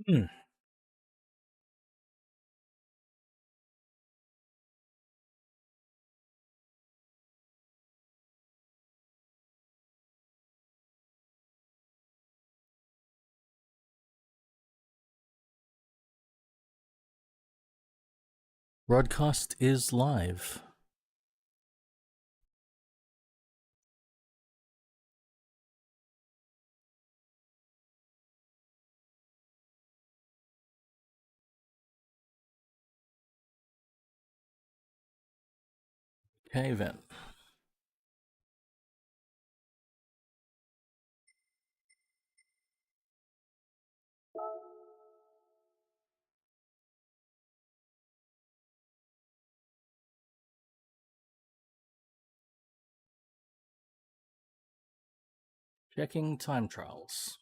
Hmm. Broadcast is live. Okay, then. Checking time trials.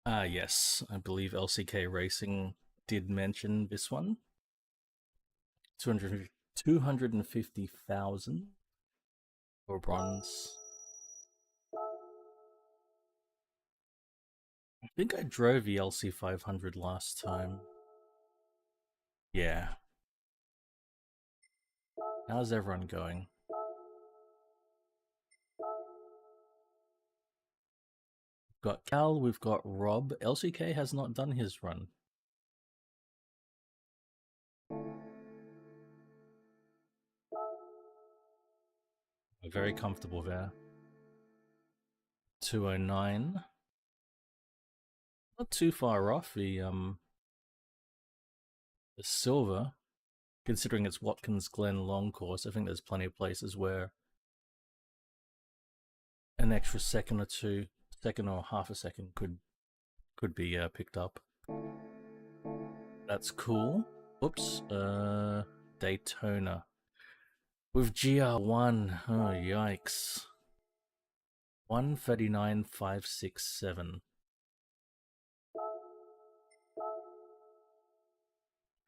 Yes, I believe LCK Racing did mention this one. 250,000 for bronze. I think I drove the LC 500 last time. Yeah. How's everyone going? We've got Cal, we've got Rob. LCK has not done his run. Very comfortable there. 209. Not too far off the silver, considering it's Watkins Glen long course. I think there's plenty of places where an extra second or two, second or half a second could be picked up. That's cool. Oops, Daytona with GR1. Oh yikes! 139.567.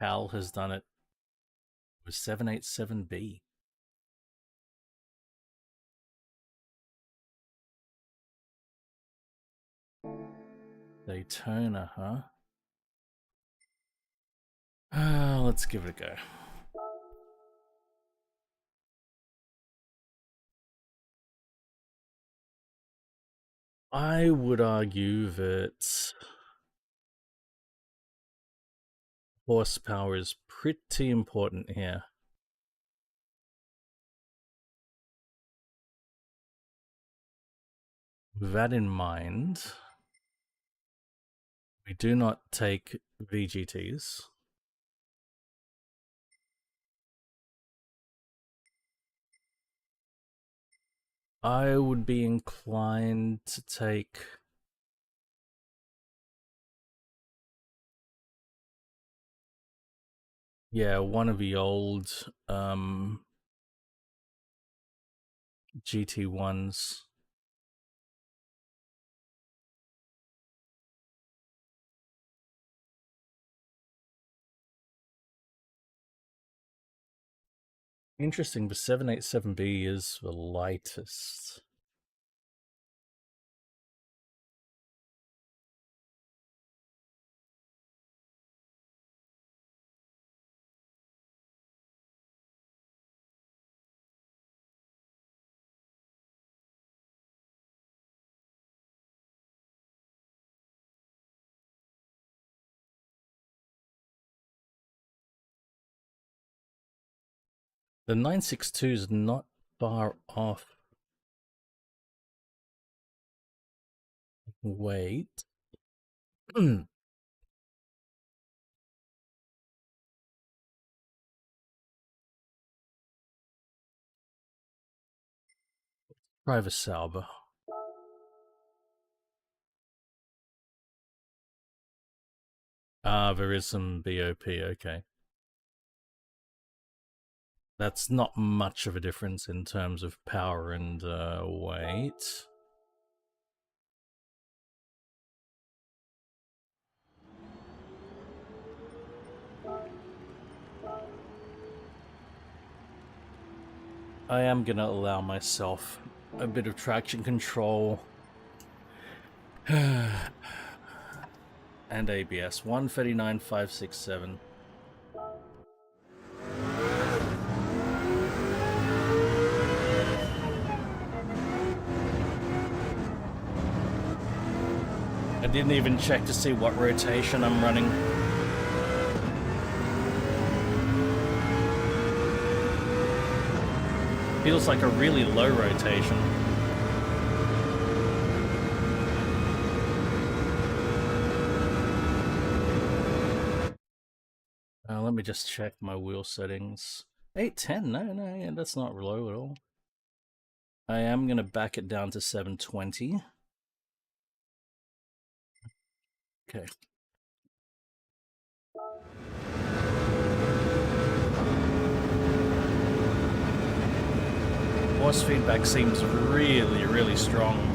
Hal has done it with 787B. Daytona, huh? Let's give it a go. I would argue that horsepower is pretty important here. With that in mind, we do not take VGTs. I would be inclined to take one of the old GT1s. Interesting, the 787B is the lightest. The 962 is not far off. Wait. Private Sauber. There is some BOP, okay. That's not much of a difference in terms of power and weight. I am gonna allow myself a bit of traction control. And ABS. 139,567. I didn't even check to see what rotation I'm running. Feels like a really low rotation. Let me just check my wheel settings. 810, no, yeah, that's not low at all. I am gonna back it down to 720. Okay. Force feedback seems really, really strong.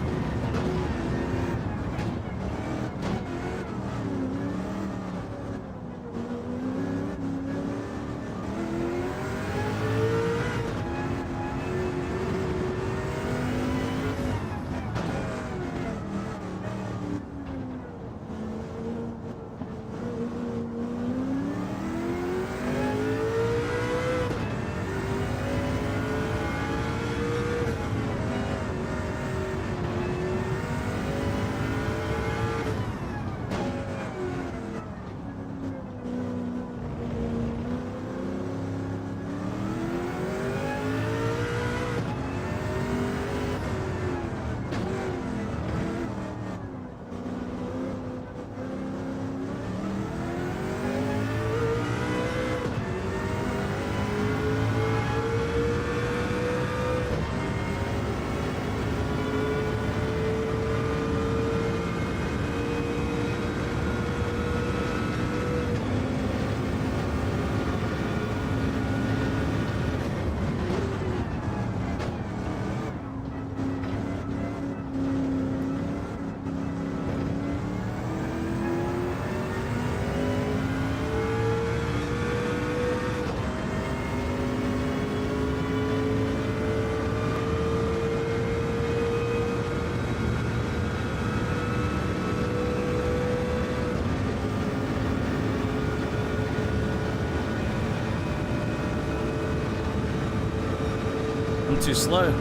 Too slow.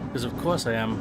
Because of course I am.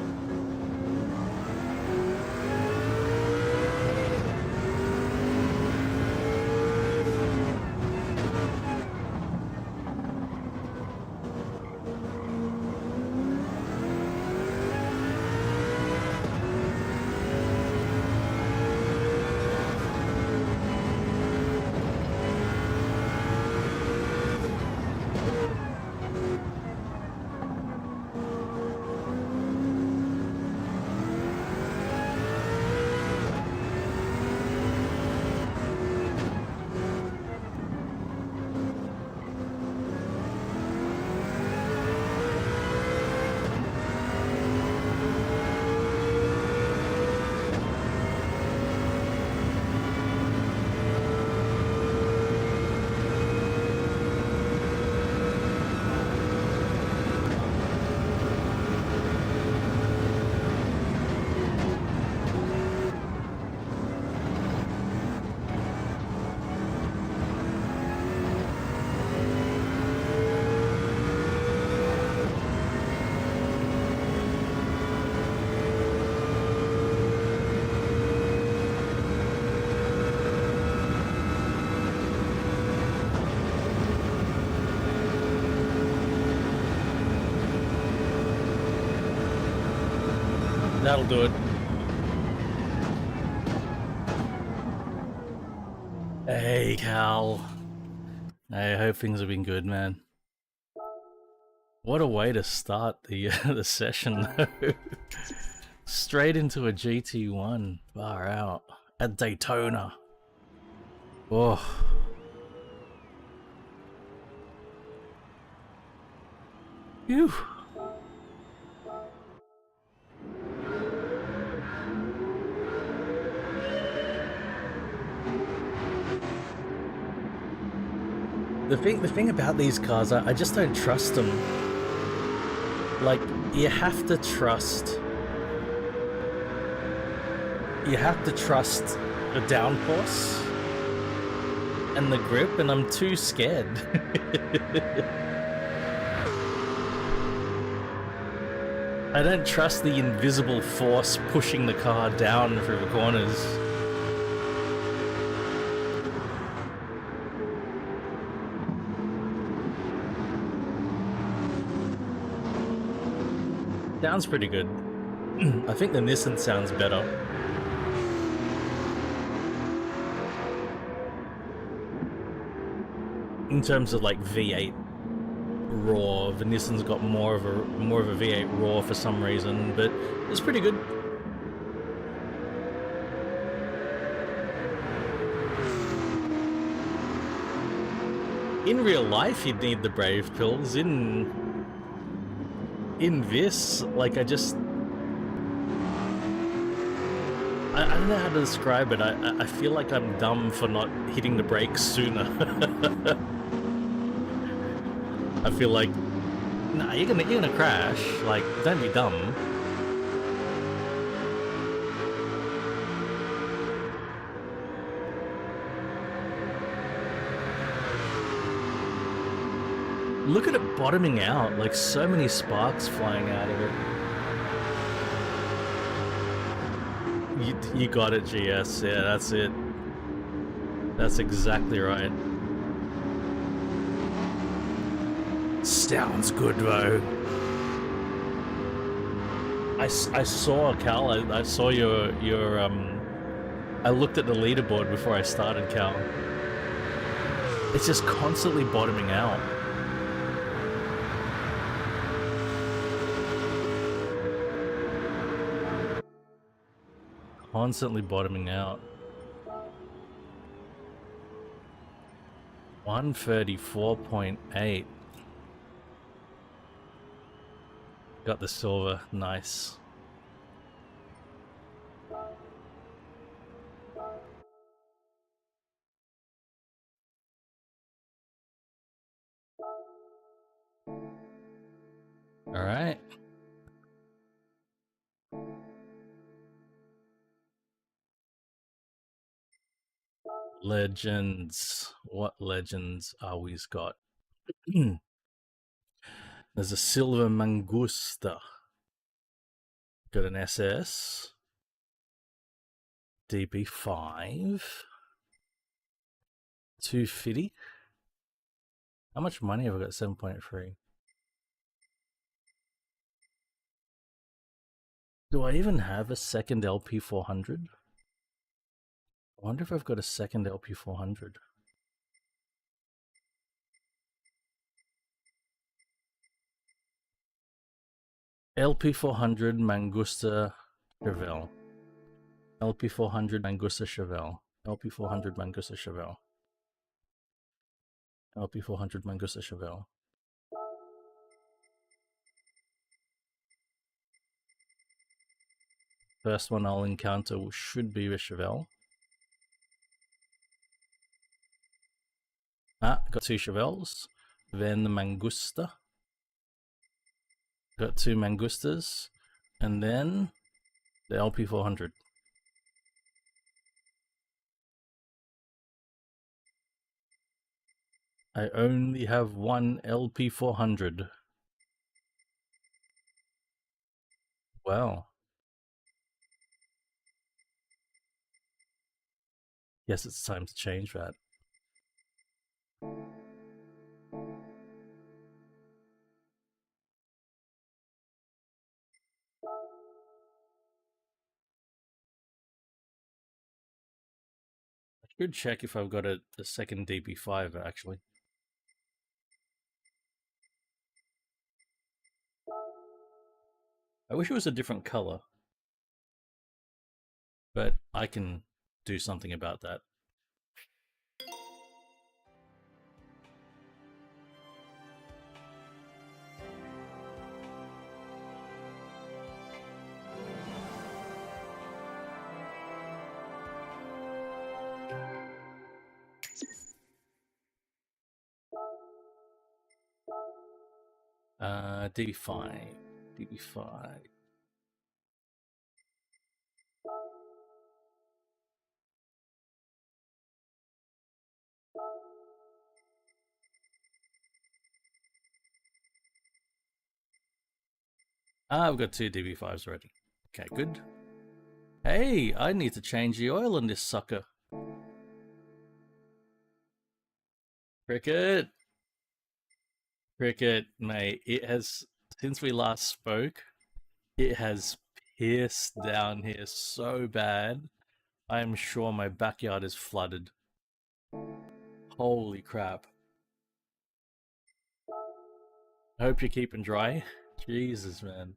That'll do it. Hey, Cal. I hope things have been good, man. What a way to start the the session, though. Straight into a GT1. Far out. At Daytona. Oh. Phew. The thing about these cars, I just don't trust them. Like, you have to trust you have to trust the downforce and the grip, and I'm too scared. I don't trust the invisible force pushing the car down through the corners. Sounds pretty good. I think the Nissan sounds better. In terms of like V8 raw, the Nissan's got more of a V8 raw for some reason, but it's pretty good. In real life, you'd need the brave pills. In this, like, I don't know how to describe it. I feel like I'm dumb for not hitting the brakes sooner. I feel like, nah, you're gonna crash. Like, don't be dumb. Look at it bottoming out, like so many sparks flying out of it. You got it, GS. Yeah, that's it. That's exactly right. Sounds good, though. I saw, Cal, I saw your I looked at the leaderboard before I started, Cal. It's just constantly bottoming out. Constantly bottoming out. 134.8. Got the silver. Nice. All right. Legends. What legends are we's got? There's a silver Mangusta. Got an SS. DB5. 250. How much money have I got? 7.3. Do I even have a second LP400? I wonder if I've got a second LP400. LP400 Mangusta Chevelle. LP400 Mangusta Chevelle. LP400 Mangusta Chevelle. LP400 Mangusta Chevelle. First one I'll encounter should be the Chevelle. Ah, got two Chevelles. Then the Mangusta. Got two Mangustas. And then the LP400. I only have one LP400. Well. Guess it's time to change that. I should check if I've got a second DB5 actually. I wish it was a different color, but I can do something about that. DB5. DB5. Ah, I've got two DB5s already. Okay, good. Hey, I need to change the oil in this sucker. Cricket. Cricket, mate. It has, since we last spoke, it has pissed down here so bad. I am sure my backyard is flooded. Holy crap. I hope you're keeping dry. Jesus, man.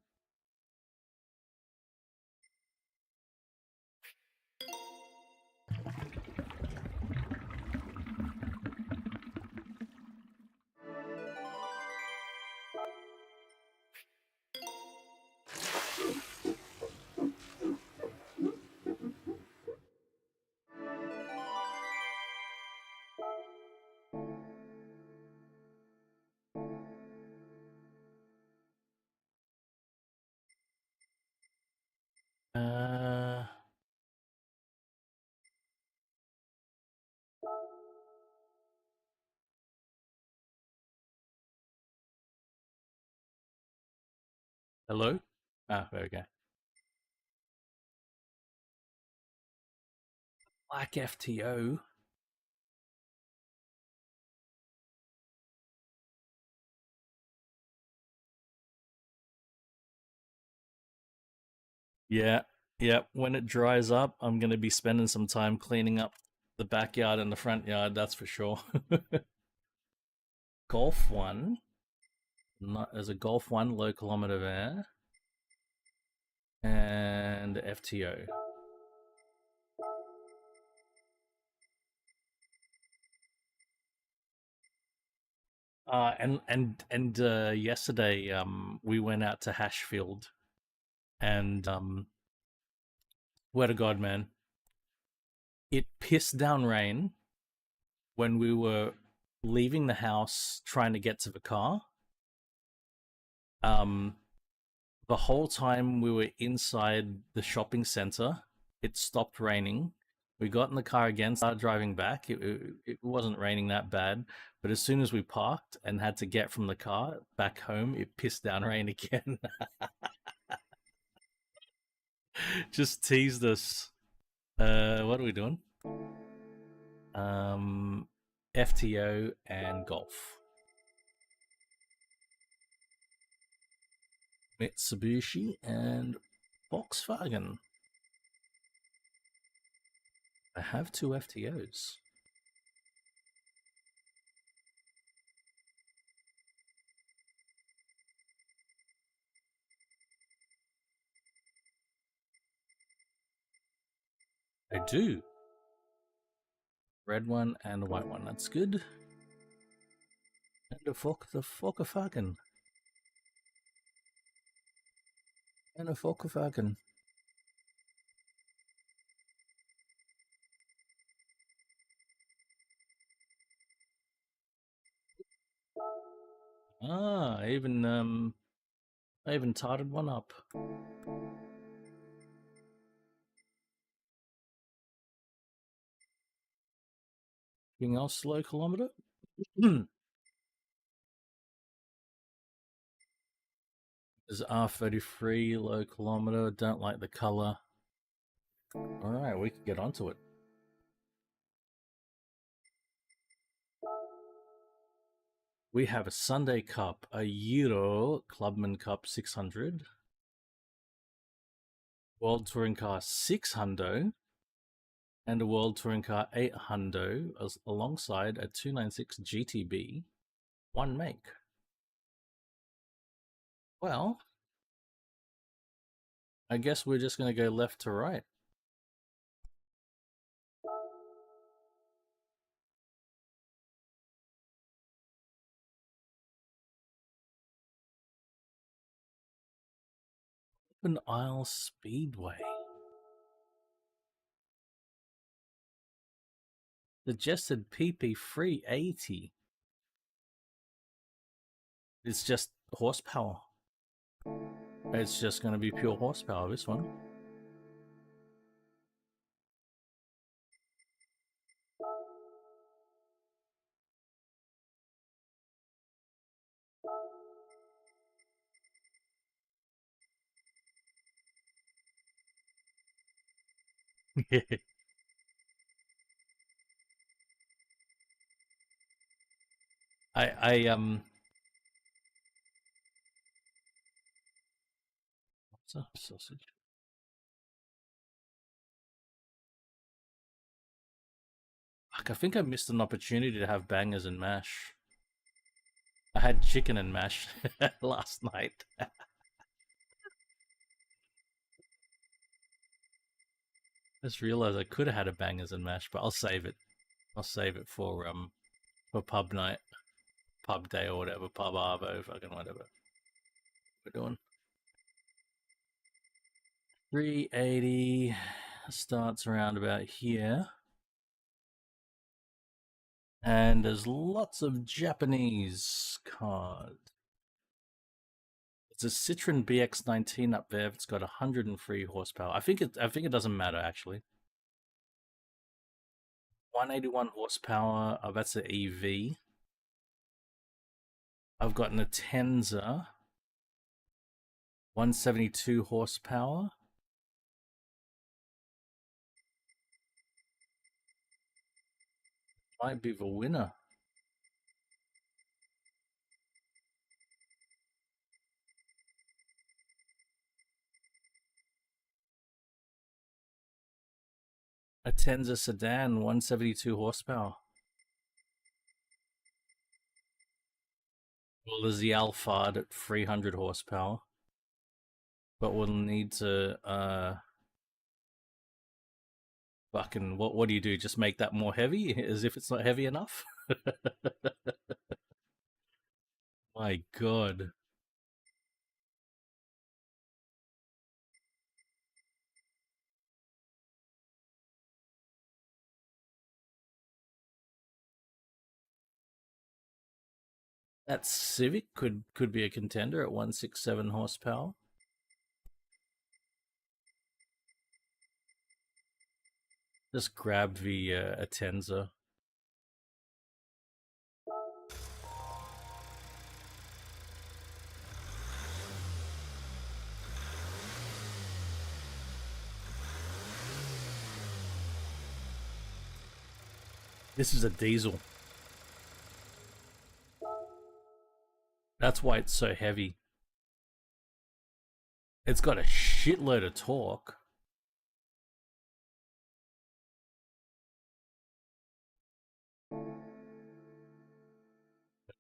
Uh, Hello? Ah, there we go. Black FTO. Yeah, yeah. When it dries up, I'm going to be spending some time cleaning up the backyard and the front yard, that's for sure. Golf 1. Not, there's a Golf 1 low kilometer there. And FTO. And yesterday we went out to Hashfield and swear to God, man, it pissed down rain when we were leaving the house trying to get to the car. Um, the whole time we were inside the shopping center, it stopped raining. We got in the car again, started driving back. It wasn't raining that bad, but as soon as we parked and had to get from the car back home, it pissed down rain again. Just teased us. What are we doing? Um, FTO and golf. Mitsubishi and Volkswagen. I have two FTOs. I do. Red one and a white one. That's good. And a Volkswagen. And a Volkswagen. Ah, I even tarted one up. Anything else low kilometer? There's R33 low kilometer. Don't like the color. All right, we can get onto it. We have a Sunday Cup, a Euro Clubman Cup 600, World Touring Car 600, and a World Touring Car 800 alongside a 296 GTB, one make. Well, I guess we're just going to go left to right. Open Isle Speedway. Suggested PP 380. It's just horsepower. It's just going to be pure horsepower, this one. I what's up, sausage? Fuck, I think I missed an opportunity to have bangers and mash. I had chicken and mash last night. Just realized I could have had a bangers and mash, but I'll save it. I'll save it for pub night, pub day or whatever, pub arvo, fucking whatever we're doing. 380 starts around about here. And there's lots of Japanese cars. It's a Citroen BX19 up there. It's got 103 horsepower. I think it doesn't matter actually. 181 horsepower. Oh, that's an EV. I've got an Atenza. 172 horsepower. Might be the winner. Atenza sedan, 172 horsepower. Well, there's the Alphard at 300 horsepower. But we'll need to fucking what do you do? Just make that more heavy as if it's not heavy enough? My god. That Civic could be a contender at 167 horsepower. Just grab the Atenza. This is a diesel. That's why it's so heavy. It's got a shitload of torque.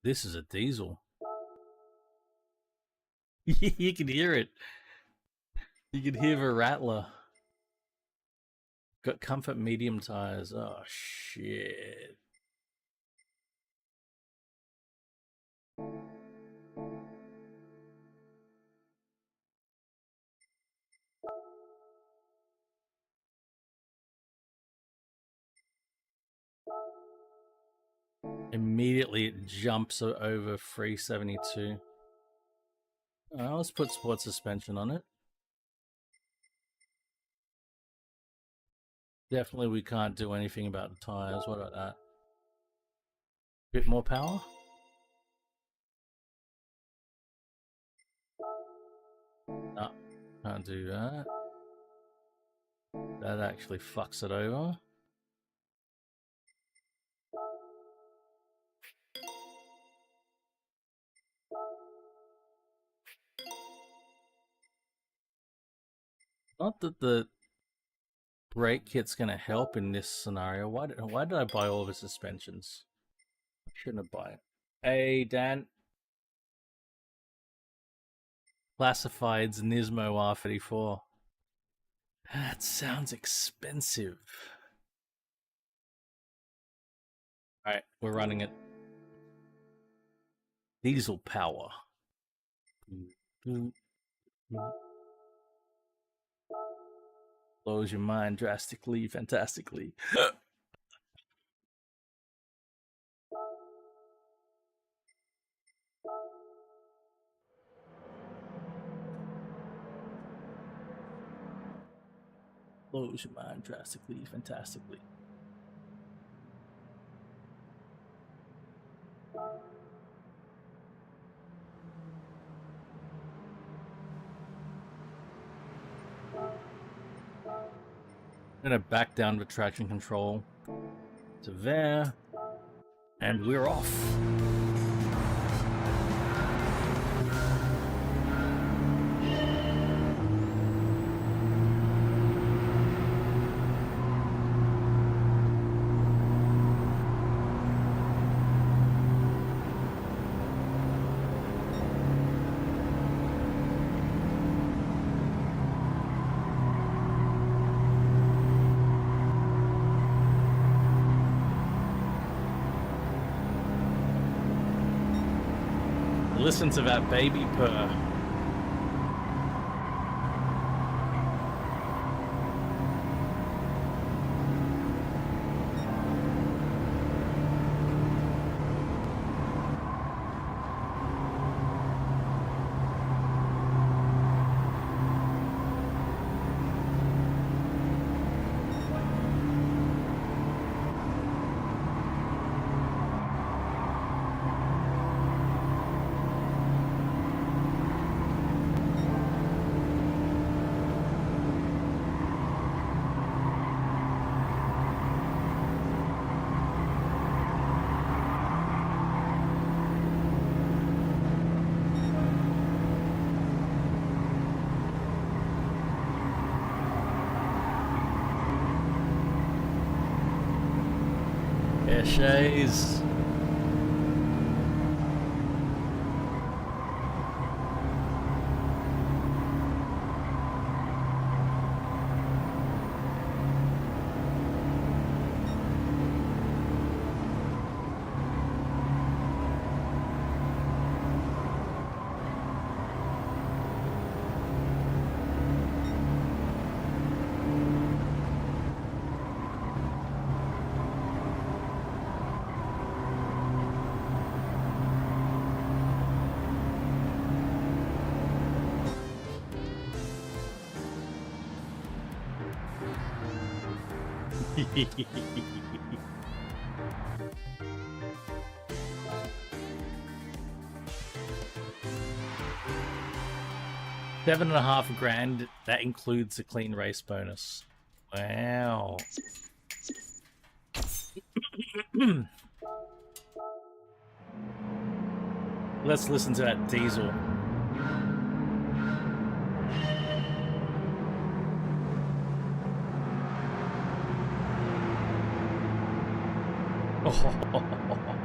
This is a diesel. You can hear it. You can hear the rattler. Got comfort medium tires. Oh shit. Immediately it jumps over 372. Let's put sport suspension on it. Definitely we can't do anything about the tires. What about that? Bit more power? No, can't do that. That actually fucks it over. Not that the brake kit's gonna help in this scenario. Why did I buy all the suspensions? I shouldn't have bought it. Hey Dan. Classifieds Nismo R34. That sounds expensive. Alright, we're running it. Diesel power. Blows your mind drastically, fantastically. Blows your mind drastically, fantastically. I'm gonna back down the traction control to there, and we're off. Listen to that baby purr. Yeah, Shays. $7,500. That includes the clean race bonus. Wow. Let's listen to that diesel. Oh.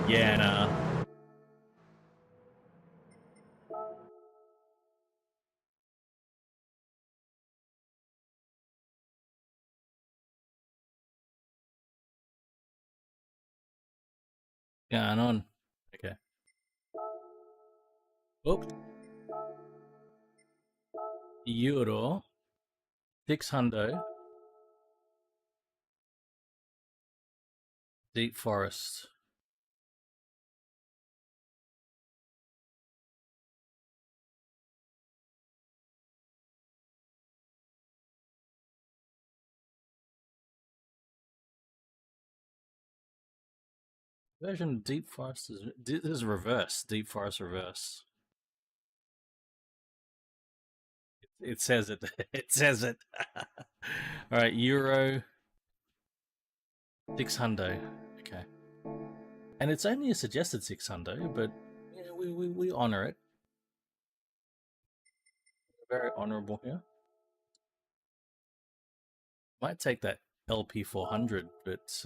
Yeah, nah. Going on. Okay. Oh. Euro. 600. Deep forest. Version deep forest is this is reverse. Deep forest reverse. It says it. It says it. All right, Euro 600. Okay. And it's only a suggested 600, but yeah, we honor it. We're very honorable here. Might take that LP 400, but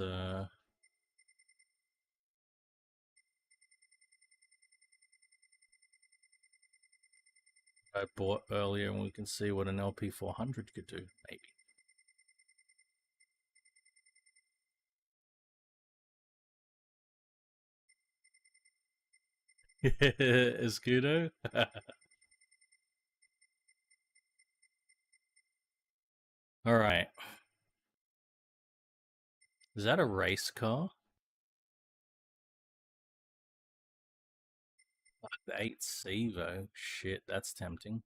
I bought earlier, and we can see what an LP 400 could do, maybe. Escudo. All right. Is that a race car? The 8C though. Shit, that's tempting.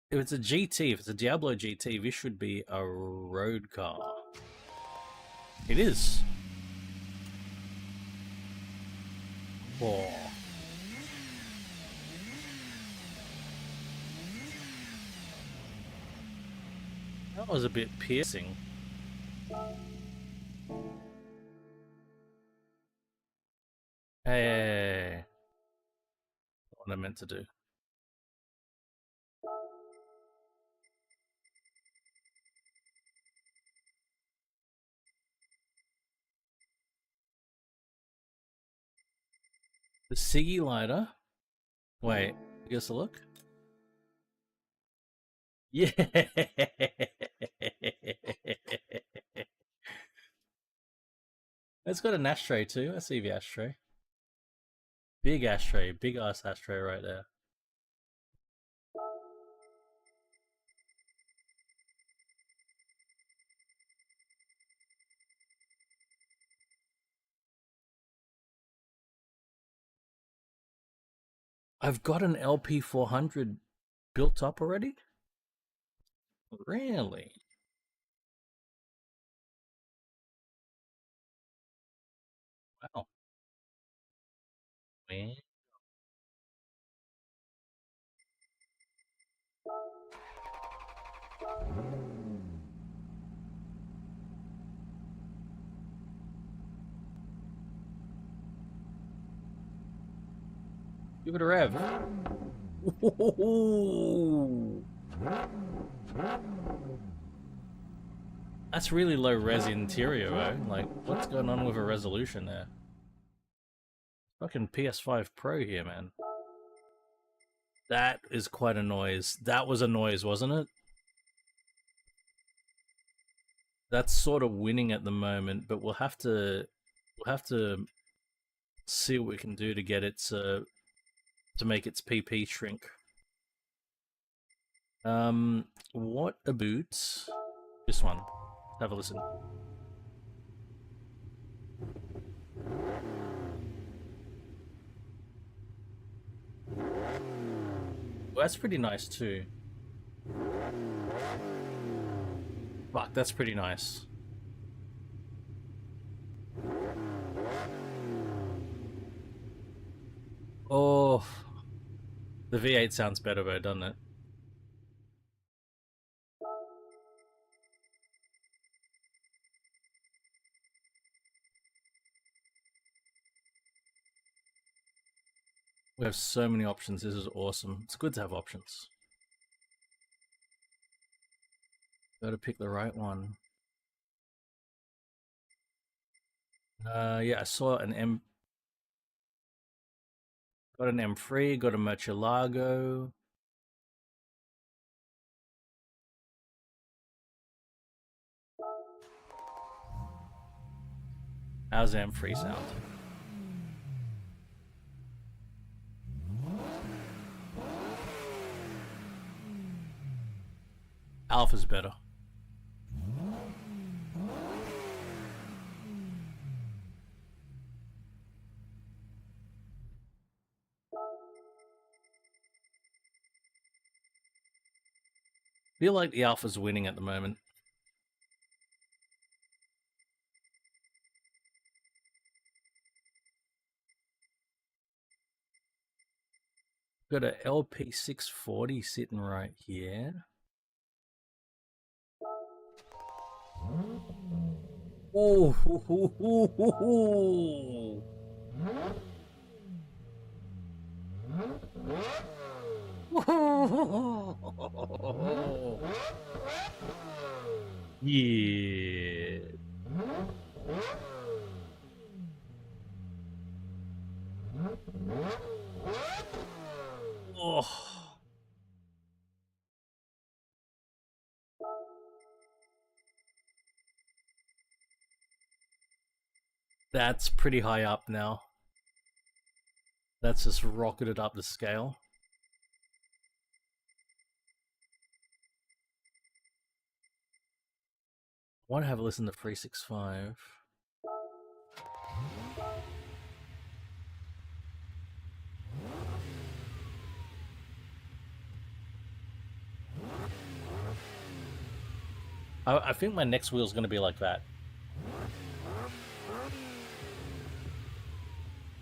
If it's a GT, if it's a Diablo GT, this should be a road car. It is. Oh. That was a bit piercing. Hey. What I meant to do. The Siggy lighter. Wait, give us a look. Yeah. It's got an ashtray too. I see the ashtray. Big ashtray, big ass ashtray right there. I've got an LP400 built up already? Really? Wow. Man. Give it a rev. Ooh. That's really low res interior, though. Like, what's going on with a resolution there? Fucking PS5 Pro here, man. That is quite a noise. That was a noise, wasn't it? That's sort of winning at the moment, but we'll have to see what we can do to get it to make its PP shrink. What about this one? Let's have a listen. Well, that's pretty nice too. Fuck, that's pretty nice. Oh, the V8 sounds better though, doesn't it? We have so many options. This is awesome. It's good to have options. Gotta pick the right one. Yeah, I saw an got an M3, got a Murcielago. How's the M3 sound? Alpha's better. Feel like the Alpha's winning at the moment. Got a LP640 sitting right here. Oh, hoo, hoo, hoo, hoo, hoo. Yeah. Oh. That's pretty high up now. That's just rocketed up the scale. I want to have a listen to 365. I think my next wheel is going to be like that.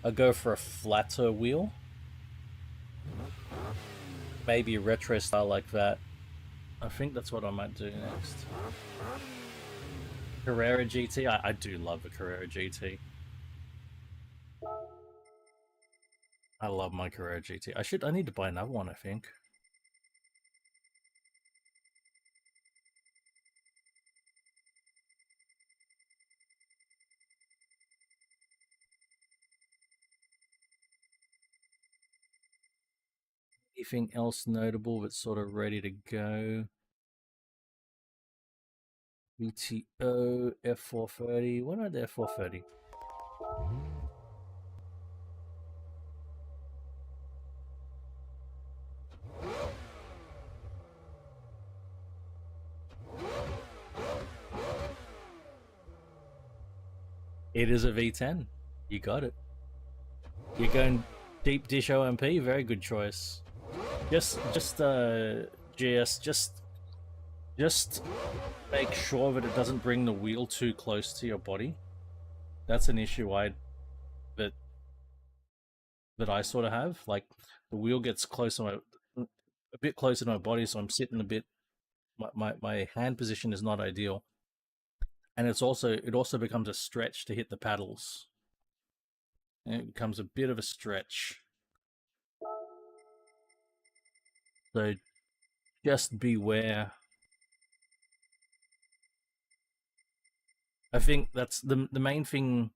I'll go for a flatter wheel. Maybe a retro style like that. I think that's what I might do next. Carrera GT. I do love a Carrera GT. I love my Carrera GT. I need to buy another one, I think. Anything else notable that's sort of ready to go? VTO, F430. What are the F430? It is a V10. You got it. You're going deep dish OMP. Very good choice. GS, just make sure that it doesn't bring the wheel too close to your body. That's an issue that I sort of have. Like the wheel gets close to a bit closer to my body, so I'm sitting a bit. My hand position is not ideal, and it also becomes a stretch to hit the paddles. And it becomes a bit of a stretch. So just beware. I think that's the main thing.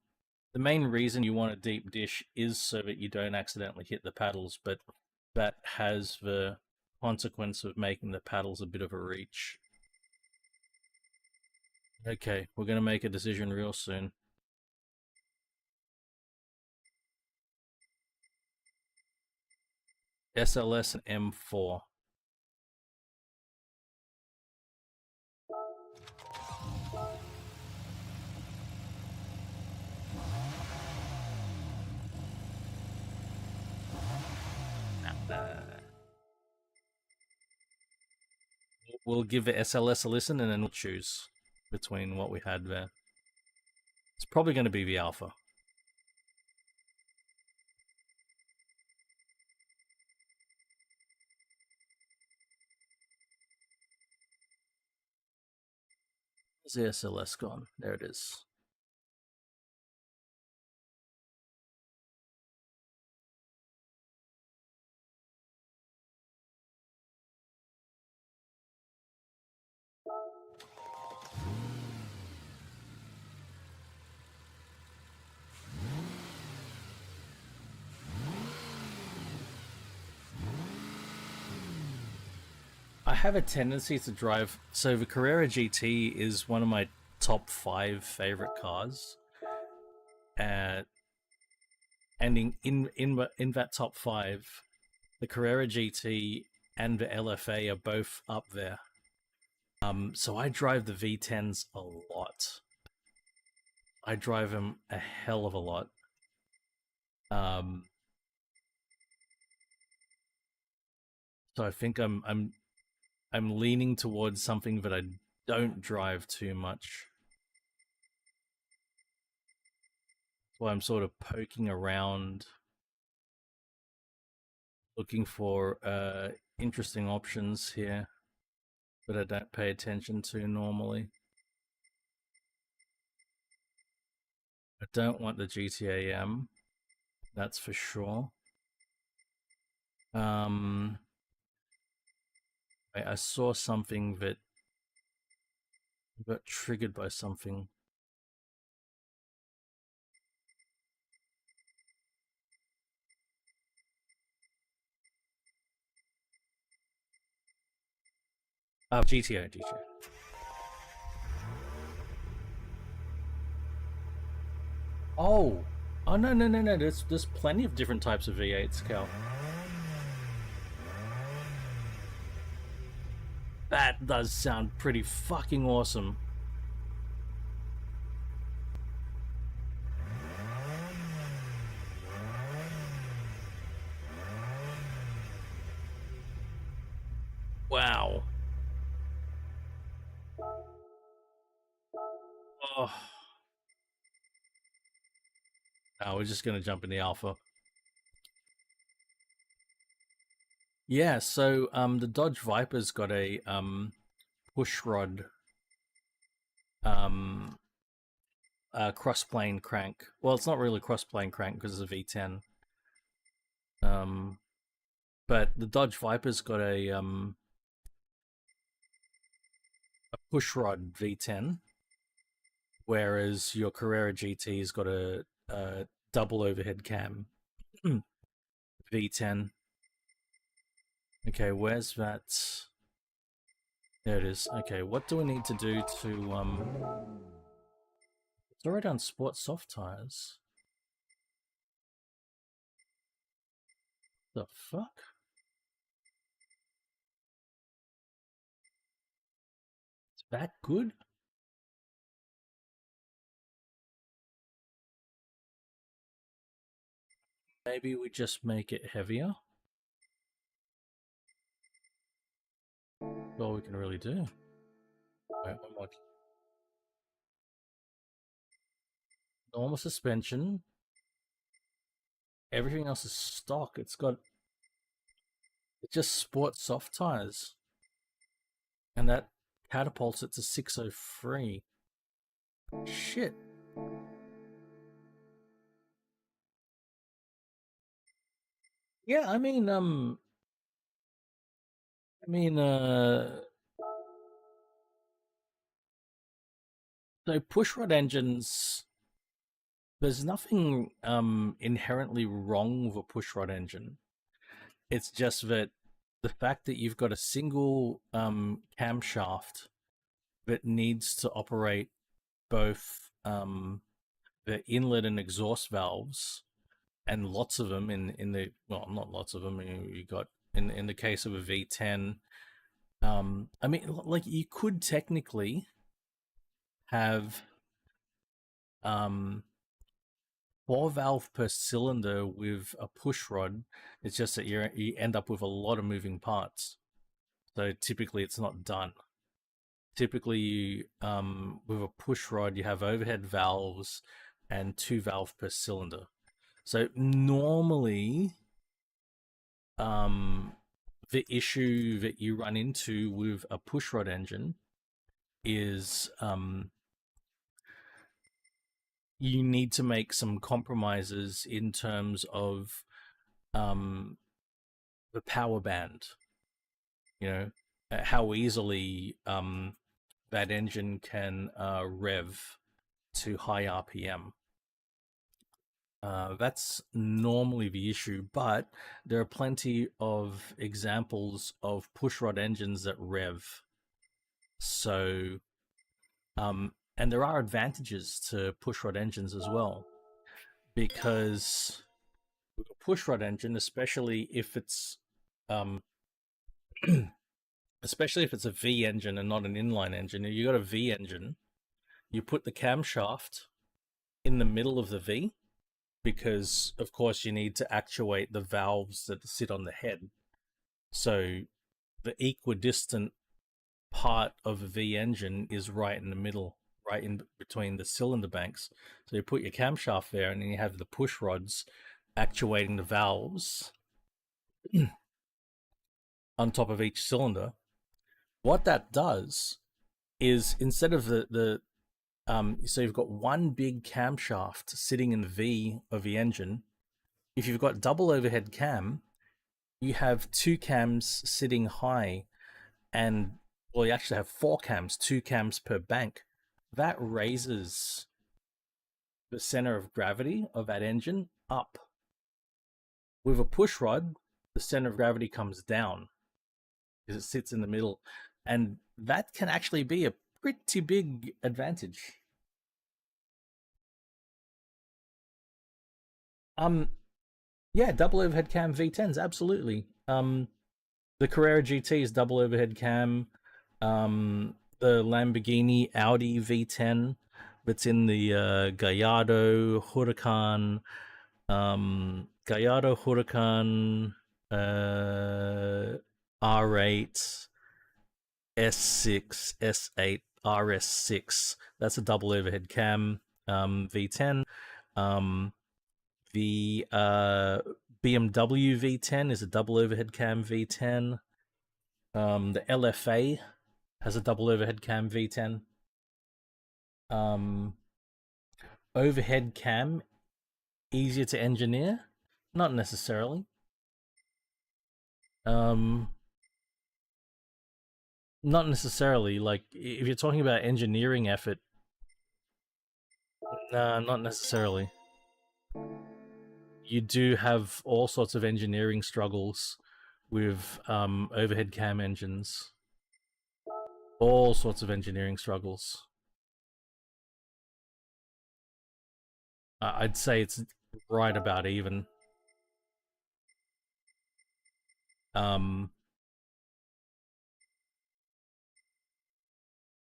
The main reason you want a deep dish is so that you don't accidentally hit the paddles, but that has the consequence of making the paddles a bit of a reach. Okay, we're going to make a decision real soon. SLS and M4. We'll give the SLS a listen and then we'll choose between what we had there. It's probably going to be the Alpha. Where's the SLS gone? There it is. I have a tendency to drive. So the Carrera GT is one of my top 5 favorite cars. And in that top 5, the Carrera GT and the LFA are both up there. So I drive the V10s a lot. I drive them a hell of a lot. So I think I'm leaning towards something that I don't drive too much. So I'm sort of poking around, looking for interesting options here that I don't pay attention to normally. I don't want the GTA M, that's for sure. I saw something that got triggered by something. GTO. Oh, no. There's plenty of different types of V8s, Cal. That does sound pretty fucking awesome. Wow. Oh, no, we're just gonna jump in the alpha. Yeah, so the Dodge Viper's got a push rod um cross plane crank. Well, it's not really cross plane crank because it's a V10. Um, but the Dodge Viper's got a push rod V10, whereas your Carrera GT's got a double overhead cam V10. Okay, where's that? There it is. Okay, what do we need to do to It's already on sport soft tires. The fuck? It's that good? Maybe we just make it heavier? All we can really do. Wait, one more. Normal suspension. Everything else is stock. It's just sport soft tires. And that catapults it to 603. Shit. Yeah, I mean, so pushrod engines, there's nothing inherently wrong with a pushrod engine. It's just that the fact that you've got a single camshaft that needs to operate both the inlet and exhaust valves, and lots of them in the well, not lots of them. You got in the case of a V10. I mean, like you could technically have 4 valve per cylinder with a push rod. It's just that you end up with a lot of moving parts. So typically, it's not done. Typically, with a push rod, you have overhead valves and 2 valve per cylinder. So normally, the issue that you run into with a pushrod engine is you need to make some compromises in terms of the power band. You know, how easily that engine can rev to high RPM. That's normally the issue, but there are plenty of examples of pushrod engines that rev. So, and there are advantages to pushrod engines as well, because with a pushrod engine, um, especially if it's a V engine and not an inline engine, if you got a V engine, you put the camshaft in the middle of the V, because of course you need to actuate the valves that sit on the head. So the equidistant part of a V engine is right in the middle, right in between the cylinder banks. So you put your camshaft there, and then you have the push rods actuating the valves on top of each cylinder. What that does is, instead of so you've got one big camshaft sitting in the V of the engine. If you've got double overhead cam, you have 2 cams sitting high, and well, you actually have 4 cams, 2 cams per bank. That raises the center of gravity of that engine up. With a push rod, the center of gravity comes down because it sits in the middle, and that can actually be a pretty big advantage. Yeah, double overhead cam V10s, absolutely. The Carrera GT is double overhead cam. The Lamborghini Audi V10 that's in the Gallardo Huracan, Gallardo Huracan, R8, S6, S8. RS6. That's a double overhead cam V10. The BMW V10 is a double overhead cam V10. The LFA has a double overhead cam V10. Overhead cam, easier to engineer? Not necessarily. Not necessarily. Like, if you're talking about engineering effort, nah, not necessarily. You do have all sorts of engineering struggles with overhead cam engines. All sorts of engineering struggles. I'd say it's right about even.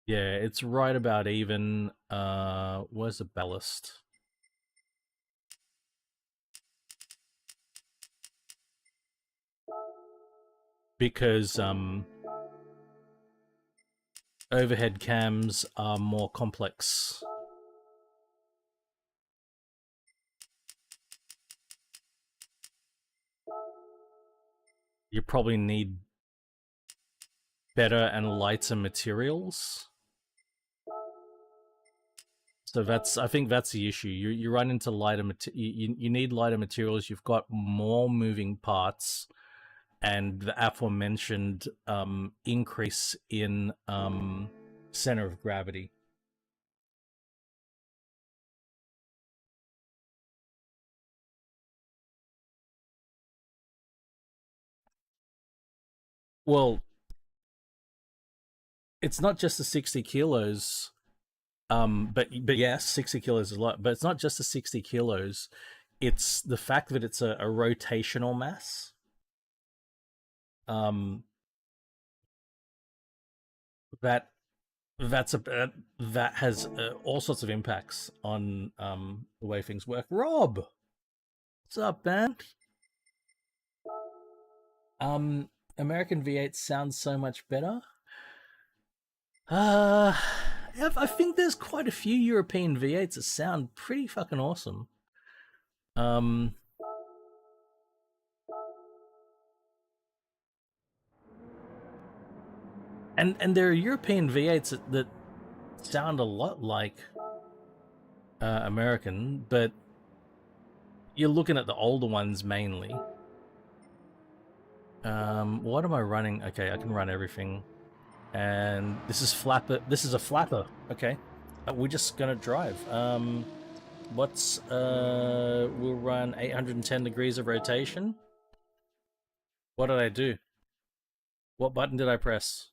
Yeah, it's right about even. Where's the ballast? Because overhead cams are more complex. You probably need better and lighter materials. So I think that's the issue. You run into lighter you need lighter materials. You've got more moving parts, and the aforementioned increase in center of gravity. Well, it's not just the 60 kilos. But yes, 60 kilos is a lot. But it's not just the 60 kilos. It's the fact that it's a rotational mass. That has all sorts of impacts on the way things work. Rob, what's up, man? American V8 sounds so much better. I think there's quite a few European V8s that sound pretty fucking awesome. And there are European V8s that sound a lot like American, but you're looking at the older ones mainly. What am I running? Okay, I can run everything. And this is flapper. This is a flapper. Okay, we're just gonna drive. We'll run 810 degrees of rotation. What did I do? What button did I press?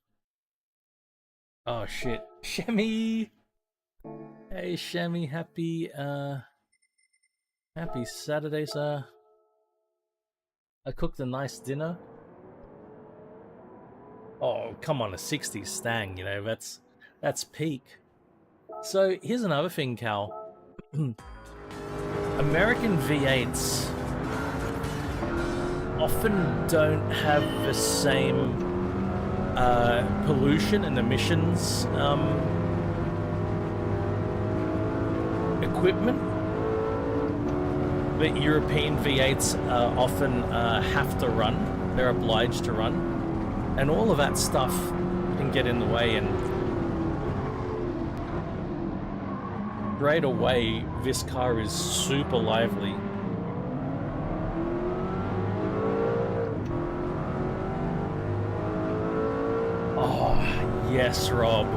Oh shit, Shemmy. Hey Shemmy, happy Saturday, sir. I cooked a nice dinner. Oh, come on, a 60 Stang, you know, that's peak. So here's another thing, Cal. American V8s often don't have the same pollution and emissions equipment that European V8s often have to run. They're obliged to run. And all of that stuff can get in the way, and straight away, this car is super lively. Oh, yes, Rob.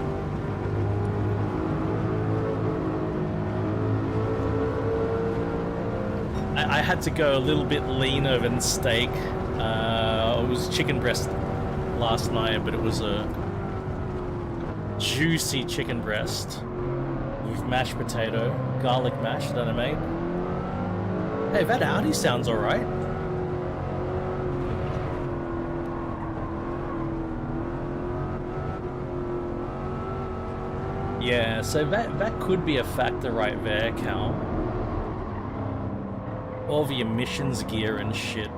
I had to go a little bit leaner than steak. It was chicken breast last night, but it was a juicy chicken breast with mashed potato, garlic mash that I made. Hey, that Audi sounds alright. Yeah, so that could be a factor right there, Cal. All the emissions gear and shit.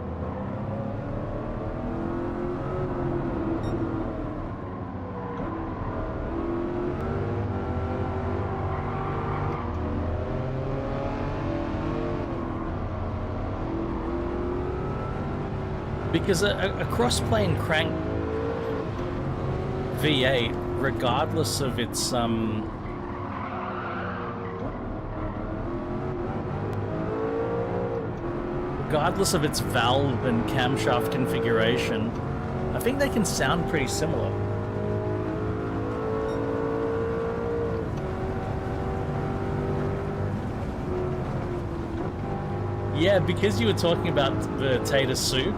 Because a cross-plane crank V8, regardless of its valve and camshaft configuration, I think they can sound pretty similar. Yeah, because you were talking about the potato soup,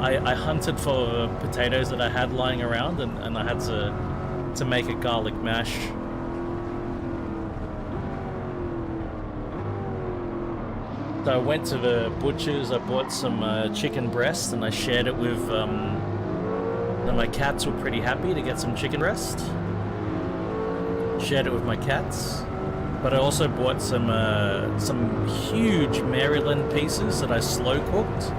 I hunted for potatoes that I had lying around, and I had to make a garlic mash. So I went to the butcher's, I bought some chicken breast, and I shared it with, and my cats were pretty happy to get some chicken breast. Shared it with my cats. But I also bought some huge Maryland pieces that I slow cooked.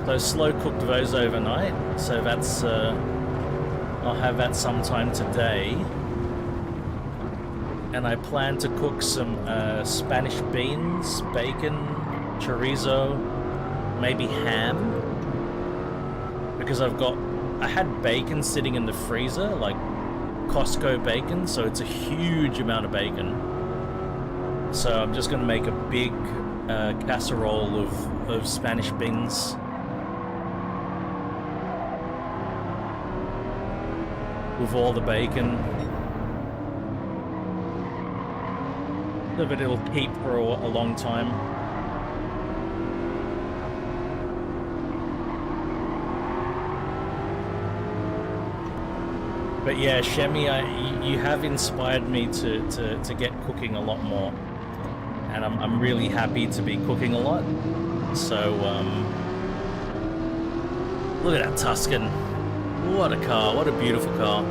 So I slow cooked those overnight. So that's I'll have that sometime today. And I plan to cook some Spanish beans, bacon, chorizo, maybe ham. Because I had bacon sitting in the freezer, like Costco bacon, so it's a huge amount of bacon. So I'm just going to make a big casserole of Spanish beans. With all the bacon. So that it'll keep for a long time. But yeah, Shemi, you have inspired me to get cooking a lot more. And I'm really happy to be cooking a lot. So, look at that Tuscan. What a car, what a beautiful car.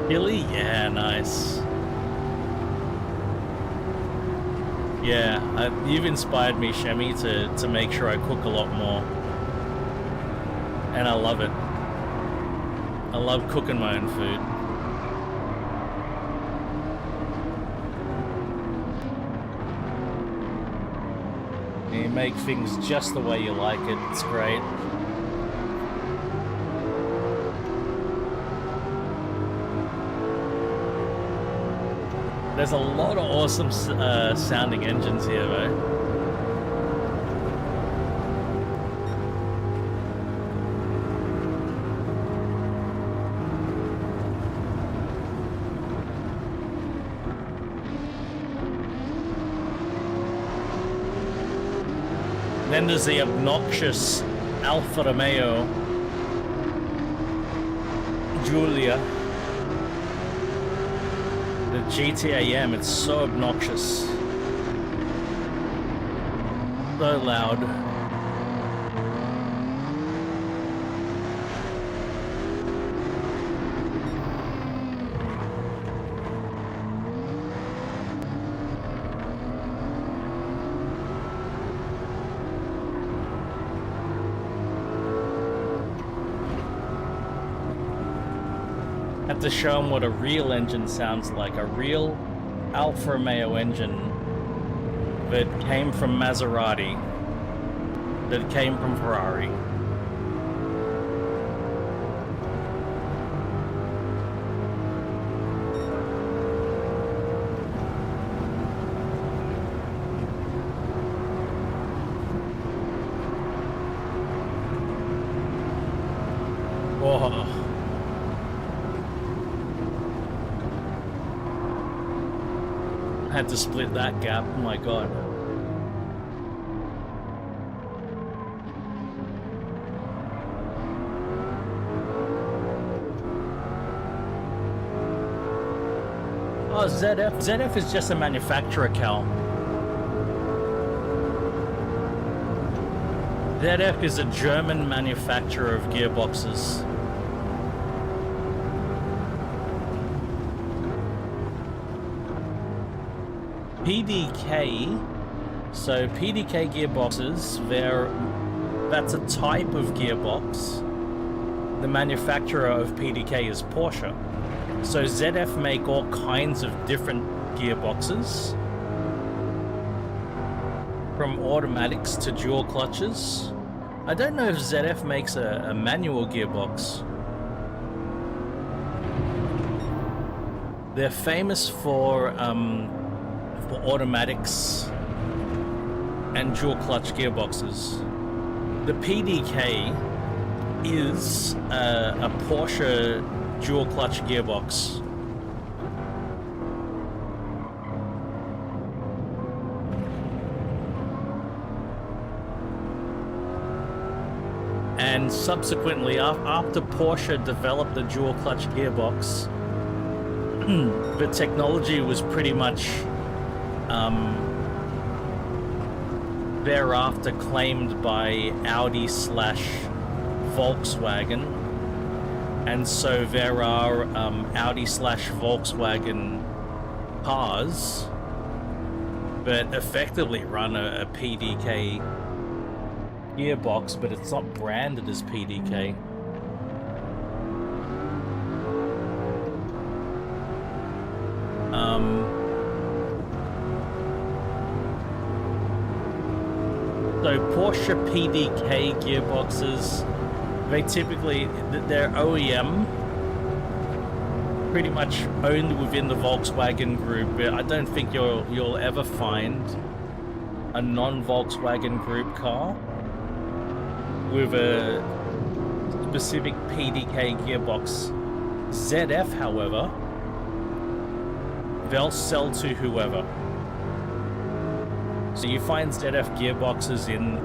Hilly? Yeah, nice. Yeah, you've inspired me, Shemi, to make sure I cook a lot more. And I love it. I love cooking my own food. You make things just the way you like it. It's great. There's a lot of awesome sounding engines here, though. Then there's the obnoxious Alfa Romeo Giulia. The GT7, it's so obnoxious. So loud. To show them what a real engine sounds like, a real Alfa Romeo engine that came from Maserati, that came from Ferrari. Whoa. Had to split that gap, oh my god. Oh, ZF. ZF is just a manufacturer, Cal. ZF is a German manufacturer of gearboxes. PDK, so PDK gearboxes, that's a type of gearbox. The manufacturer of PDK is Porsche. So ZF make all kinds of different gearboxes. from automatics to dual clutches. I don't know if ZF makes a manual gearbox. They're famous for automatics and dual clutch gearboxes. The PDK is a Porsche dual clutch gearbox. And subsequently, after Porsche developed the dual clutch gearbox, the technology was pretty much thereafter claimed by Audi / Volkswagen, and so there are Audi / Volkswagen cars that effectively run a PDK gearbox, but it's not branded as PDK. So Porsche PDK gearboxes, they typically, they're OEM, pretty much owned within the Volkswagen group. I don't think you'll ever find a non-Volkswagen group car with a specific PDK gearbox. ZF, however, they'll sell to whoever. So you find ZF gearboxes in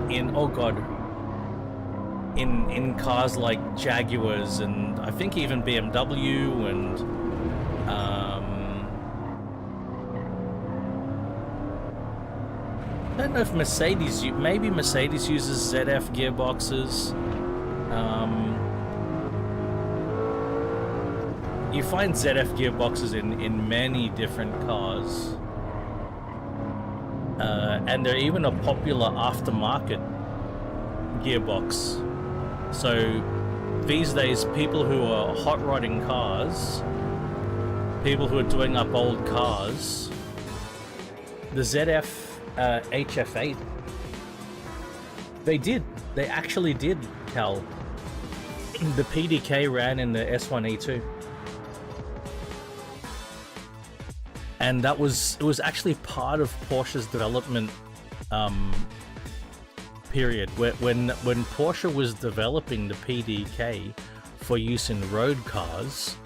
cars like Jaguars, and I think even BMW, and I don't know if maybe Mercedes uses ZF gearboxes. You find ZF gearboxes in many different cars. And they're even a popular aftermarket gearbox. So these days, people who are hot rodding cars, people who are doing up old cars, the ZF HF8, they actually did, Cal. The PDK ran in the S1E2. And it was actually part of Porsche's development period. When Porsche was developing the PDK for use in road cars,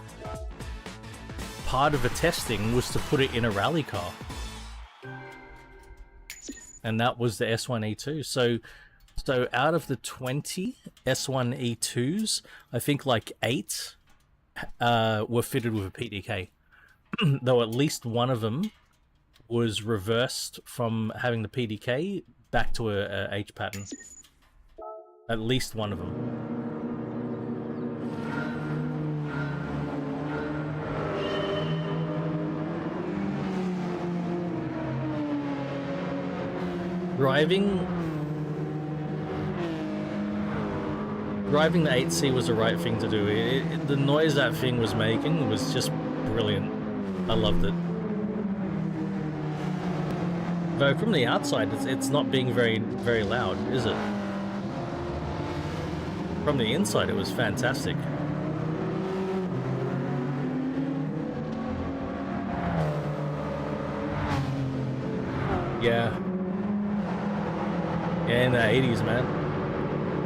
part of the testing was to put it in a rally car. And that was the S1E2. So out of the 20 S1E2s, I think like 8 were fitted with a PDK. Though at least one of them was reversed from having the PDK back to a H pattern. At least one of them. Driving the 8C was the right thing to do. The noise that thing was making was just brilliant. I loved it. Though from the outside, it's not being very, very loud, is it? From the inside, it was fantastic. Yeah. Yeah, in the 80s, man.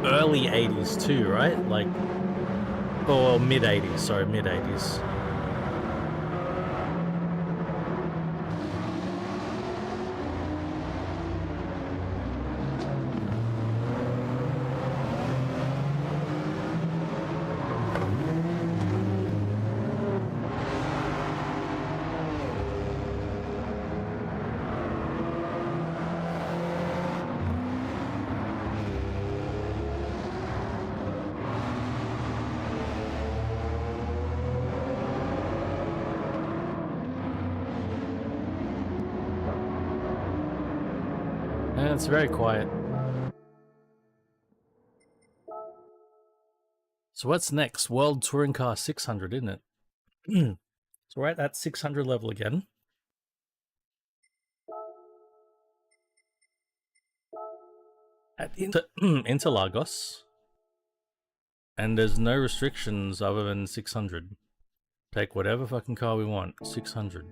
Early 80s too, right? Like, or mid 80s, sorry, mid 80s. It's very quiet. So what's next? World Touring Car 600, isn't it? So we're at that 600 level again. at Interlagos, and there's no restrictions other than 600. Take whatever fucking car we want. 600.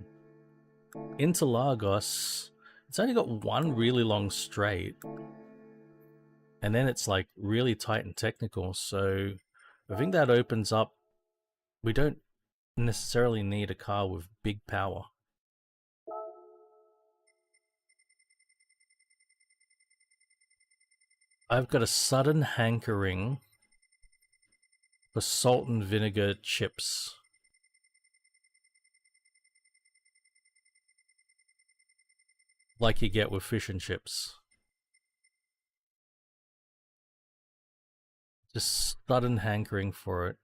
Interlagos, it's only got one really long straight, and then it's like really tight and technical. So I think that opens up. We don't necessarily need a car with big power. I've got a sudden hankering for salt and vinegar chips. Like you get with fish and chips. Just sudden hankering for it.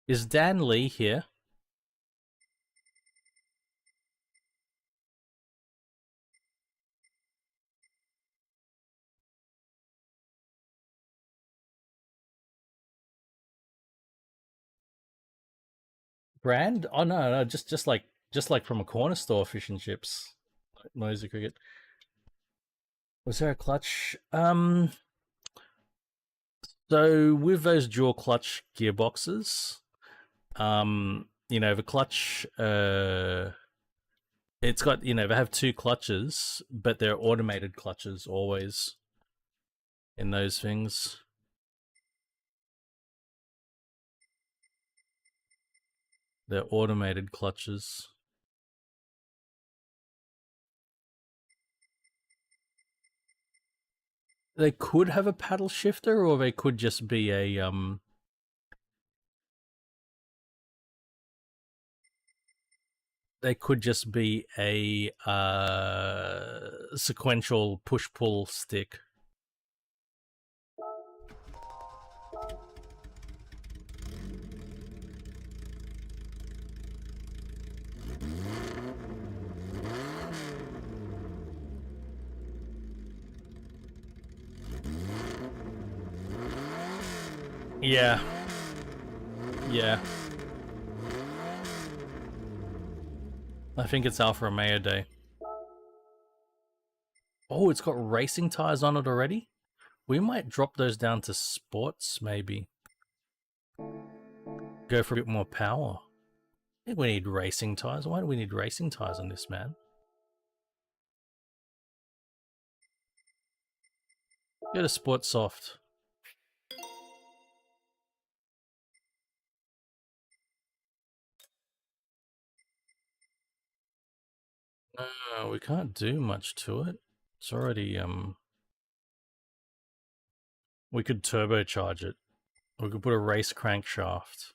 Is Dan Lee here? Brand? Oh no, just like from a corner store, fish and chips. Noisy cricket. Was there a clutch? So with those dual clutch gearboxes, the clutch, it's got, they have two clutches, but they're automated clutches always in those things. They're automated clutches. They could have a paddle shifter, or they could just be a they could just be a sequential push-pull stick. Yeah. Yeah. I think it's Alfa Romeo Day. Oh, it's got racing tires on it already? We might drop those down to sports, maybe. Go for a bit more power. I think we need racing tires. Why do we need racing tires on this, man? Get a sport soft. No, we can't do much to it. It's already, we could turbocharge it. We could put a race crankshaft.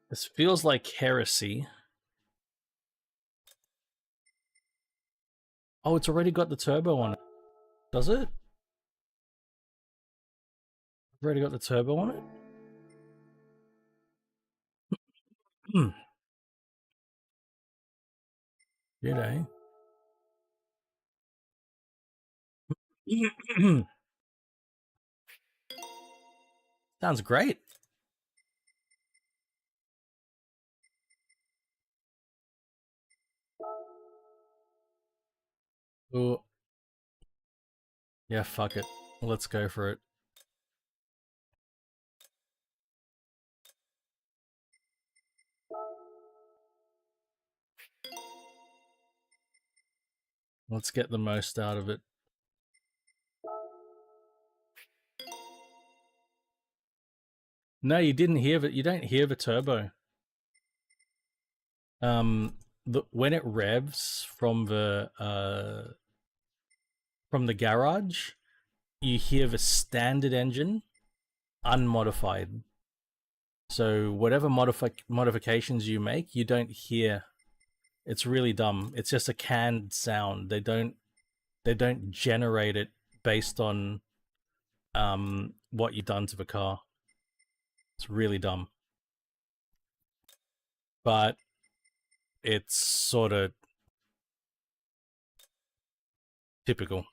This feels like heresy. Oh, it's already got the turbo on it. Does it? Already got the turbo on it? Hmm. Did I? Sounds great. Ooh. Yeah, fuck it. Let's go for it. Let's get the most out of it. No, you didn't hear it. You don't hear the turbo. When it revs from the garage, you hear the standard engine unmodified. So whatever modifications you make, you don't hear. It's really dumb. It's just a canned sound. They don't generate it based on what you've done to the car. It's really dumb. but it's sort of typical.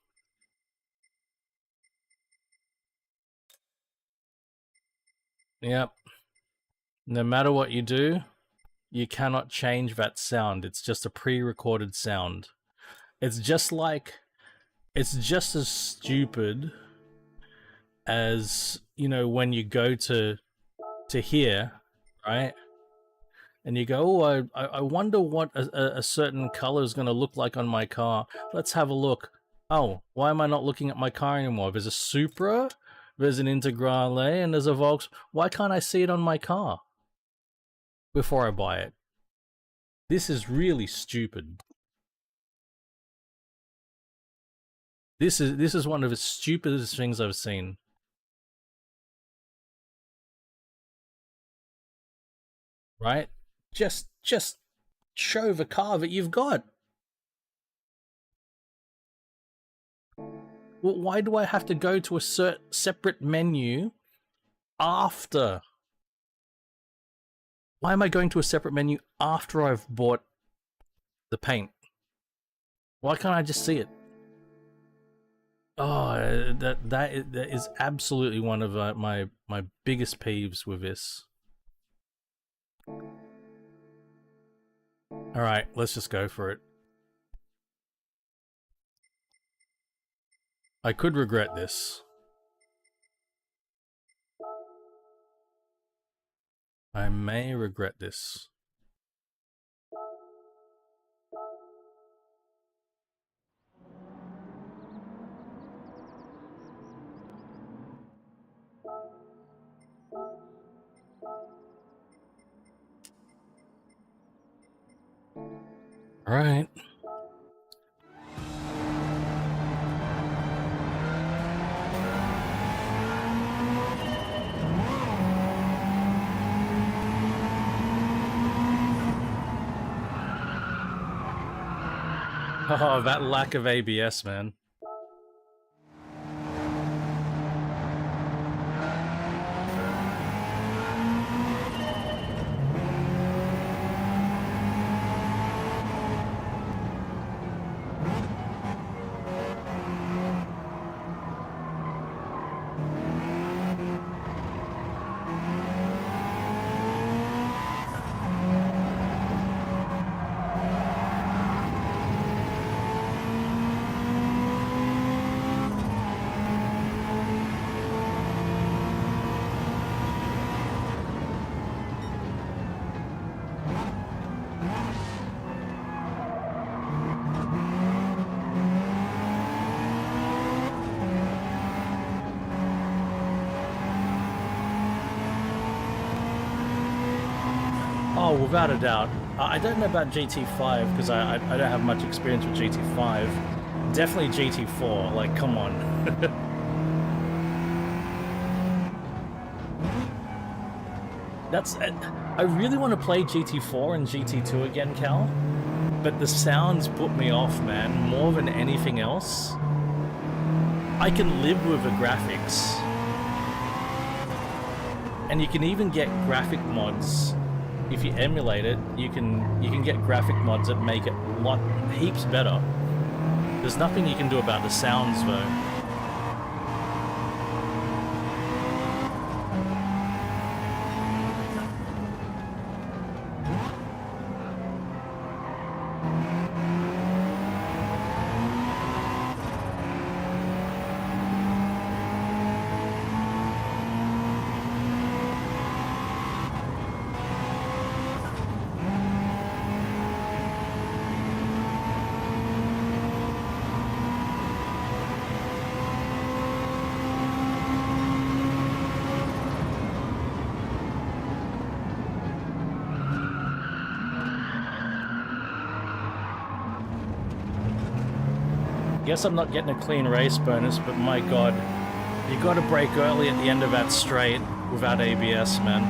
Yep. No matter what you do, you cannot change that sound. It's just a pre-recorded sound. It's just as stupid as, you know, when you go to here, right? And you go, oh, I wonder what a certain color is going to look like on my car. Let's have a look. Oh, why am I not looking at my car anymore? There's a Supra, there's an Integrale, and there's a Volks. Why can't I see it on my car before I buy it? This is really stupid. This is one of the stupidest things I've seen. Right? Just show the car that you've got. Well, why do I have to go to a separate menu after? Why am I going to a separate menu after I've bought the paint? Why can't I just see it? Oh, that is absolutely one of my biggest peeves with this. All right, let's just go for it. I could regret this. I may regret this. All right. Oh, that lack of ABS, man. Oh, without a doubt. I don't know about GT5 because I don't have much experience with GT5. Definitely GT4, like, come on. I really want to play GT4 and GT2 again, Cal, but the sounds put me off, man, more than anything else. I can live with the graphics. And you can even get graphic mods. If you emulate it, you can get graphic mods that make it heaps better. There's nothing you can do about the sounds though. Guess I'm not getting a clean race bonus, but my god, you gotta brake early at the end of that straight without ABS, man.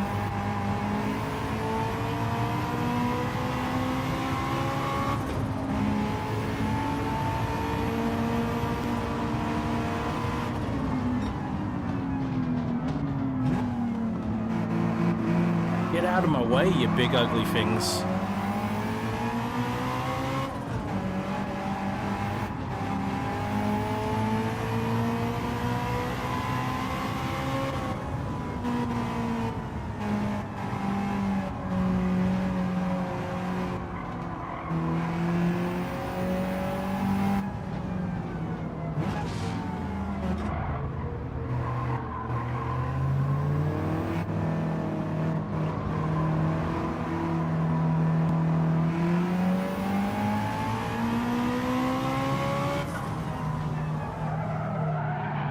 Get out of my way, you big ugly things.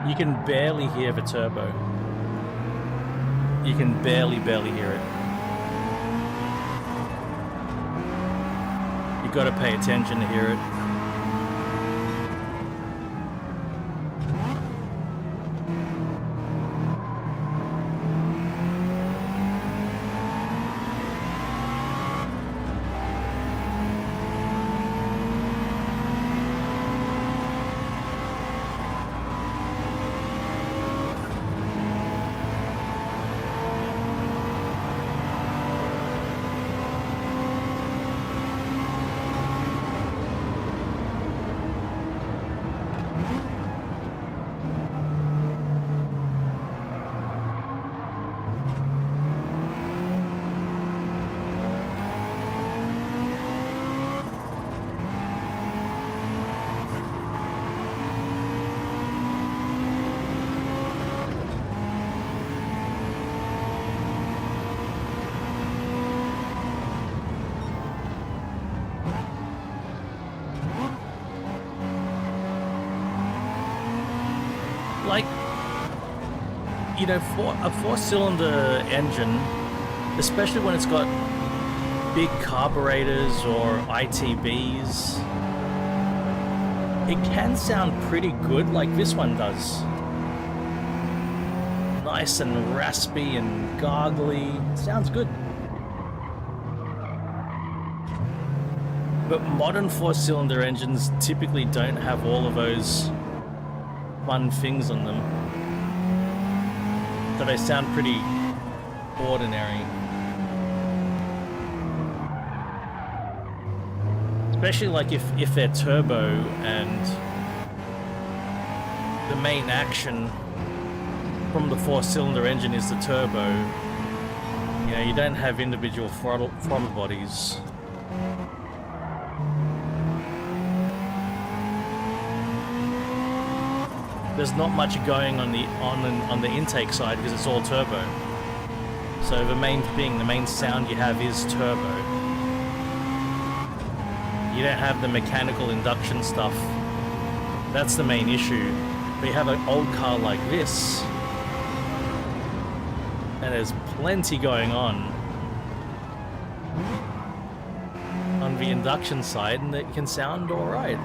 You can barely hear the turbo. You can barely hear it. You gotta pay attention to hear it. Like, you know, for a four-cylinder engine, especially when it's got big carburetors or ITBs, it can sound pretty good, like this one does. Nice and raspy and gargly. Sounds good. But modern four-cylinder engines typically don't have all of those fun things on them, so they sound pretty ordinary. Especially like if they're turbo and the main action from the four-cylinder engine is the turbo. You know, you don't have individual throttle bodies. There's not much going on the intake side because it's all turbo. So the main sound you have is turbo. You don't have the mechanical induction stuff. That's the main issue. But you have an old car like this, and there's plenty going on the induction side, and it can sound alright.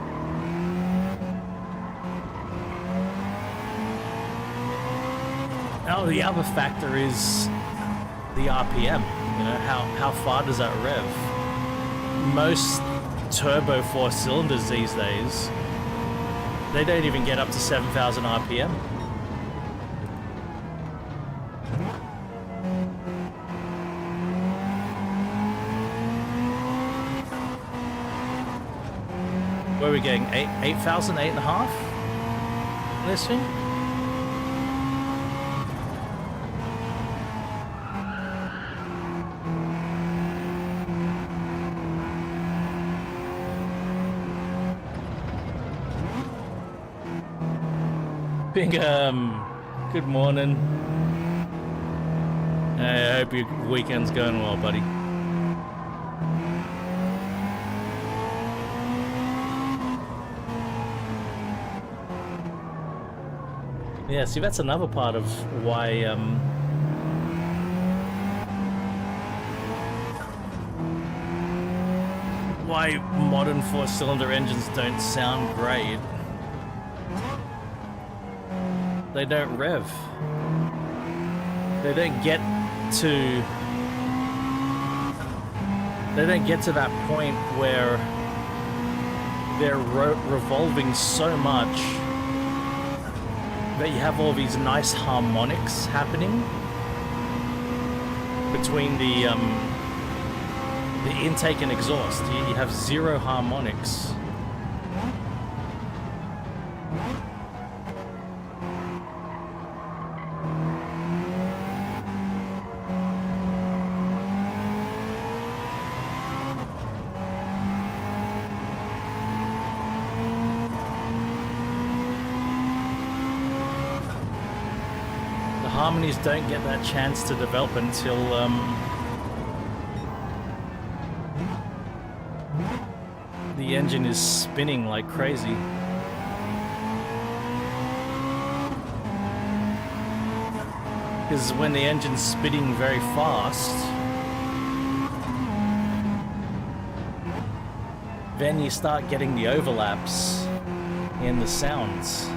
Now the other factor is the RPM. You know, how far does that rev? Most turbo four cylinders these days, they don't even get up to 7,000 RPM. Where are we getting? 8,000, 8.5? This thing? Bingham, good morning. I hope your weekend's going well, buddy. Yeah, see, that's another part of why modern four-cylinder engines don't sound great. They don't rev. They don't get to that point where they're revolving so much that you have all these nice harmonics happening. between the intake and exhaust. You have zero harmonics. Harmonies don't get that chance to develop until the engine is spinning like crazy. Because when the engine's spinning very fast, then you start getting the overlaps in the sounds.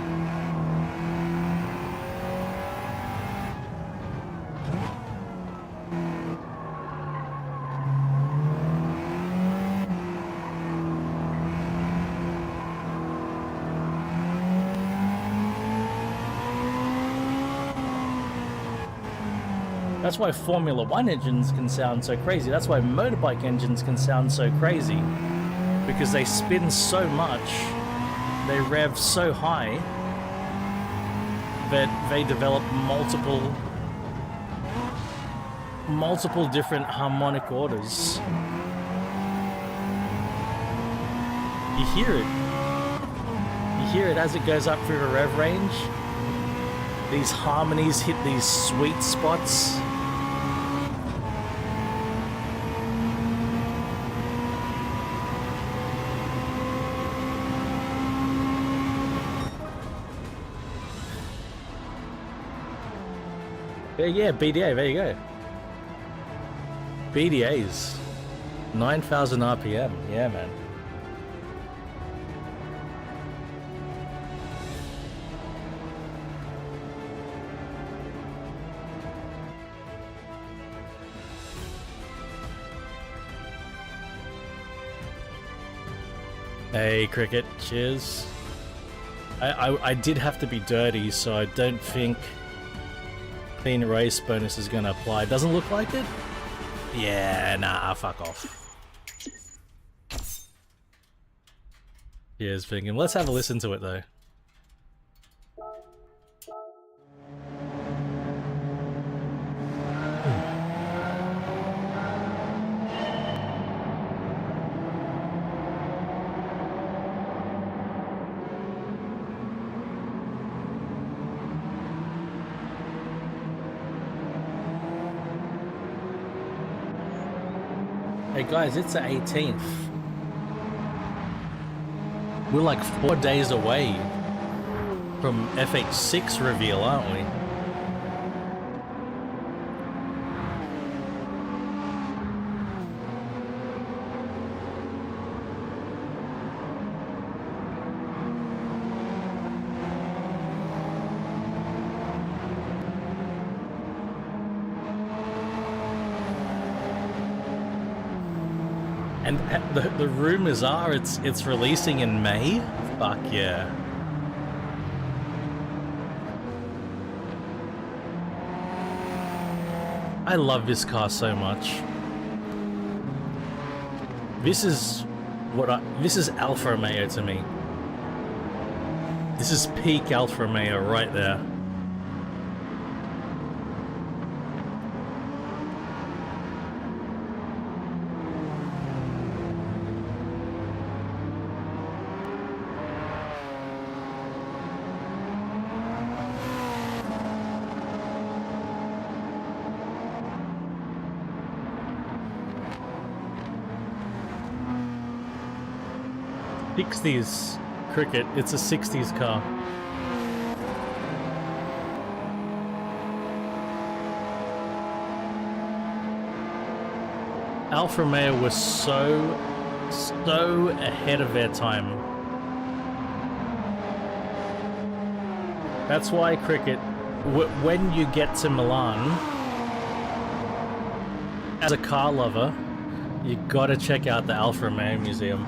That's why Formula 1 engines can sound so crazy. That's why motorbike engines can sound so crazy. Because they spin so much, they rev so high, that they develop multiple different harmonic orders. You hear it. You hear it as it goes up through the rev range. These harmonies hit these sweet spots. Yeah, BDA, there you go. BDAs. 9,000 RPM, yeah man. Hey Cricket, cheers. I did have to be dirty, so I don't think clean race bonus is gonna apply. Doesn't look like it? Yeah, nah, fuck off. Cheers, Fingham. Let's have a listen to it though. Hey guys, it's the 18th. We're like 4 days away from FH6 reveal, aren't we? And the rumors are it's releasing in May? Fuck yeah. I love this car so much. This is Alfa Romeo to me. This is peak Alfa Romeo right there. '60s Cricket, it's a '60s car. Alfa Romeo was so ahead of their time. That's why Cricket, when you get to Milan, as a car lover, you gotta check out the Alfa Romeo Museum.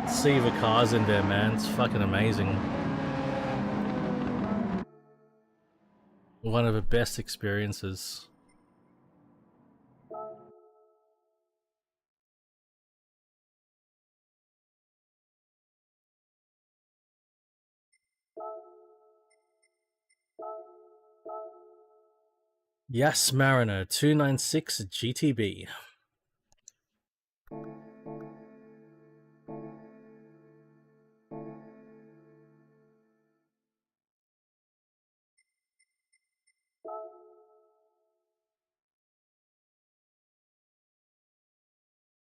See the cars in there, man. It's fucking amazing. One of the best experiences. Yes, Mariner 296 GTB.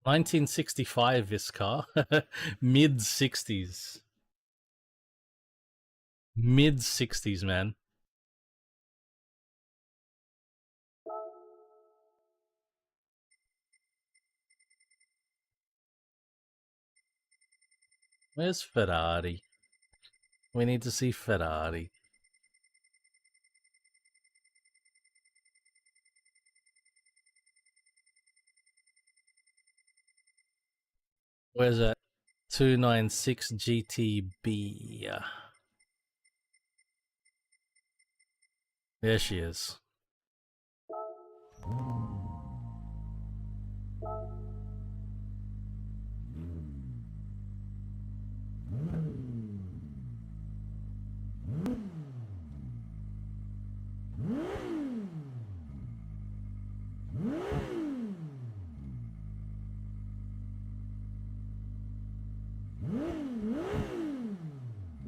$1965 this car. Mid-60s. Mid-60s, man. Where's Ferrari? We need to see Ferrari. Where's that? 296 GTB. There she is.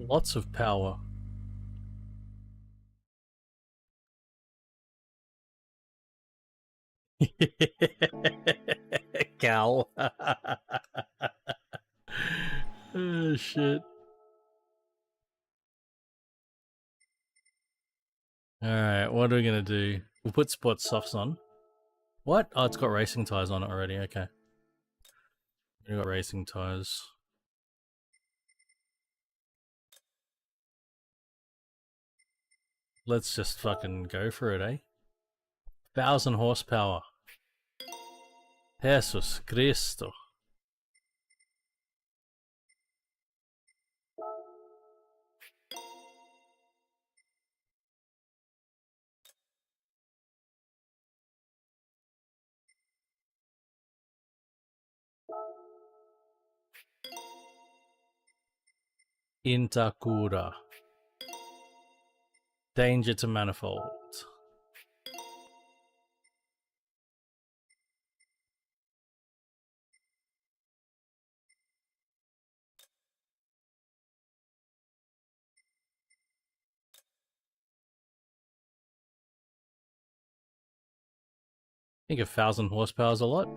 Lots of power. Cal. Oh, shit. Alright, what are we gonna do? We'll put sport softs on. What? Oh, it's got racing tires on it already, okay. We got racing tires. Let's just fucking go for it, eh? 1000 horsepower. Jesus Cristo. Intakura. Danger to manifold. I think 1000 horsepower is a lot.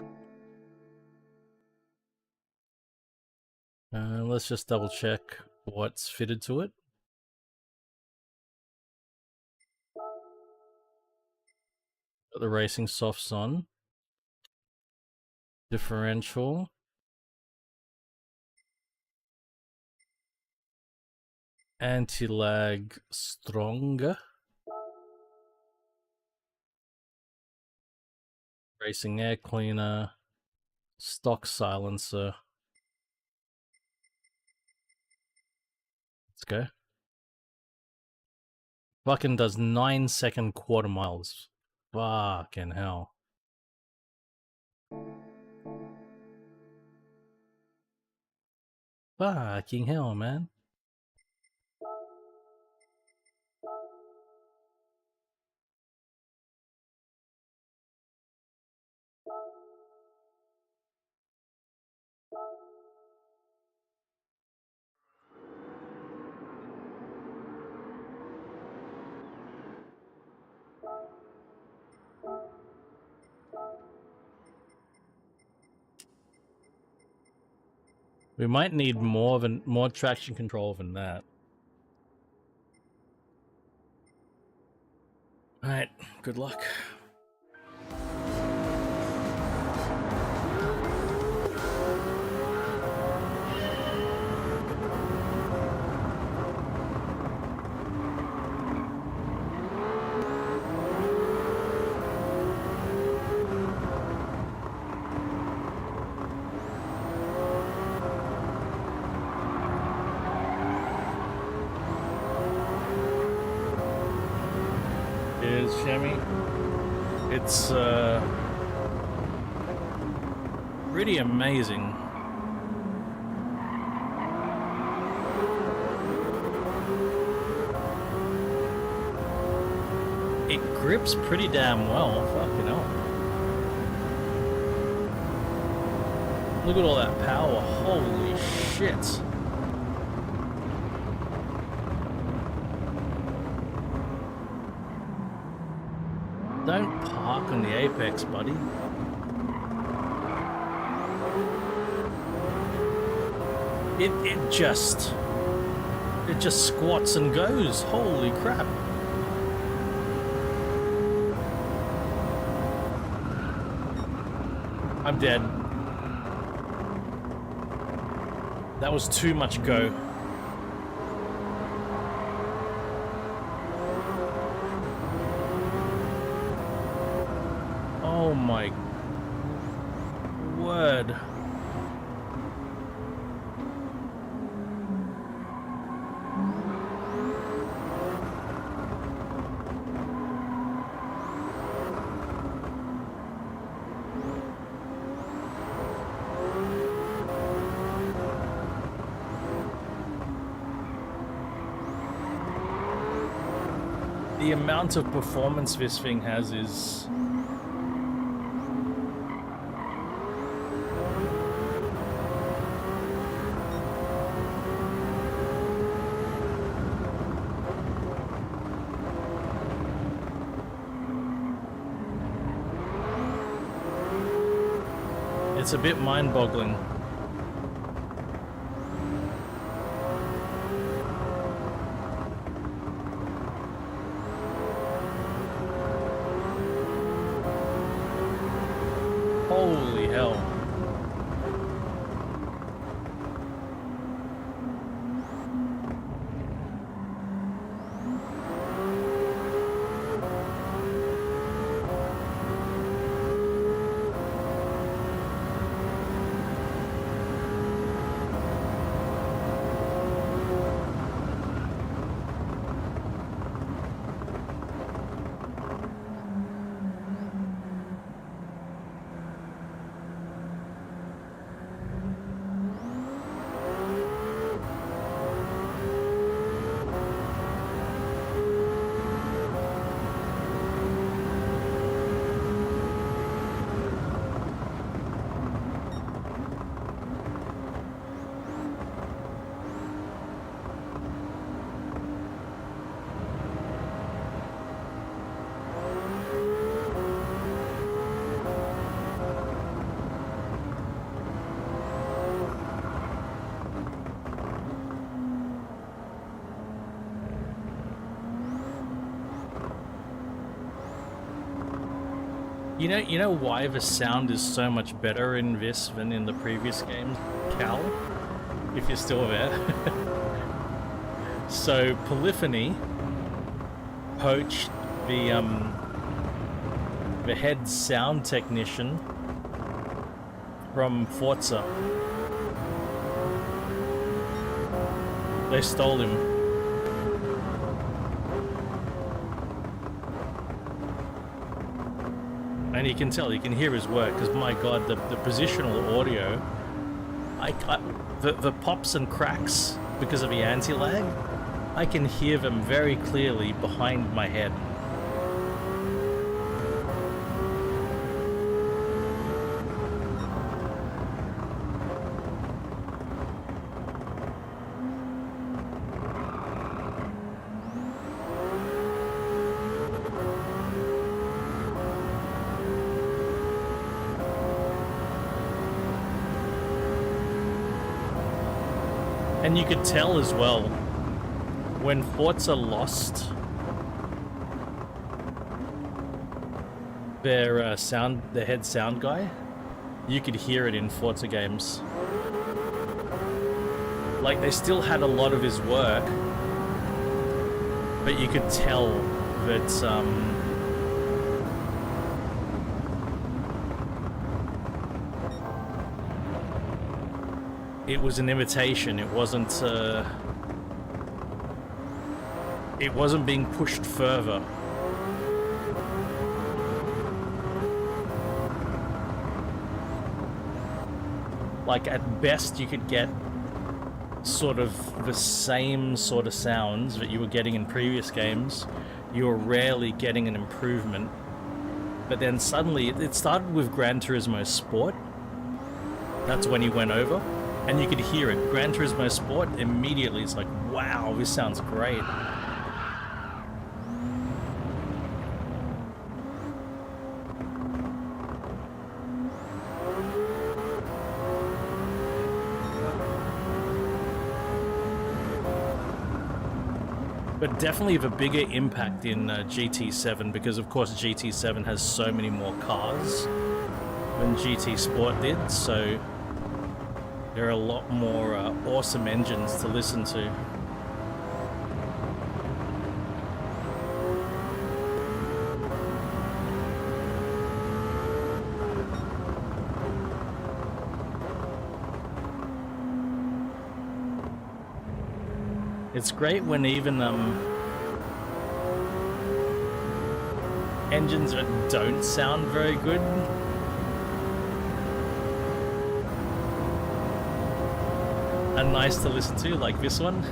Let's just double check what's fitted to it. Got the racing softs on. Differential. Anti-lag stronger. Racing air cleaner. Stock silencer. Let's go. Fucking does 9-second quarter miles. Fucking hell. Fucking hell, man. We might need more traction control than that. Alright, good luck. Here's Shemmy. It's pretty amazing. it grips pretty damn well. Fucking hell. Look at all that power. Holy shit. Don't park on the apex, buddy. It just squats and goes. Holy crap. I'm dead. That was too much go. Oh my word. The amount of performance this thing has is... it's a bit mind-boggling. Holy hell. You know why the sound is so much better in this than in the previous games, Cal? If you're still there. So Polyphony poached the head sound technician from Forza. They stole him. And you can tell, you can hear his work, because my god, the positional audio, the pops and cracks because of the anti-lag, I can hear them very clearly behind my head. And you could tell as well, when Forza lost their head sound guy, you could hear it in Forza games. Like, they still had a lot of his work, but you could tell that it was an imitation. It wasn't being pushed further. Like, at best you could get sort of the same sort of sounds that you were getting in previous games you're rarely getting an improvement. But then suddenly, it started with Gran Turismo Sport. That's when he went over, and you could hear it. Gran Turismo Sport, immediately it's like, wow, this sounds great. But definitely have a bigger impact in GT7 because, of course, GT7 has so many more cars than GT Sport did, so there are a lot more awesome engines to listen to. It's great when even engines that don't sound very good are nice to listen to, like this one.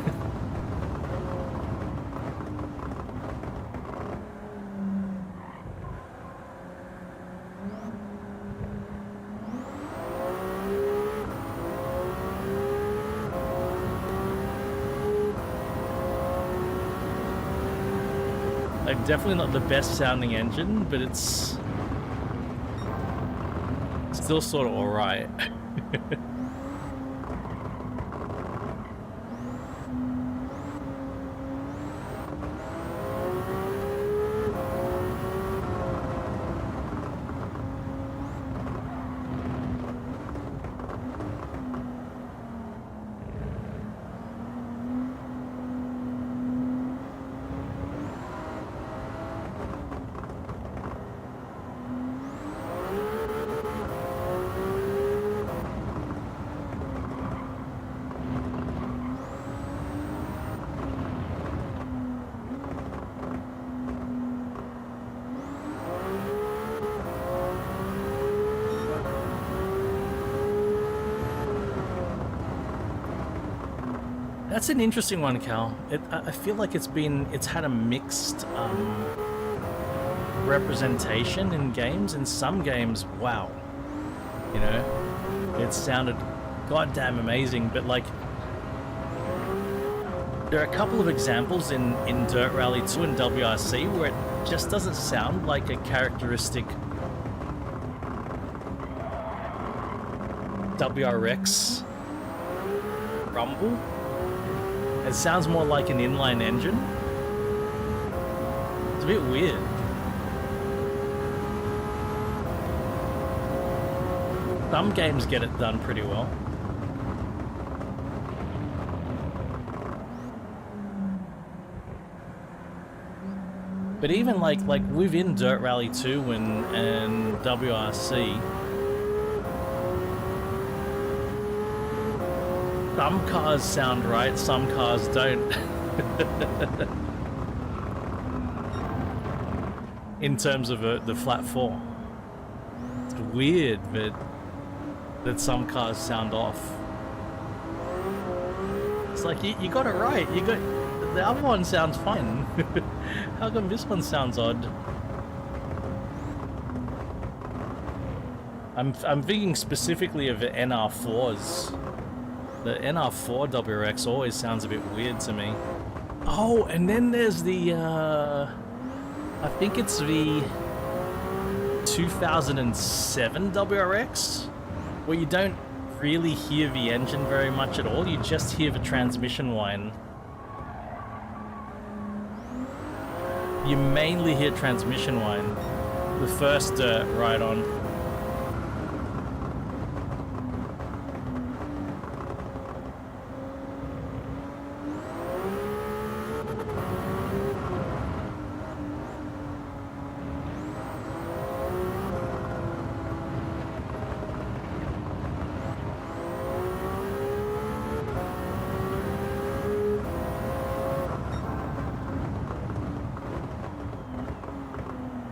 Like, definitely not the best sounding engine, but it's still sort of alright. That's an interesting one, Cal. I feel like it's had a mixed representation in games. In some games, wow, you know, it sounded goddamn amazing. But like, there are a couple of examples in Dirt Rally 2 and WRC where it just doesn't sound like a characteristic WRX rumble. It sounds more like an inline engine. It's a bit weird. Some games get it done pretty well. But even like within Dirt Rally 2 and WRC, some cars sound right, some cars don't. In terms of the flat 4. It's weird that some cars sound off. It's like, you got it right, the other one sounds fine. How come this one sounds odd? I'm thinking specifically of the NR4s. The NR4 WRX always sounds a bit weird to me. Oh, and then there's the, I think it's the 2007 WRX, where you don't really hear the engine very much at all, you just hear the transmission whine. You mainly hear transmission whine. The first Dirt right on.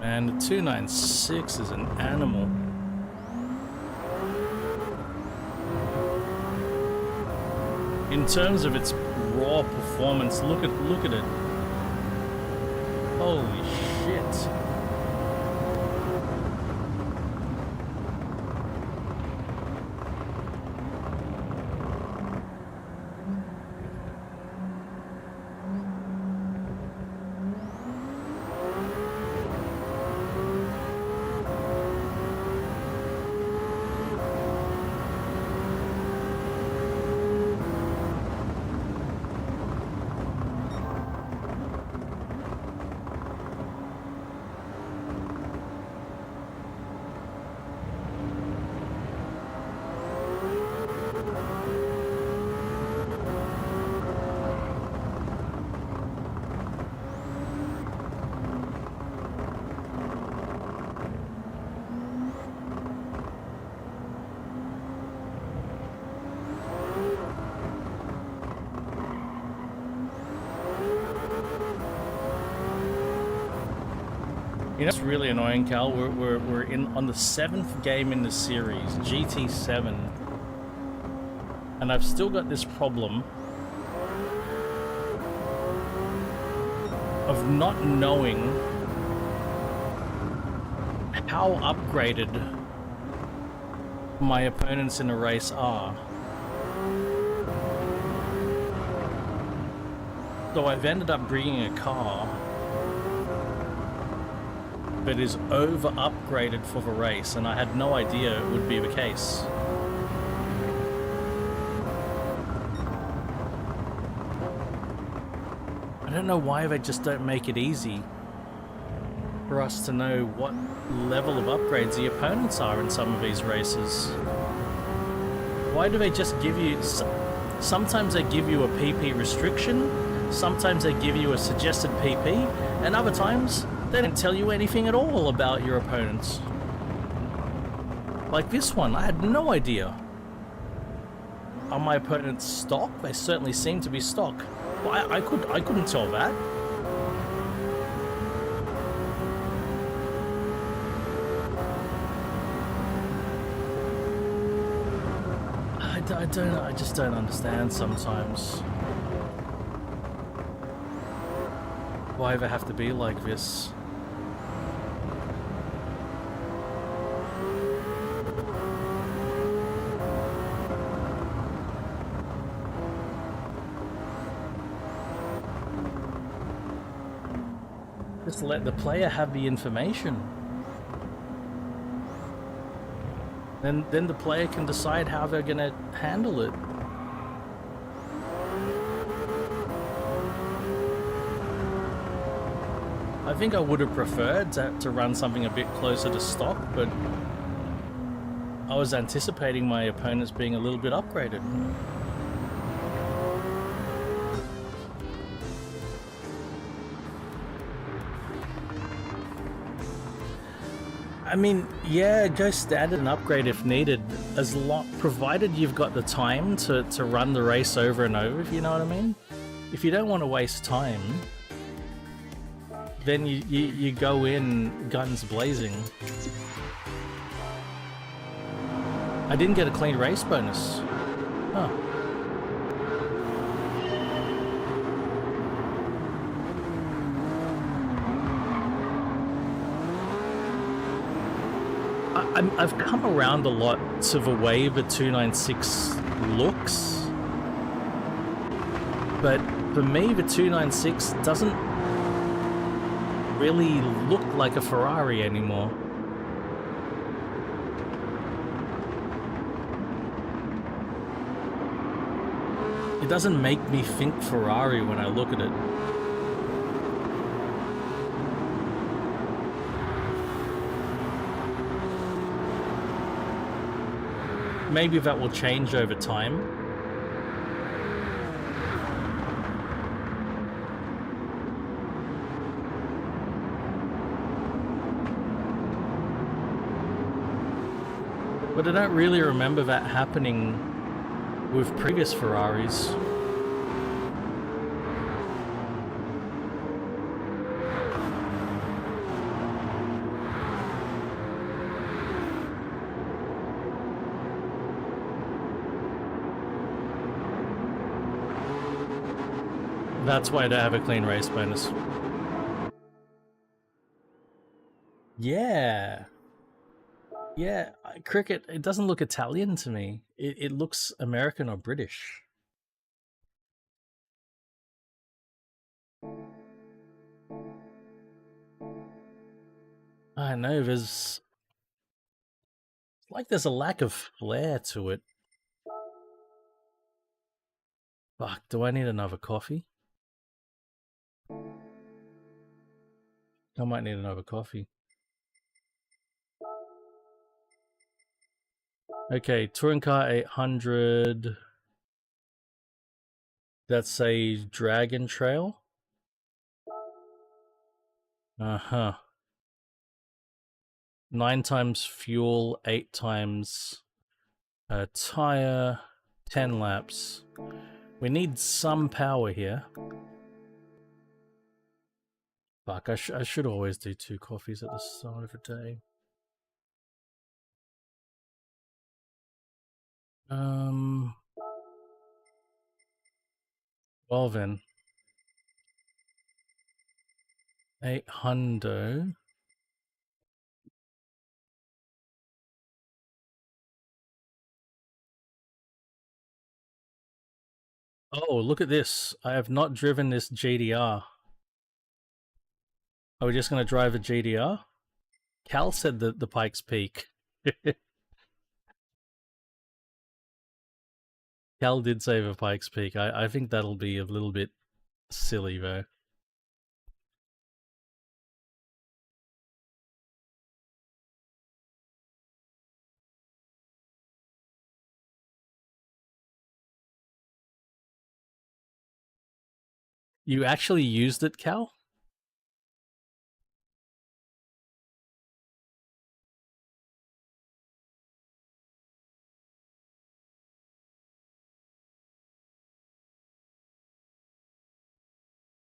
And the 296 is an animal. In terms of its raw performance, look at it. Holy shit. You know, it's really annoying, Cal. We're in on the 7th game in the series, GT7, and I've still got this problem of not knowing how upgraded my opponents in a race are. So I've ended up bringing a car that is over upgraded for the race, and I had no idea it would be the case. I don't know why they just don't make it easy for us to know what level of upgrades the opponents are in some of these races. Why do they just give you... Sometimes they give you a PP restriction, sometimes they give you a suggested PP, and other times they don't tell you anything at all about your opponents. Like this one, I had no idea. Are my opponents stock? They certainly seem to be stock. Well, I couldn't tell that. I just don't understand sometimes why they have to be like this. Just let the player have the information. Then the player can decide how they're gonna handle it. I think I would have preferred to run something a bit closer to stock, but I was anticipating my opponents being a little bit upgraded. I mean, yeah, go standard and upgrade if needed, provided you've got the time to run the race over and over, if you know what I mean. If you don't want to waste time, then you go in guns blazing. I didn't get a clean race bonus. Huh. I've come around a lot to the way the 296 looks, but for me the 296 doesn't really look like a Ferrari anymore. It doesn't make me think Ferrari when I look at it. Maybe that will change over time. But I don't really remember that happening with previous Ferraris. That's why I don't have a clean race bonus. Yeah. Yeah, cricket, it doesn't look Italian to me. It looks American or British. I know, there's a lack of flair to it. Fuck, do I need another coffee? I might need another coffee. Okay, touring car 800. That's a Dragon Trail. Uh-huh. 9 times fuel, 8 times tire, 10 laps. We need some power here. Fuck, I should always do 2 coffees at the start of a day. Well then. 800. Oh, look at this. I have not driven this GDR. Are we just going to drive a GDR? Cal said that the Pikes Peak. Cal did say the Pikes Peak. I think that'll be a little bit silly, though. You actually used it, Cal?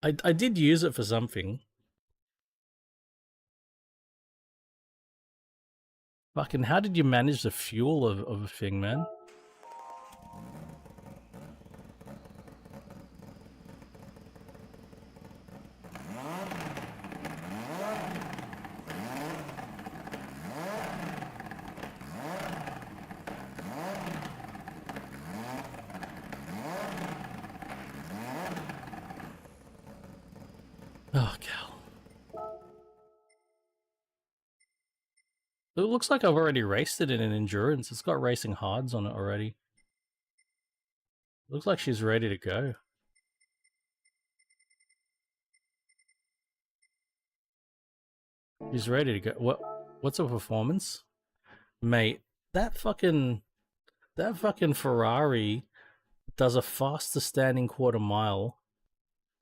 I did use it for something. Fucking, how did you manage the fuel of a thing, man? Oh, Cal. It looks like I've already raced it in an endurance. It's got racing hards on it already. Looks like she's ready to go. She's ready to go. What's her performance? Mate, that fucking Ferrari does a faster standing quarter mile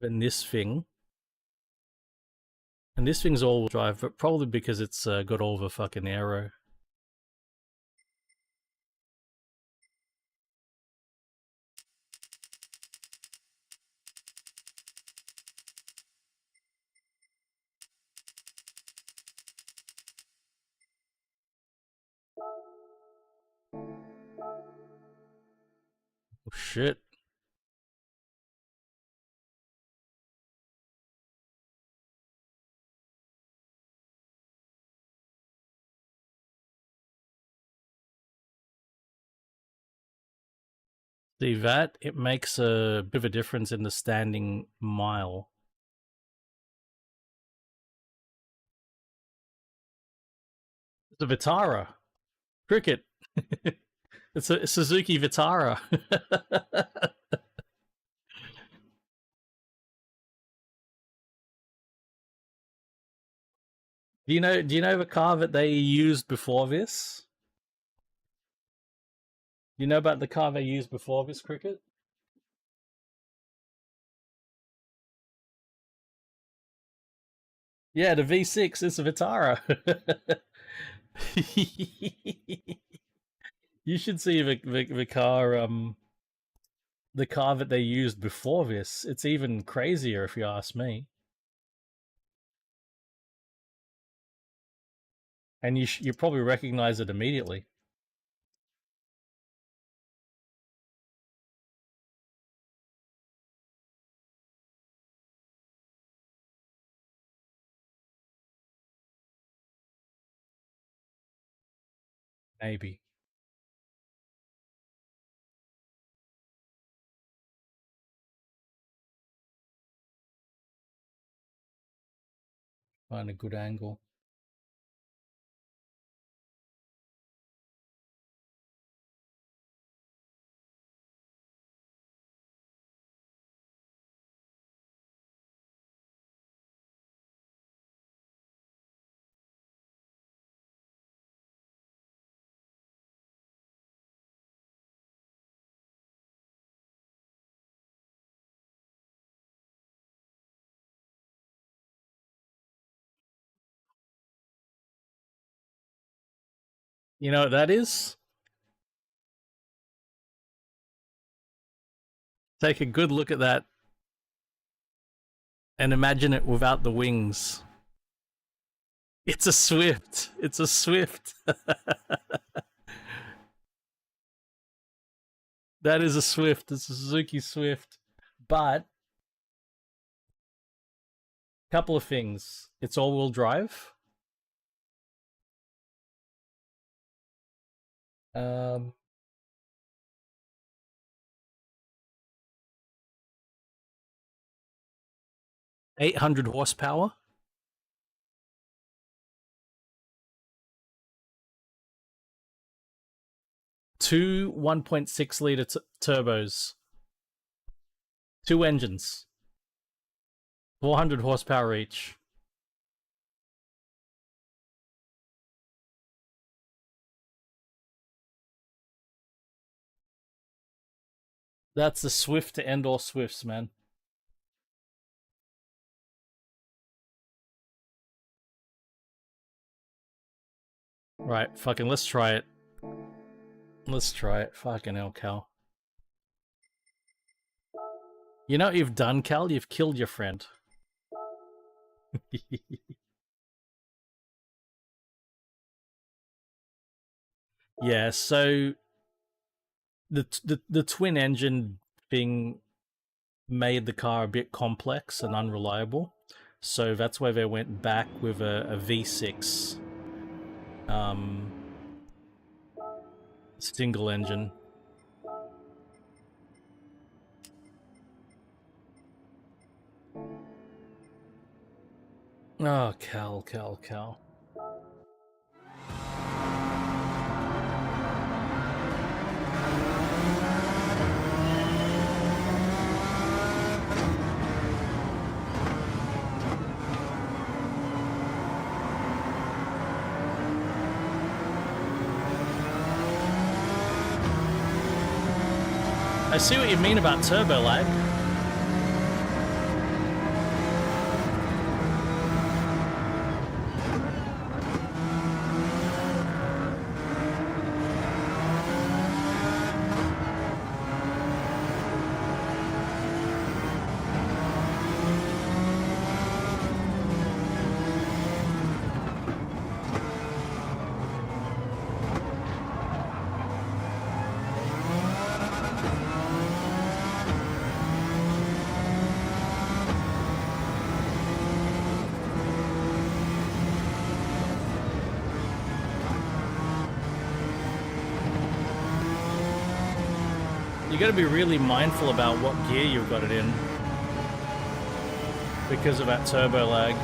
than this thing. And this thing's all-wheel drive, but probably because it's got all the fucking aero. Oh, shit. See that? It makes a bit of a difference in the standing mile. It's a Vitara. Cricket. It's a Suzuki Vitara. Do you know the car that they used before this? Do you know about the car they used before this, Cricket? Yeah, the V6 is a Vitara. You should see the car that they used before this. It's even crazier if you ask me. And you probably recognize it immediately. Maybe. Find a good angle. You know what that is? Take a good look at that and imagine it without the wings. It's a Swift. It's a Swift. That is a Swift. It's a Suzuki Swift. But couple of things. It's all-wheel drive. 800 horsepower. Two 1.6 liter turbos. Two engines. 400 horsepower each. That's the Swift to end all Swifts, man. Right, fucking let's try it. Let's try it. Fucking hell, Cal. You know what you've done, Cal? You've killed your friend. Yeah, so the twin engine thing made the car a bit complex and unreliable. So that's why they went back with a V6 single engine. Oh, Cal. I see what you mean about turbo lag. You gotta be really mindful about what gear you've got it in because of that turbo lag.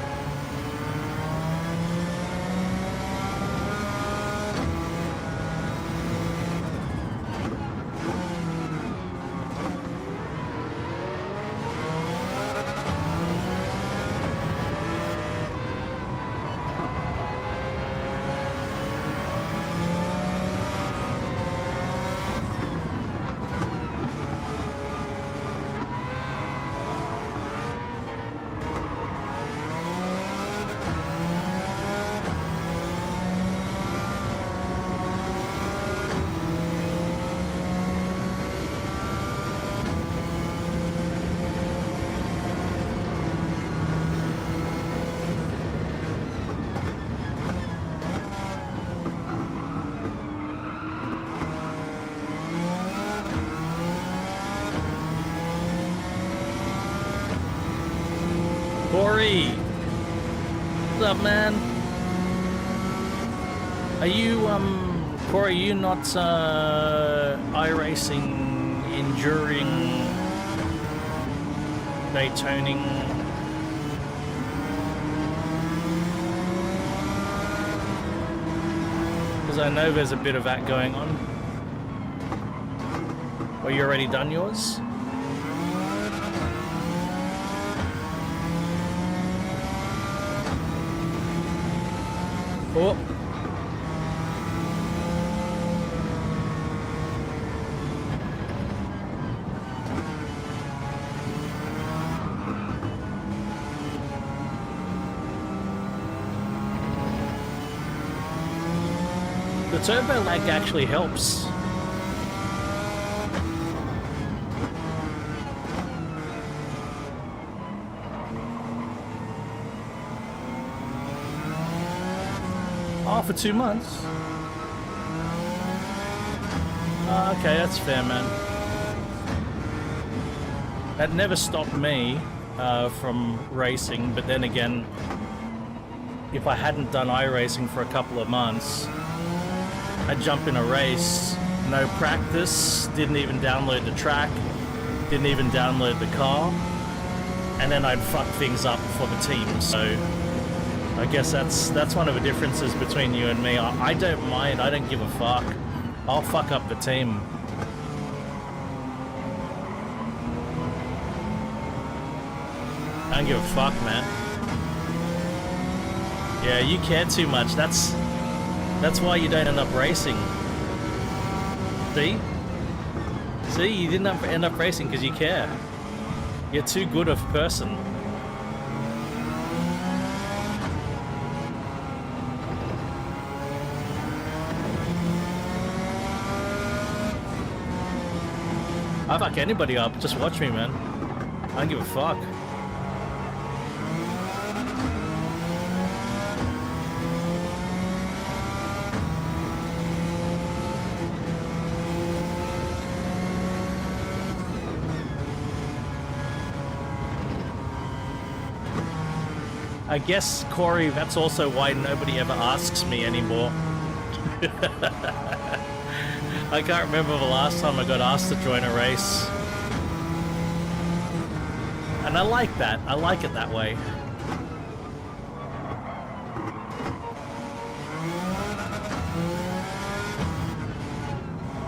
Corey! What's up, man? Are you, Corey, you not iRacing, enduring, Daytoning? Because I know there's a bit of that going on. Or you already done yours? Oh. The turbo lag actually helps. Oh, for 2 months? Oh, okay, that's fair, man. That never stopped me from racing, but then again, if I hadn't done iRacing for a couple of months, I'd jump in a race, no practice, didn't even download the track, didn't even download the car, and then I'd fuck things up for the team. So I guess that's one of the differences between you and me. I don't mind, I don't give a fuck. I'll fuck up the team. I don't give a fuck, man. Yeah, you care too much. That's why you don't end up racing. See? See, you didn't end up racing because you care. You're too good of a person. I fuck anybody up, just watch me, man. I don't give a fuck. I guess, Corey, that's also why nobody ever asks me anymore. I can't remember the last time I got asked to join a race. And I like that. I like it that way.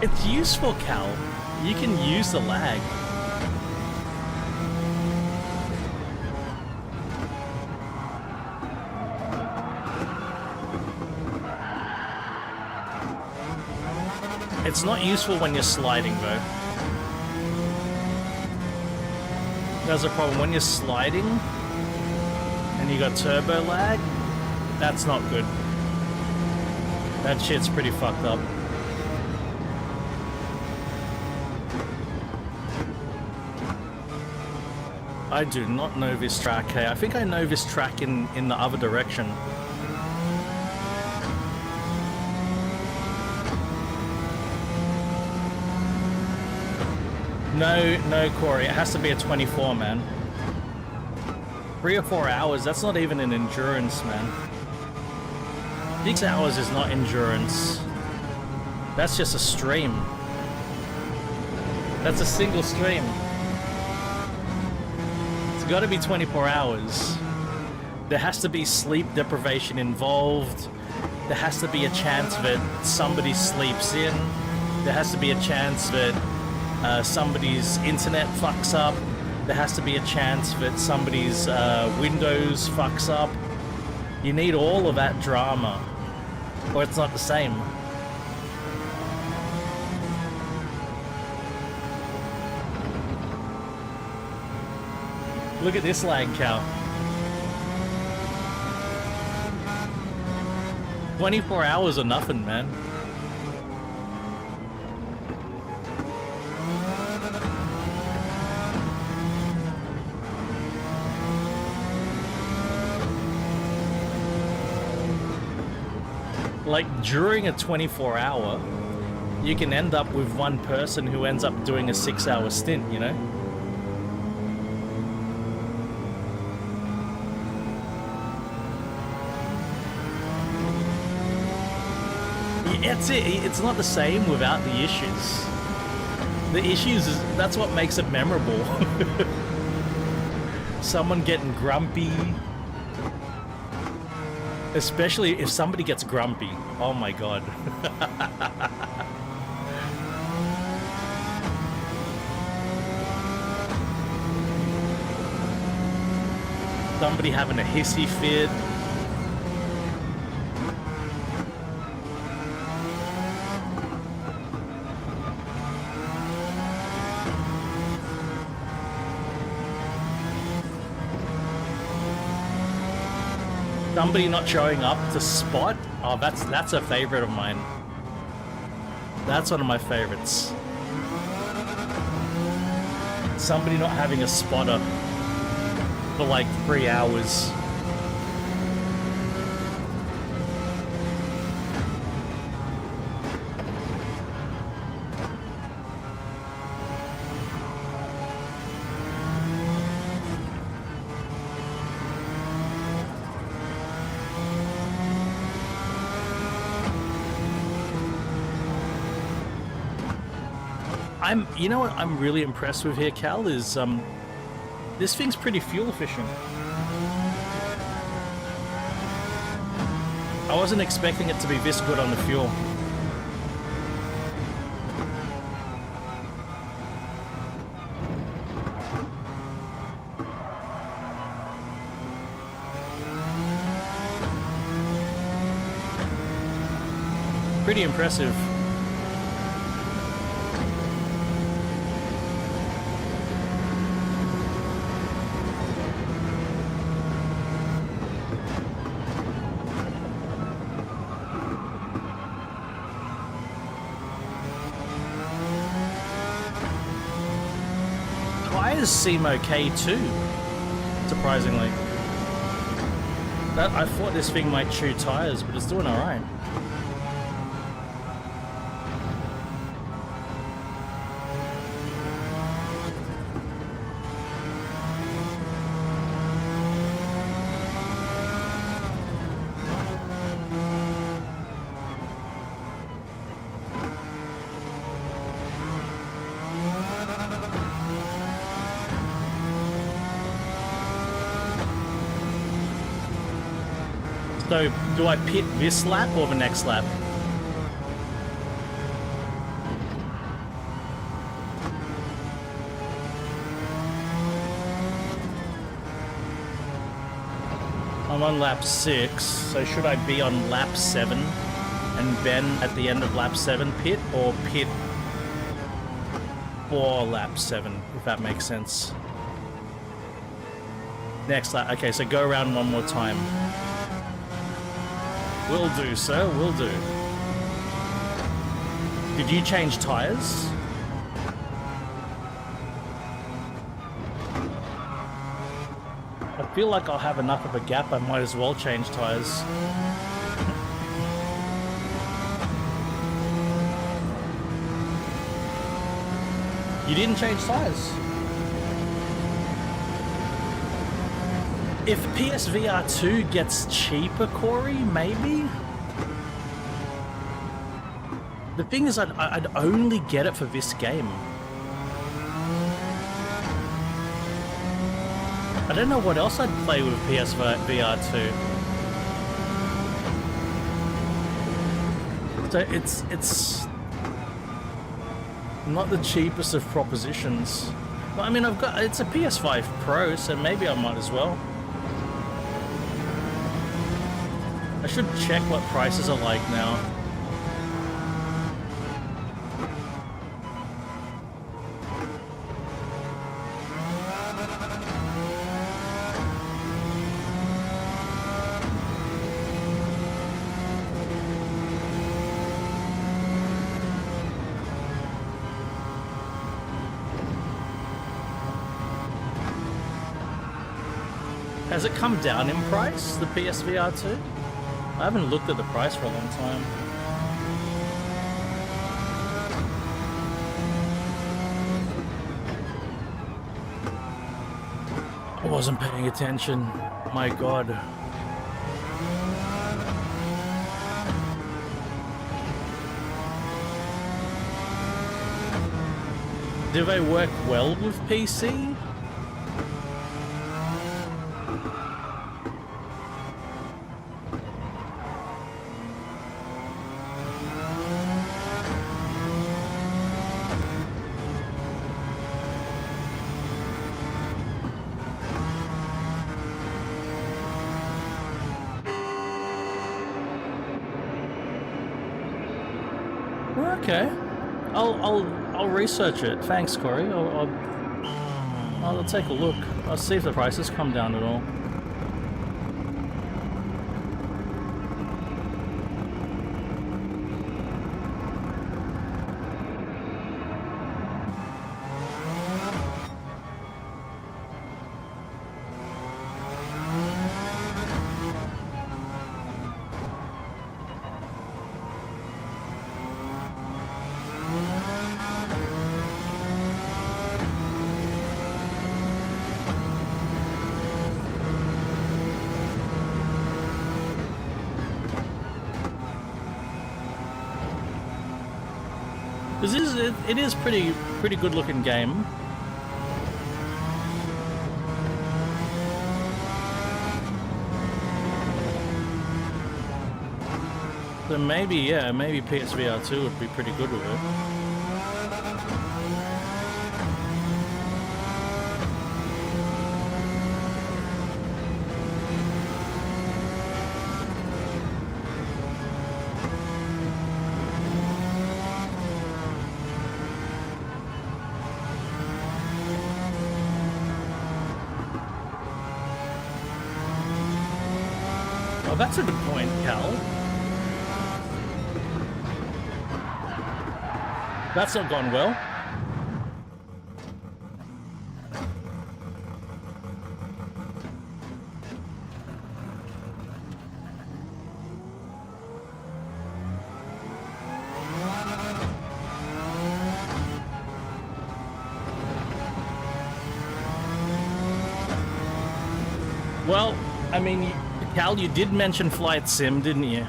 It's useful, Cal. You can use the lag. It's not useful when you're sliding, though. There's a problem when you're sliding and you got turbo lag. That's not good. That shit's pretty fucked up. I do not know this track. Hey, I think I know this track in the other direction. No, Corey, it has to be a 24, man. 3 or 4 hours, that's not even an endurance, man. 6 hours is not endurance. That's just a stream. That's a single stream. It's gotta be 24 hours. There has to be sleep deprivation involved. There has to be a chance that somebody sleeps in. There has to be a chance that somebody's internet fucks up. There has to be a chance that somebody's Windows fucks up. You need all of that drama, or it's not the same. Look at this lag, Cal. 24 hours or nothing, man. Like, during a 24 hour, you can end up with one person who ends up doing a 6-hour stint, you know? It's not the same without the issues. The issues is that's what makes it memorable. Someone getting grumpy. Especially if somebody gets grumpy. Oh my god. Somebody having a hissy fit. Somebody not showing up to spot. Oh, that's a favorite of mine. That's one of my favorites. Somebody not having a spotter for like 3 hours. You know what I'm really impressed with here, Cal, is this thing's pretty fuel efficient. I wasn't expecting it to be this good on the fuel. Pretty impressive. Seem okay too, surprisingly. I thought this thing might chew tires, but it's doing alright. So, do I pit this lap or the next lap? I'm on lap 6, so should I be on lap 7 and then at the end of lap 7 pit, or pit for lap 7, if that makes sense? Next lap, okay, so go around one more time. Will do, sir, will do. Did you change tires? I feel like I'll have enough of a gap, I might as well change tires. You didn't change tires? If PSVR 2 gets cheaper, Corey, maybe? The thing is, I'd only get it for this game. I don't know what else I'd play with PSVR 2. So it's not the cheapest of propositions. Well, I mean, it's a PS5 Pro, so maybe I might as well. I should check what prices are like now. Has it come down in price, the PSVR 2? I haven't looked at the price for a long time. I wasn't paying attention. My God. Do they work well with PC? Okay, I'll research it. Thanks, Corey. I'll take a look. I'll see if the prices come down at all. It is pretty good looking game. So maybe, yeah, maybe PSVR 2 would be pretty good with it. Oh, that's a good point, Cal. That's not gone well. Well, I mean, Cal, you did mention Flight Sim, didn't you?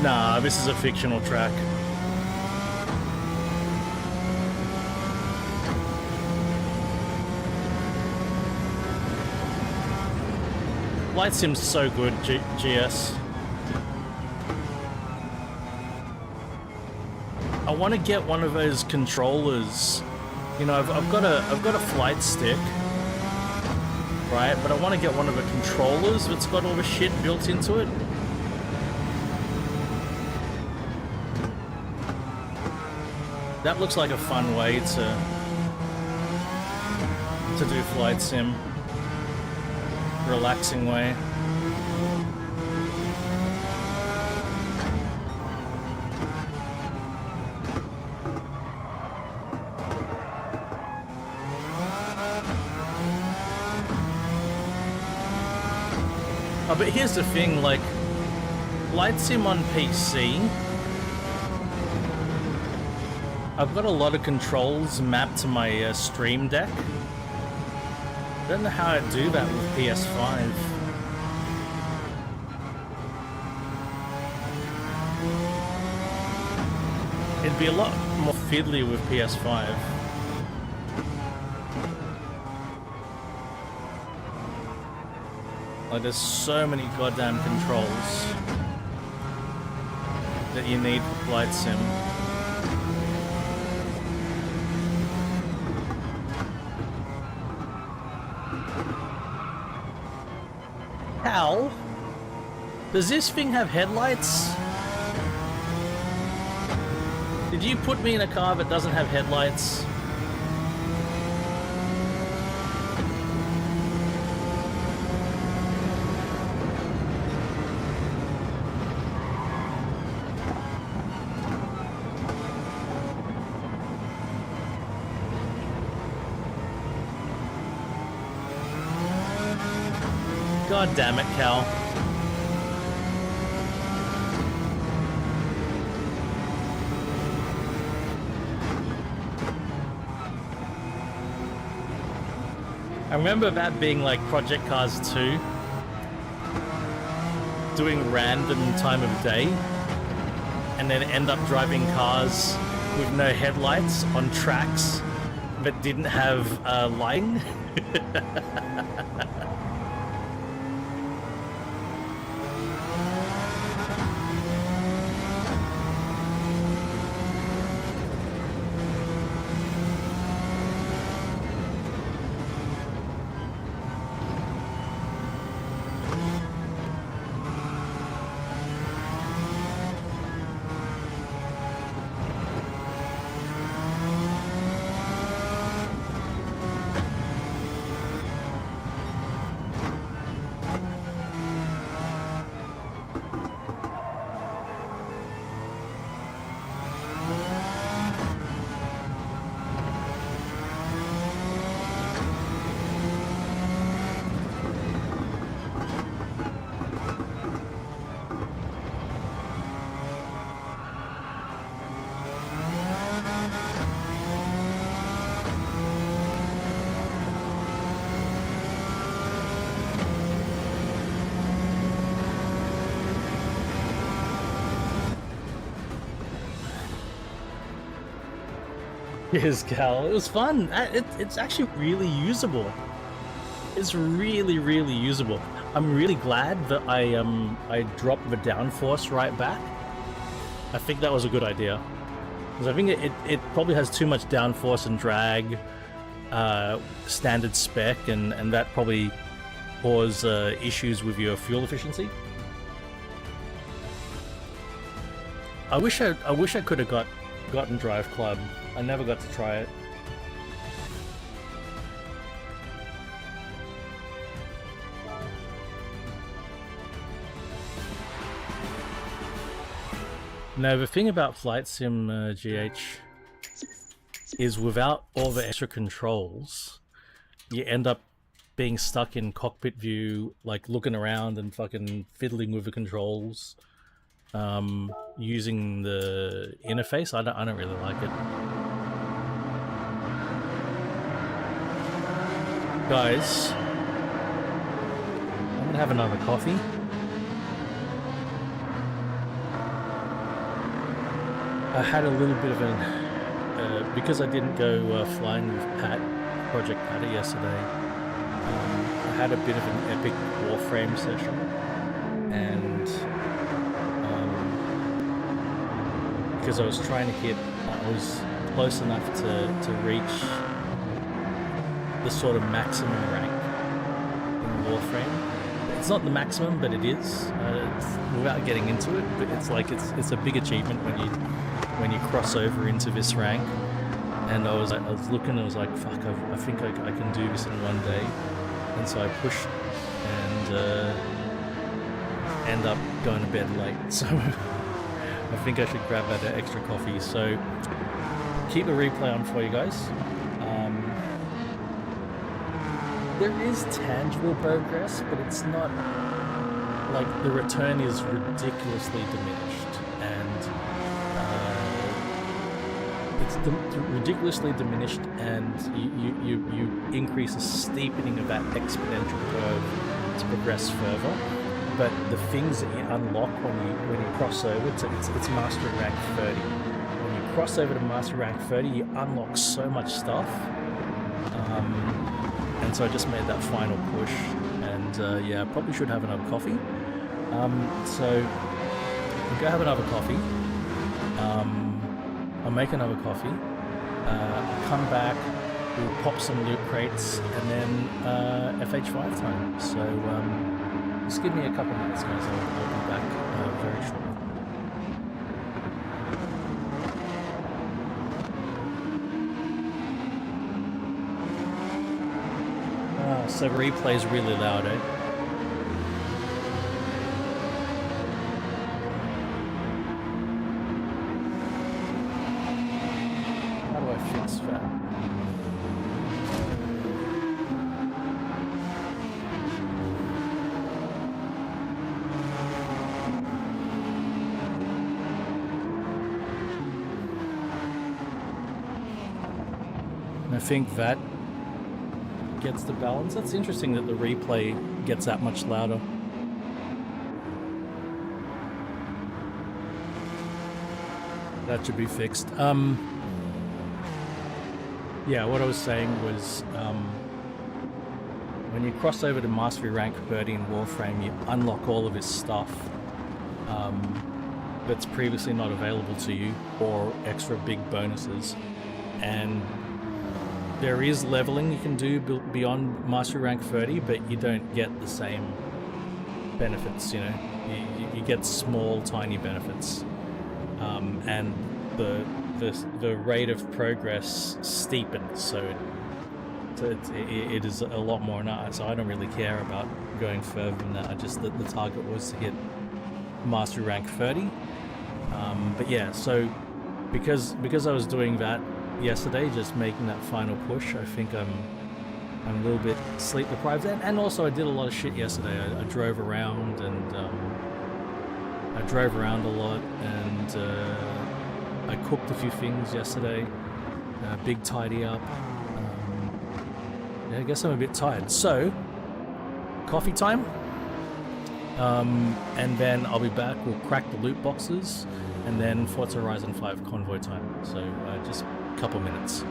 Nah, this is a fictional track. Flight Sim's so good, GS. I want to get one of those controllers. You know, I've got a flight stick, right? But I want to get one of the controllers that's got all the shit built into it. That looks like a fun way to do Flight Sim. Relaxing way. Oh, but here's the thing, like, Flight Sim on PC, I've got a lot of controls mapped to my Stream Deck. I don't know how I'd do that with PS5. It'd be a lot more fiddly with PS5. Like, there's so many goddamn controls that you need for Flight Sim. How? Does this thing have headlights? Did you put me in a car that doesn't have headlights? God damn it, Cal. I remember that being like Project Cars 2. doing random time of day and then end up driving cars with no headlights on tracks that didn't have lighting. Yes, Cal. It was fun. It's actually really usable. It's really, really usable. I'm really glad that I dropped the downforce right back. I think that was a good idea. Because I think it probably has too much downforce and drag, standard spec, and that probably cause issues with your fuel efficiency. I wish I could have gotten Drive Club. I never got to try it. No, the thing about Flight Sim GH is without all the extra controls, you end up being stuck in cockpit view, like looking around and fucking fiddling with the controls, using the interface. I don't really like it. Guys, I'm gonna have another coffee. I had a little bit of an because I didn't go flying with Project Patter yesterday. I had a bit of an epic Warframe session, and because I was trying to hit, I was close enough to reach the sort of maximum rank in Warframe. It's not the maximum, but it is. Without getting into it, but it's like it's a big achievement when you cross over into this rank. And I was looking, I was like, fuck, I think I can do this in one day. And so I pushed and end up going to bed late. So I think I should grab that extra coffee. So keep the replay on for you guys. There is tangible progress, but it's not like the return is ridiculously diminished, and ridiculously diminished, and you increase the steepening of that exponential curve to progress further. But the things that you unlock when you cross over, it's Master Rank 30. When you cross over to Master Rank 30, you unlock so much stuff. And so I just made that final push, and yeah, I probably should have another coffee. So we'll go have another coffee. I'll make another coffee. I'll come back, we'll pop some loot crates, and then FH5 time. So just give me a couple minutes, guys. I'll be back very shortly. So replay's really loud, eh? How do I fix that? I think that gets the balance. That's interesting that the replay gets that much louder. that should be fixed. Yeah, what I was saying was, when you cross over to Mastery Rank 30 in Warframe, you unlock all of his stuff that's previously not available to you, or extra big bonuses. And there is leveling you can do beyond Mastery Rank 30, but you don't get the same benefits, you know? You get small, tiny benefits. And the rate of progress steepens, so it is a lot more now. So I don't really care about going further than that. I just the target was to hit Mastery Rank 30. But yeah, so because I was doing that yesterday, just making that final push, I think I'm a little bit sleep deprived, and also I did a lot of shit yesterday. I drove around and I drove around a lot, and I cooked a few things yesterday. Big tidy up. Yeah, I guess I'm a bit tired. So, coffee time. And then I'll be back. We'll crack the loot boxes, and then Forza Horizon 5 convoy time. So just a couple minutes.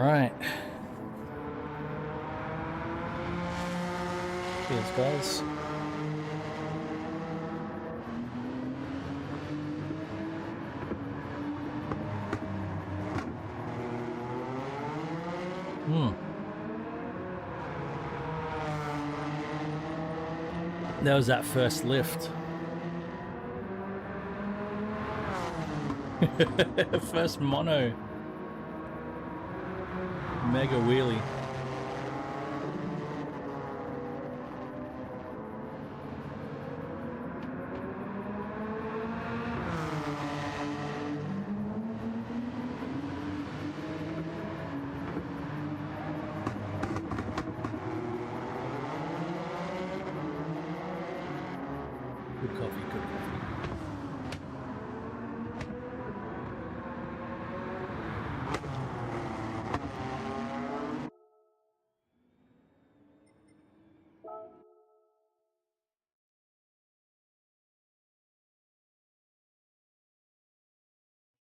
Alright. Cheers, guys. That was that first lift. First mono. Mega wheelie. Good coffee, good coffee.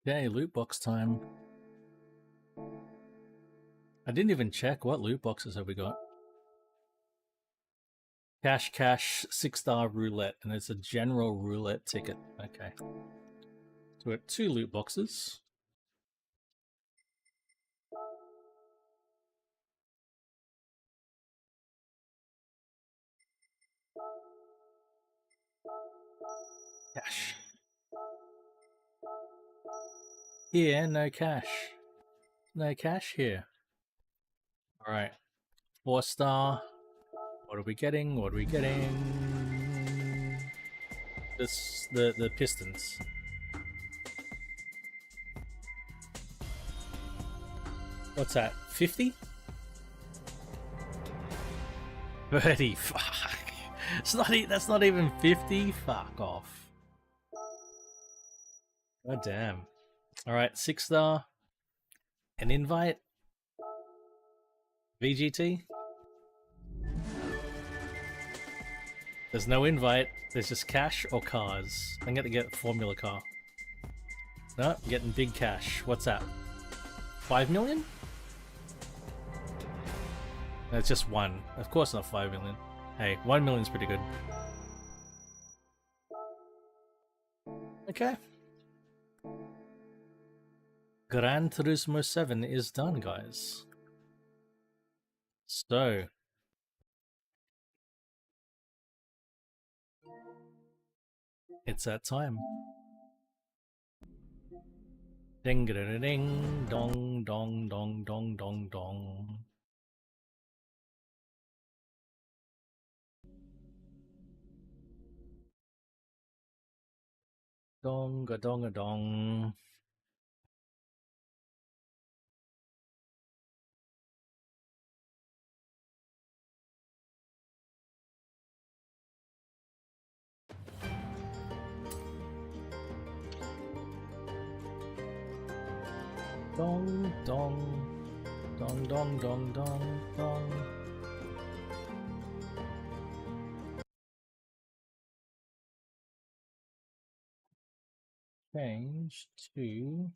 Okay, loot box time. I didn't even check what loot boxes have we got. Cash, 6-star roulette, and it's a general roulette ticket. Okay. So we have 2 loot boxes. Cash. Here, no cash. No cash here. Alright. 4-star. What are we getting? What are we getting? The pistons. What's that? 50? 30. Fuck. It's not. That's not even 50. Fuck off. God damn. All right, 6-star. An invite. VGT. There's no invite. There's just cash or cars. I'm gonna get a Formula car. No, getting big cash. What's that? 5 million? No, it's just 1. Of course not 5 million. Hey, 1 million's pretty good. Okay. Gran Turismo 7 is done, guys. So, it's that time. Ding ding ding dong dong dong dong dong dong. Donga donga dong. Dong dong dong dong dong dong dong. Change to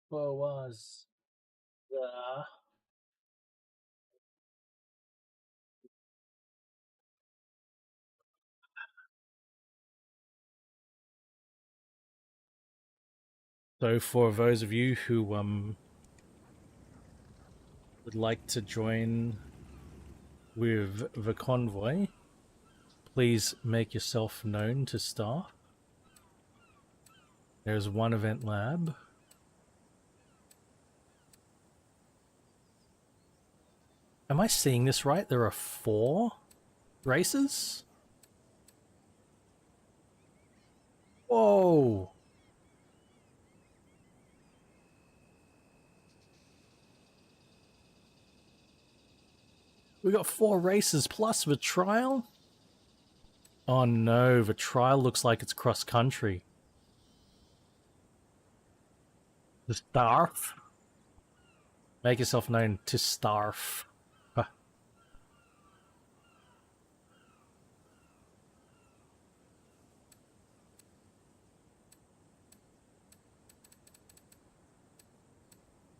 what was the so for those of you who would like to join with the convoy, please make yourself known to staff. There's 1 event lab. Am I seeing this right? There are 4 races? Whoa! We got 4 races plus the trial? Oh no, the trial looks like it's cross-country. The starf? Make yourself known to starf. Huh.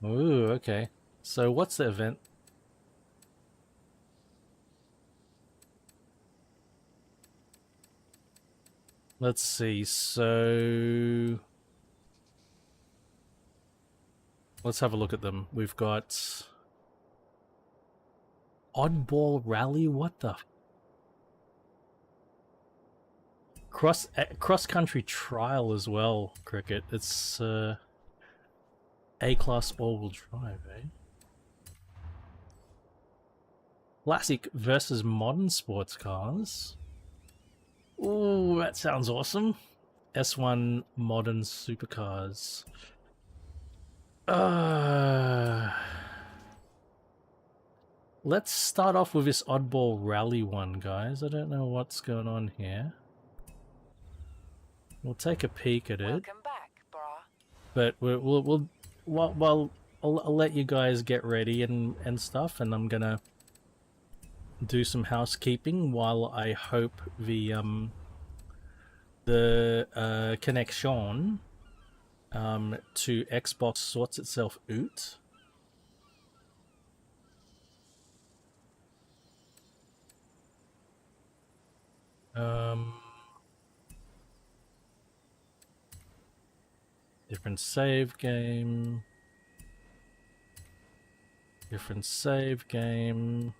Ooh, okay. So what's the event? Let's see, so... let's have a look at them. We've got... Oddball Rally? What the... Cross-country trial as well, Cricket. It's, A-class all-wheel drive, eh? Classic versus modern sports cars. Ooh, that sounds awesome. S1 modern supercars. Let's start off with this oddball rally one, guys. I don't know what's going on here. We'll take a peek at it. Welcome back, brah. But I'll let you guys get ready and stuff, and I'm gonna do some housekeeping while I hope the connection to Xbox sorts itself out. Different save game. Different save game.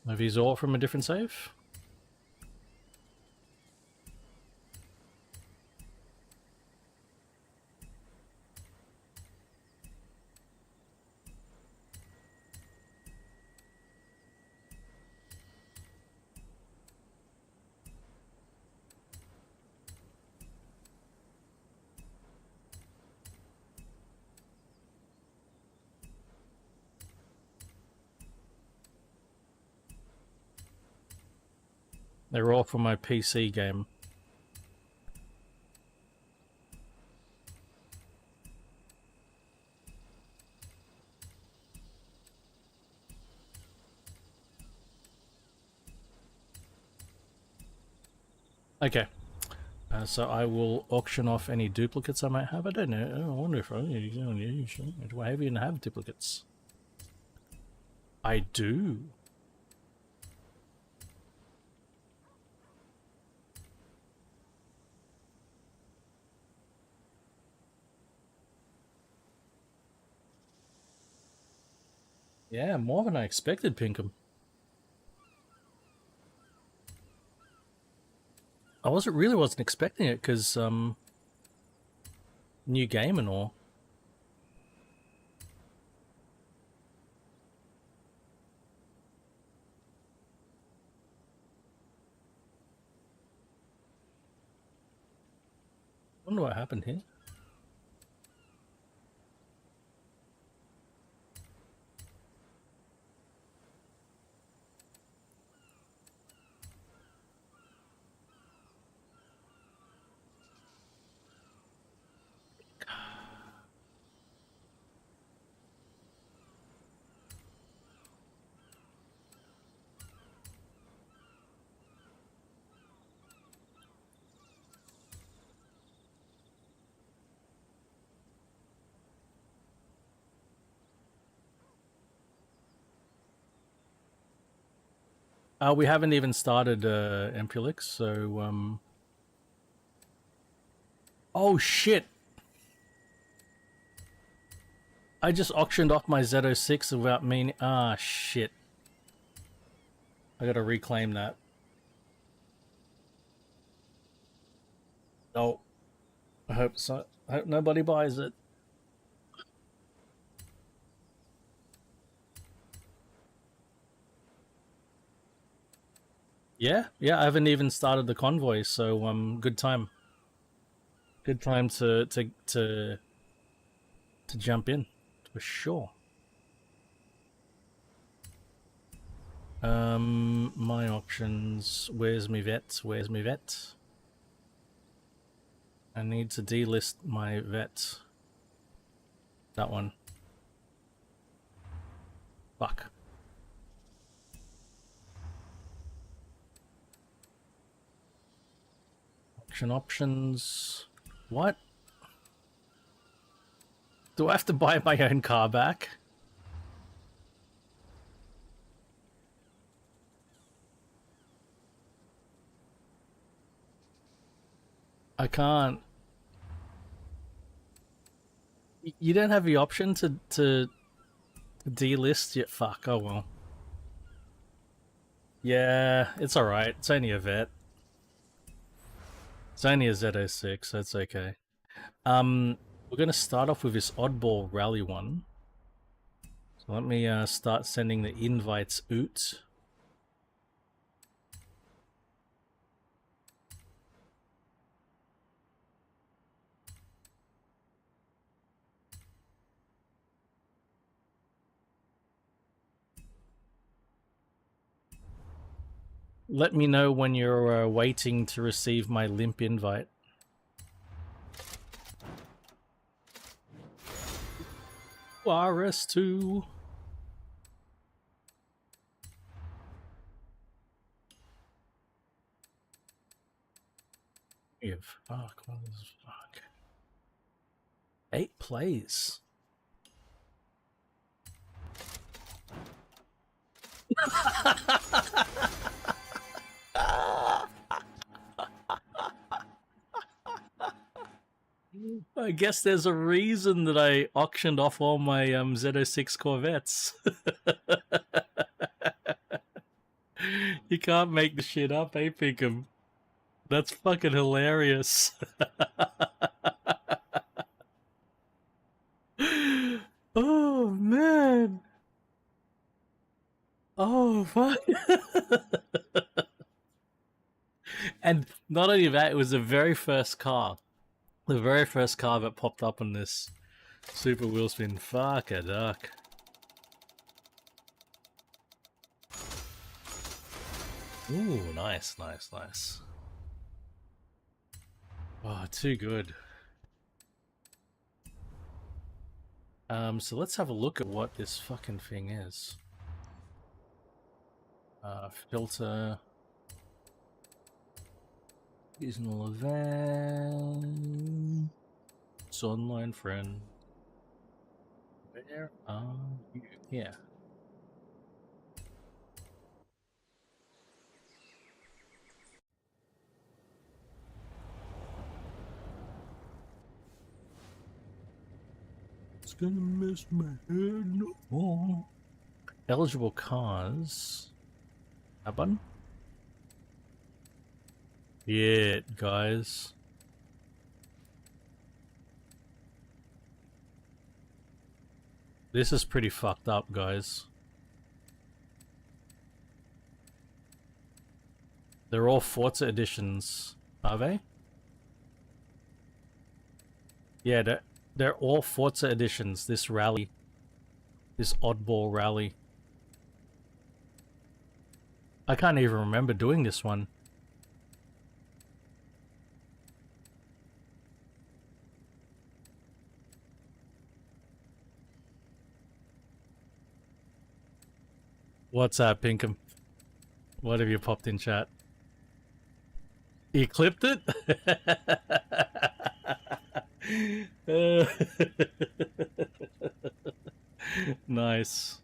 Are these all from a different save? They're all from my PC game. Okay. So I will auction off any duplicates I might have. I don't know. I wonder if do I even have duplicates? I do. Yeah, more than I expected, Pinkham. I really wasn't expecting it because new game and all. I wonder what happened here. We haven't even started Empulix, so oh shit! I just auctioned off my Z06 without meaning. Ah shit! I gotta reclaim that. Oh, I hope so. I hope nobody buys it. Yeah, I haven't even started the convoy, so good time. Good time to jump in, for sure. My options. Where's me vet? Where's me vet? I need to delist my vet. That one. Fuck. Auction options. What? Do I have to buy my own car back? I can't. You don't have the option to delist yet. Fuck. Oh well. Yeah, it's alright. It's only a vet. It's only a Z06, so it's okay. We're gonna start off with this oddball rally one. So let me start sending the invites out. Let me know when you're waiting to receive my limp invite. RS2. Fuck, what is fuck? 8 plays. I guess there's a reason that I auctioned off all my Z06 Corvettes. You can't make the shit up, eh, Pinkham? That's fucking hilarious. Oh, man. Oh, fuck. And not only that, it was the very first car. The very first car that popped up on this Super Wheel Spin. Fuck a duck. Ooh, nice, nice, nice. Oh, too good. So let's have a look at what this fucking thing is. Filter. Seasonal event. It's online friend. Where are you? Yeah. It's gonna mess my head no more. Eligible cars. That button? Yeah, guys. This is pretty fucked up, guys. They're all Forza editions, are they? Yeah, they're all Forza editions, this rally. This oddball rally. I can't even remember doing this one. What's up, Pinkham? What have you popped in chat? You clipped it? Nice.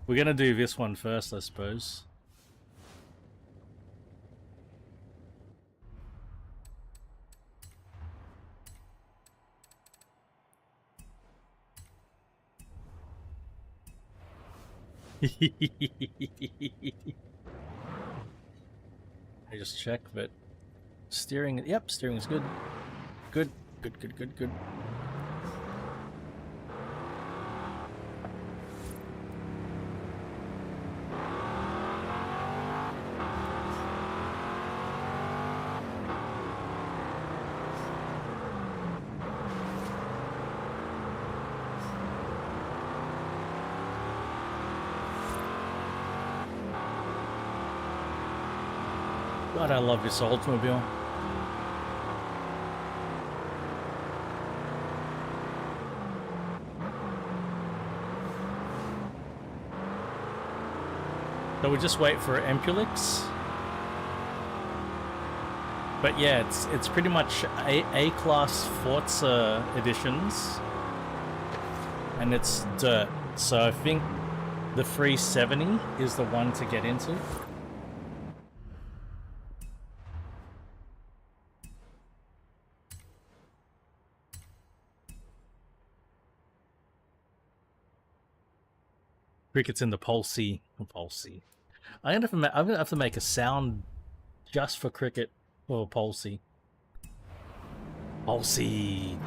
We're gonna do this one first, I suppose. I just check, but steering, yep, steering is good. Good, good, good, good, good. God, I love this Oldsmobile. So we just wait for Empulix. But yeah, it's pretty much A-class Forza editions. And it's dirt. So I think the 370 is the one to get into. Cricket's in the Pulsey. I'm gonna have to make a sound just for cricket for Pulsey. Pulsey.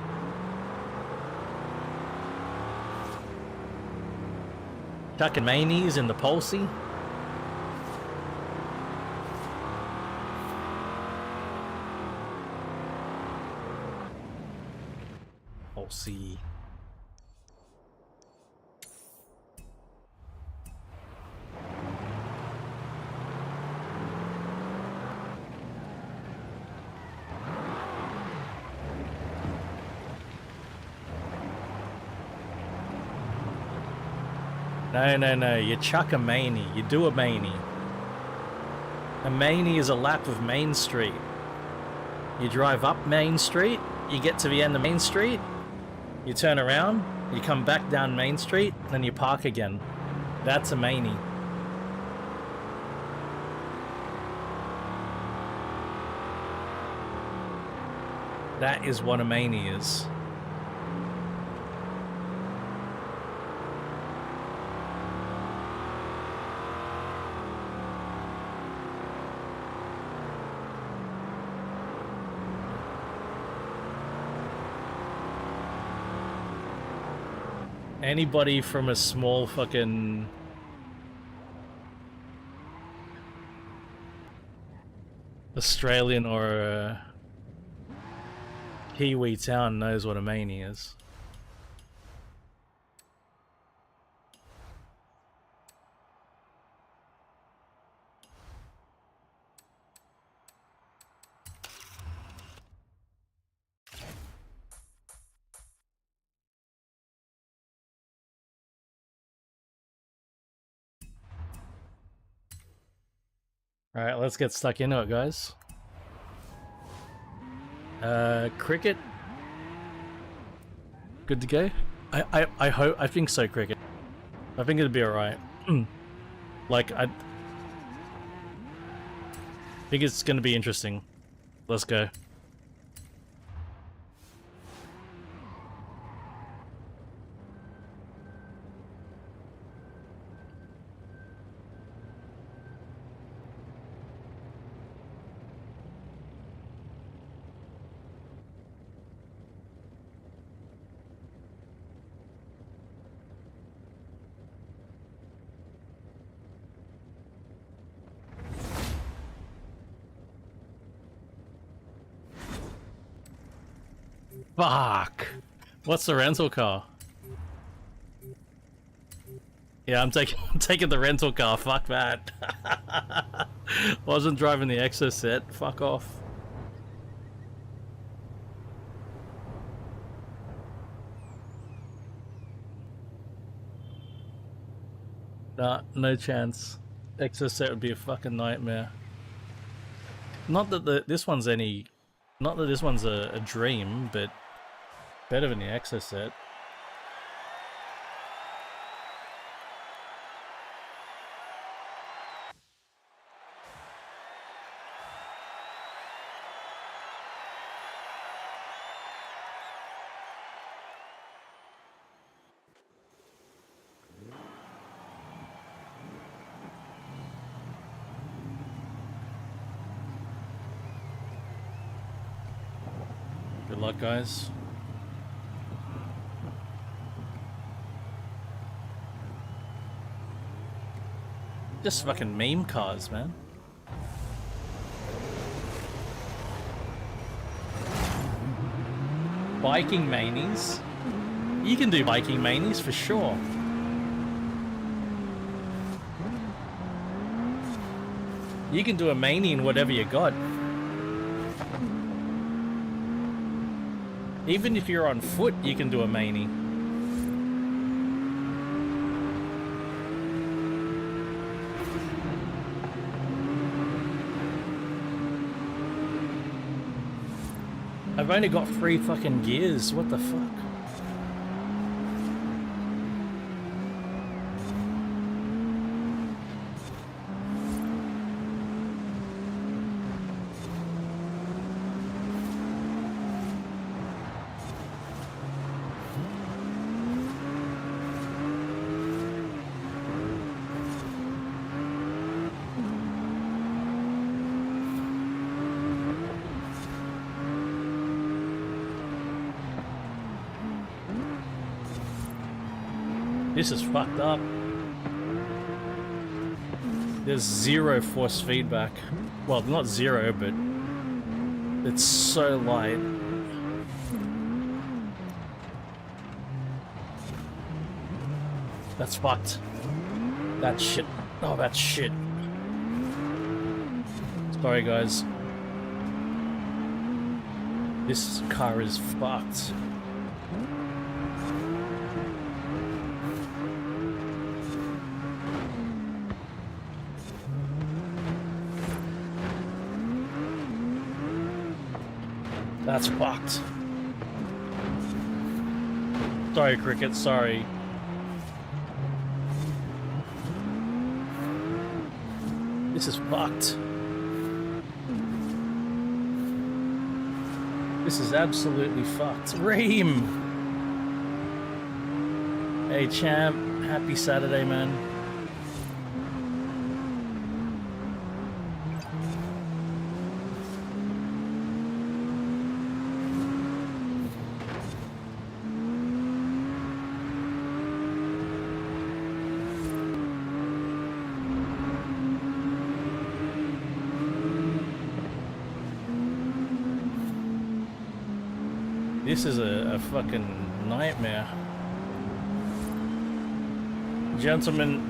Chucking mayonnaise in the Pulsey. Pulsey. No. You chuck a maney. You do a maney. A maney is a lap of Main Street. You drive up Main Street. You get to the end of Main Street. You turn around. You come back down Main Street. Then you park again. That's a maney. That is what a maney is. Anybody from a small fucking Australian or Kiwi town knows what a maney is. Alright, let's get stuck into it, guys. Cricket. Good to go? I think so, Cricket. I think it'll be alright. Like, I think it's gonna be interesting. Let's go. Fuck! What's the rental car? Yeah, I'm taking the rental car. Fuck that. Wasn't driving the Exocet. Fuck off. Nah, no chance. Exocet would be a fucking nightmare. Not that this one's any... Not that this one's a dream, but better than the Exocet. Good luck, guys. Just fucking meme cars, man. Biking manies? You can do biking manies for sure. You can do a manie in whatever you got. Even if you're on foot, you can do a manie. I've only got 3 fucking gears. What the fuck? This is fucked up. There's 0 force feedback. Well, not 0, but it's so light. That's fucked. That's shit. Oh, that's shit. Sorry, guys. This car is fucked. That's fucked. Sorry, Cricket, sorry. This is fucked. This is absolutely fucked. Reem! Hey, champ. Happy Saturday, man. This is a fucking nightmare. Gentlemen,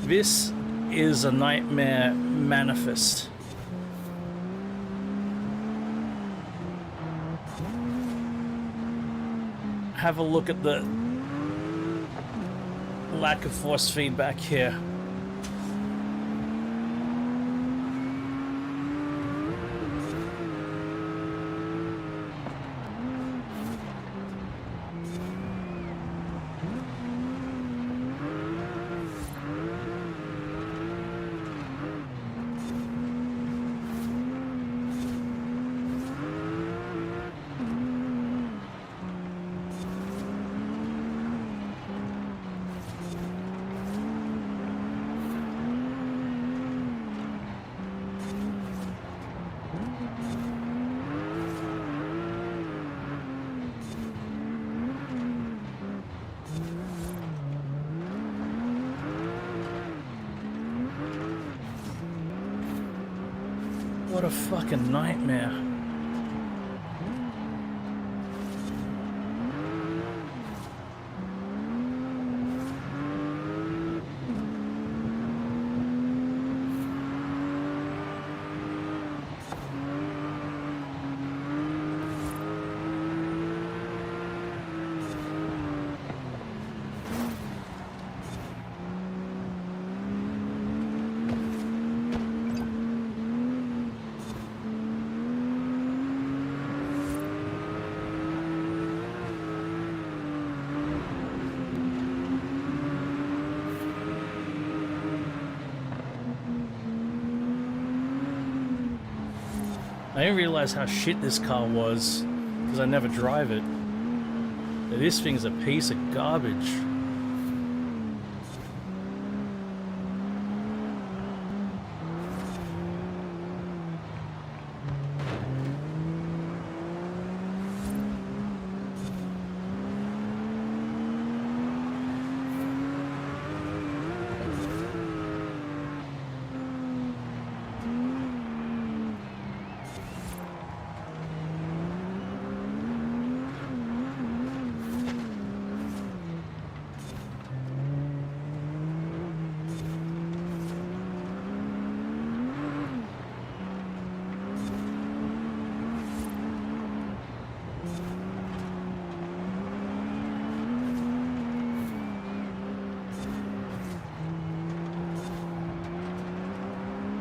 this is a nightmare manifest. Have a look at the lack of force feedback here. What a fucking nightmare. I didn't realize how shit this car was because I never drive it. This thing's a piece of garbage.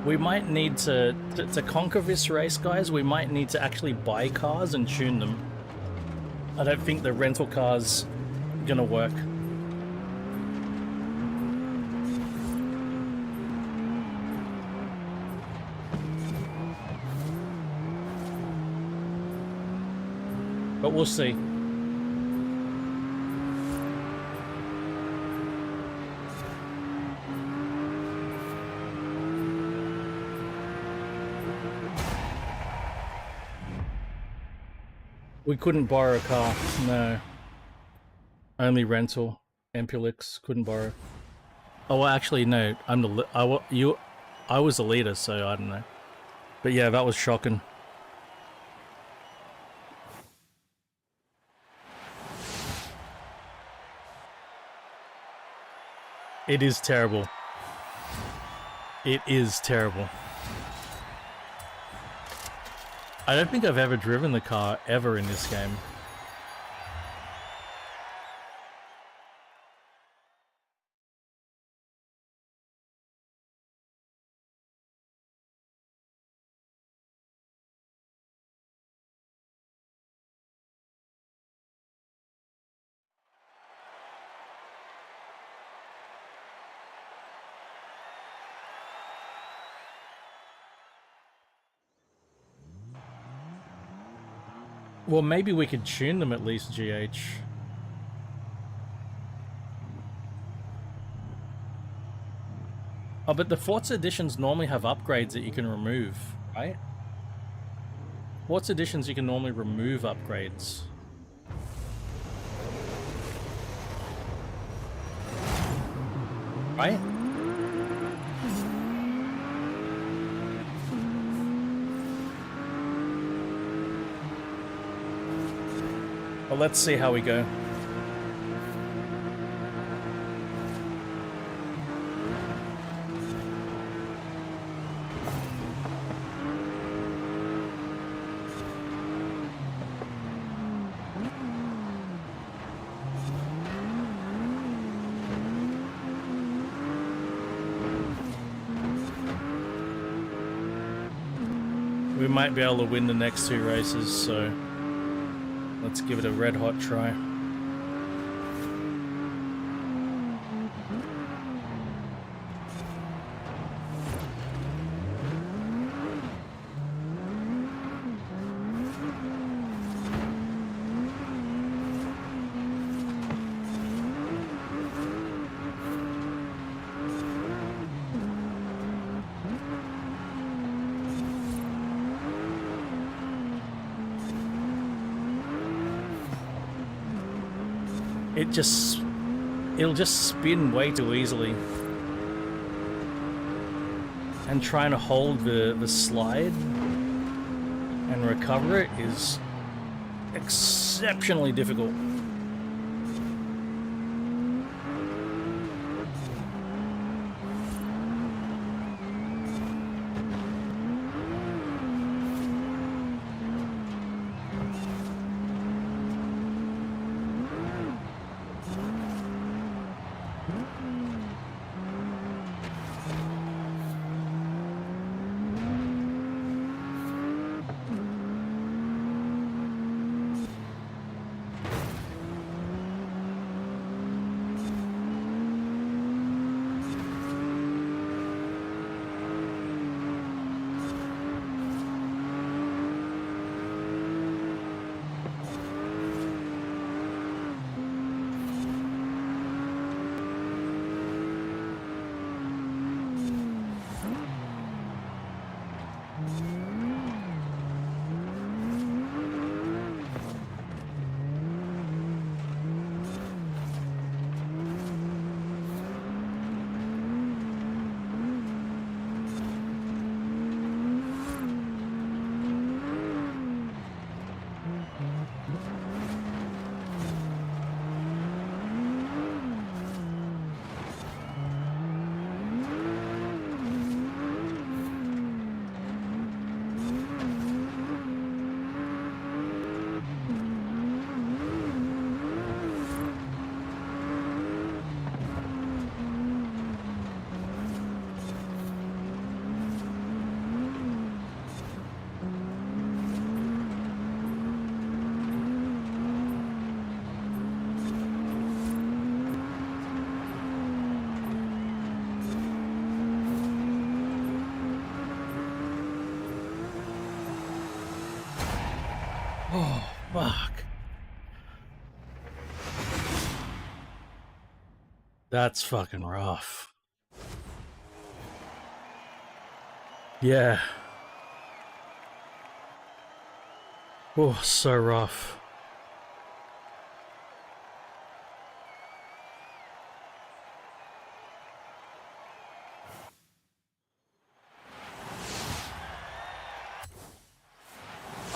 We might need to conquer this race, guys, we might need to actually buy cars and tune them. I don't think the rental car's gonna work. But we'll see. We couldn't borrow a car, no. Only rental. Ampulix couldn't borrow. Oh, well, actually, no. I'm the I was the leader, so I don't know. But yeah, that was shocking. It is terrible. It is terrible. I don't think I've ever driven the car ever in this game. Well, maybe we could tune them at least, GH. Oh, but the Forza editions normally have upgrades that you can remove, right? Forza editions you can normally remove upgrades. Right? Well, let's see how we go. We might be able to win the next two races, so let's give it a red hot try. It'll just spin way too easily. And trying to hold the slide and recover it is exceptionally difficult. Fuck. That's fucking rough. Yeah. Oh, so rough.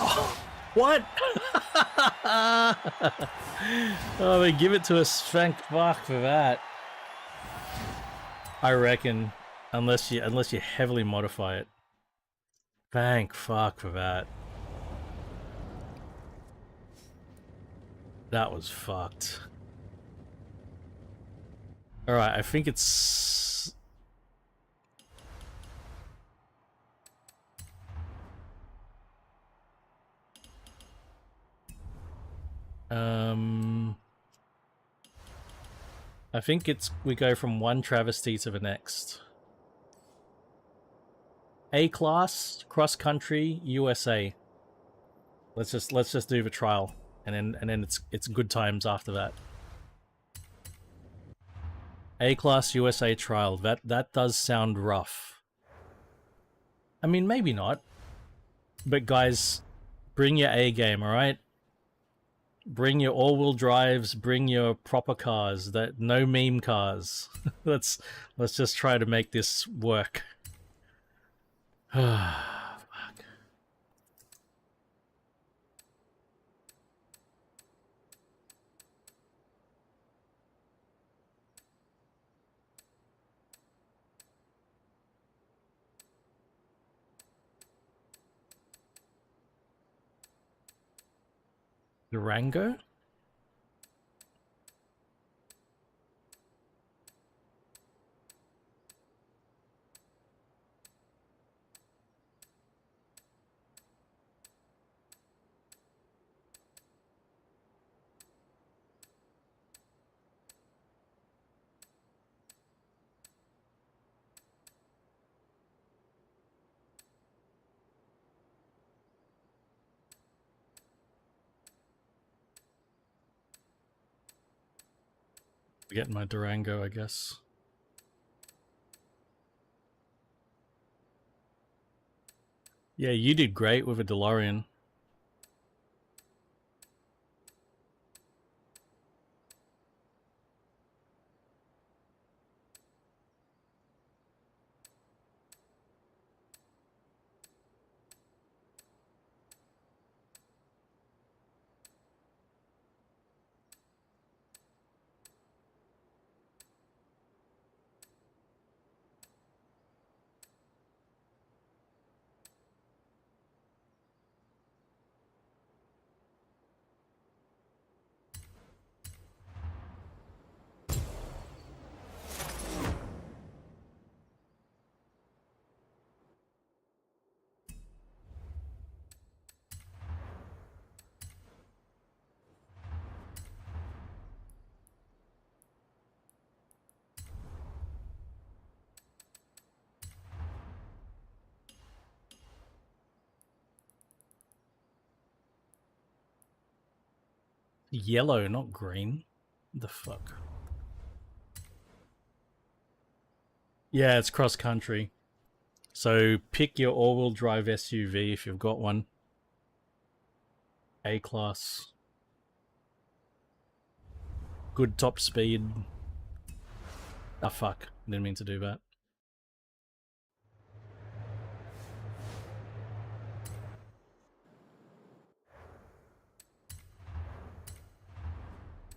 Oh, what? Oh, they give it to us. Thank fuck for that. I reckon, unless you heavily modify it. Thank fuck for that. That was fucked. Alright, I think it's... I think it's... we go from one travesty to the next. A-class, cross-country, USA. Let's just do the trial. And then it's good times after that. A-class USA trial. That does sound rough. I mean, maybe not. But guys, bring your A game, alright? Bring your all-wheel drives, bring your proper cars, that no meme cars. let's just try to make this work. Fuck. Durango? Getting my Durango, I guess. Yeah, you did great with a DeLorean. Yellow, not green. The fuck? Yeah, it's cross country. So pick your all-wheel drive SUV if you've got one. A-class. Good top speed. Ah, fuck. Didn't mean to do that.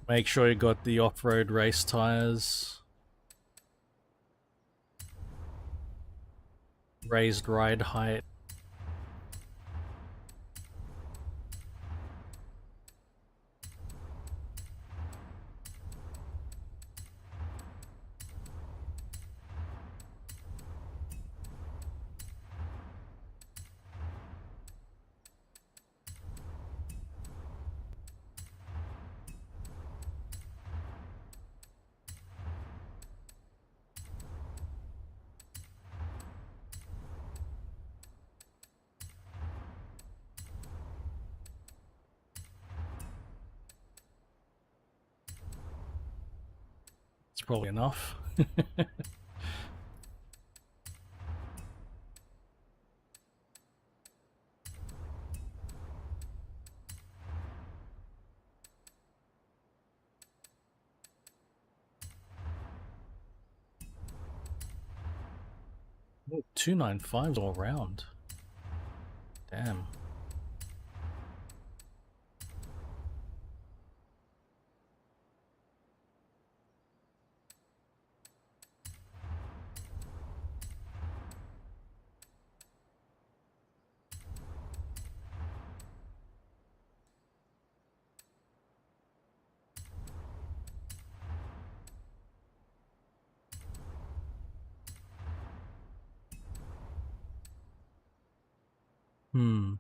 Make sure you got the off-road race tires. Raised ride height. It's probably enough. Ooh, 295s all round. Damn. Hmm.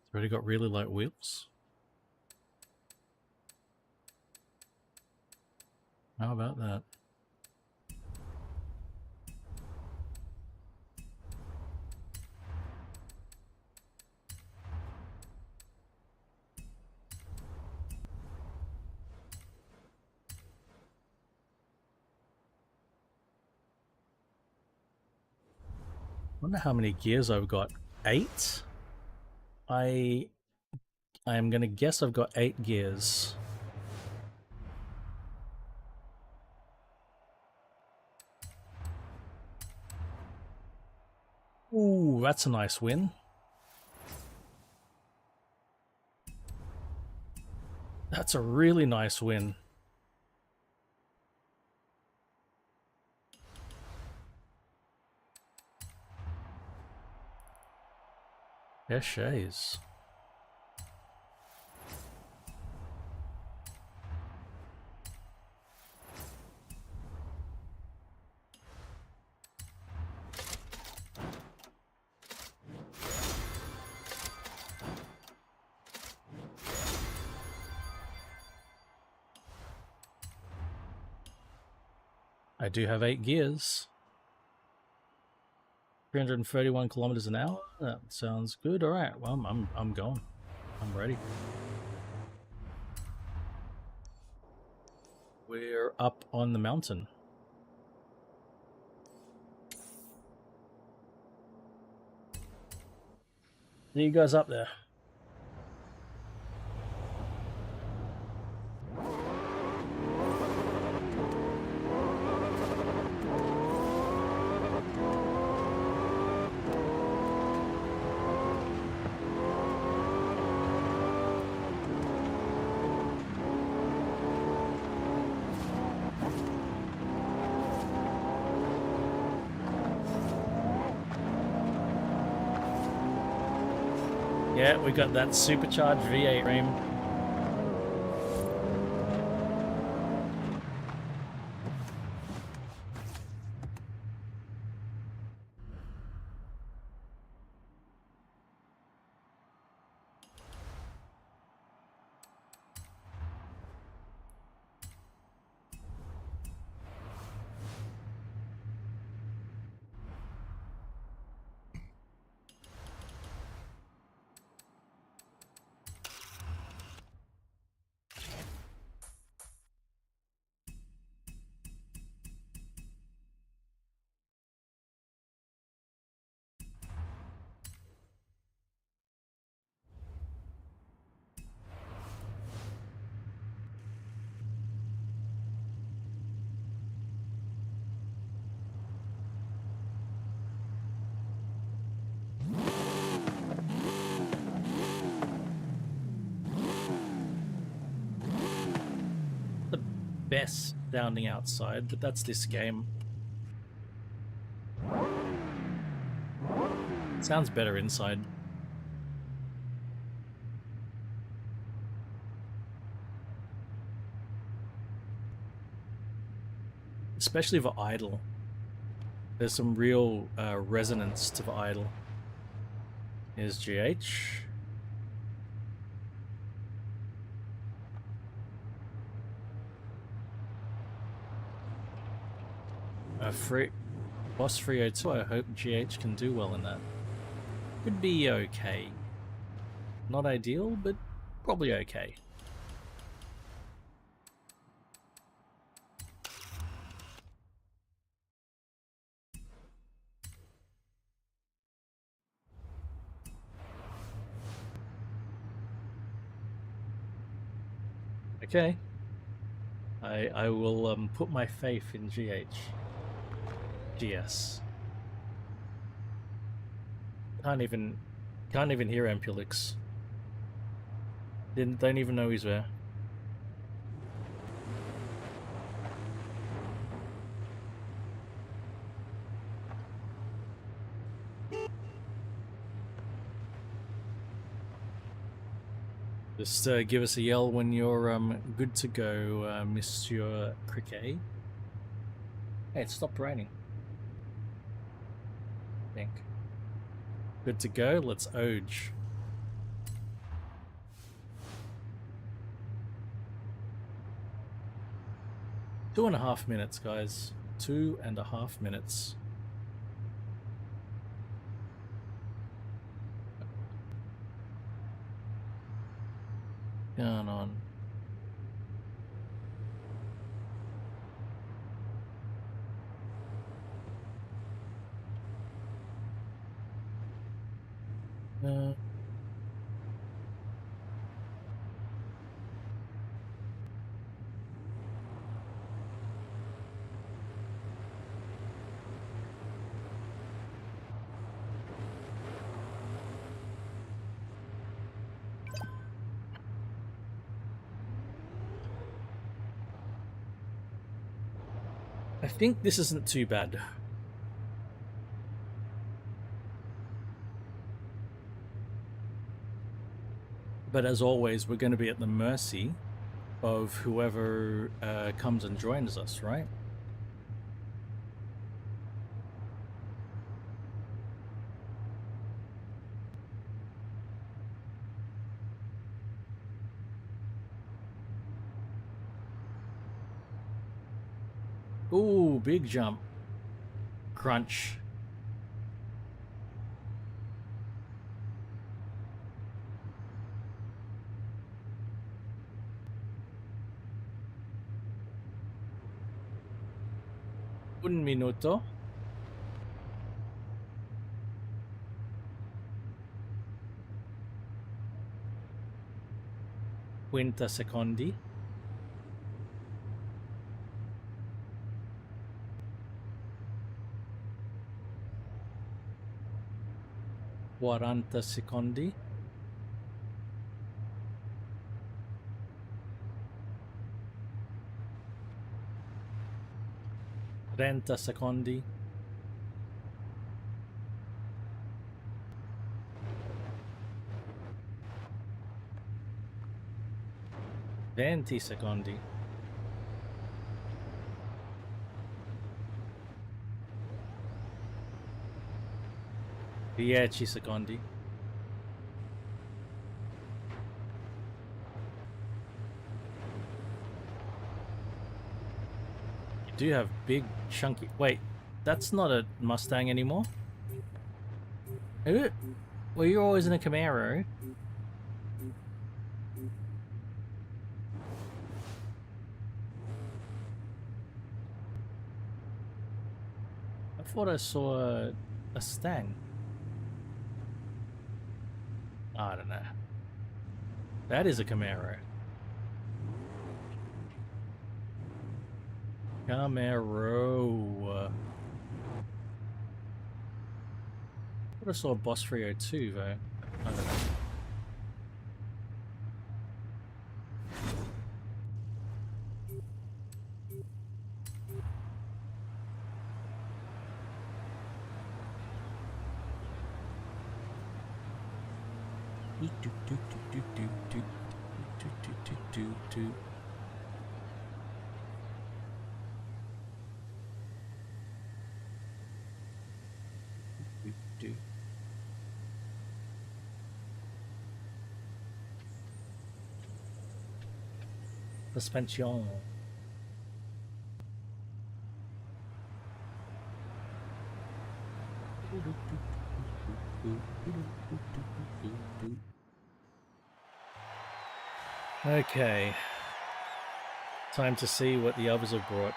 It's already got really light wheels. How about that? Wonder how many gears I've got. 8? I am gonna guess I've got 8 gears. Ooh, that's a nice win. That's a really nice win. Essays. I do have 8 gears. 331 kilometers an hour. That sounds good. All right. Well, I'm going. I'm ready. We're up on the mountain. See you guys up there. Yeah, we got that supercharged V8 rim. The best sounding outside, but that's this game. It sounds better inside. Especially for idle. There's some real resonance to the idle. Here's GH. Boss 302, I hope GH can do well in that. Could be okay. Not ideal, but probably okay. Okay. I will put my faith in GH. GS. Can't even hear Ampulix. Don't even know he's there. Just give us a yell when you're good to go, Monsieur Cricket. Hey, it stopped raining. I think. Good to go, let's oge. – 2.5 minutes, guys. 2.5 minutes. Going on. I think this isn't too bad. But as always, we're going to be at the mercy of whoever comes and joins us, right? Ooh, big jump. Crunch. Un minuto. Quinta secondi. 40 secondi. 30 secondi. 20 secondi. 10 secondi. You do have big chunky... Wait, that's not a Mustang anymore? Is it? Well, you're always in a Camaro. I thought I saw a Stang. I don't know. That is a Camaro. Camaro. I thought I saw a Boss 302 though. I don't know. Suspension. Okay. Time to see what the others have brought.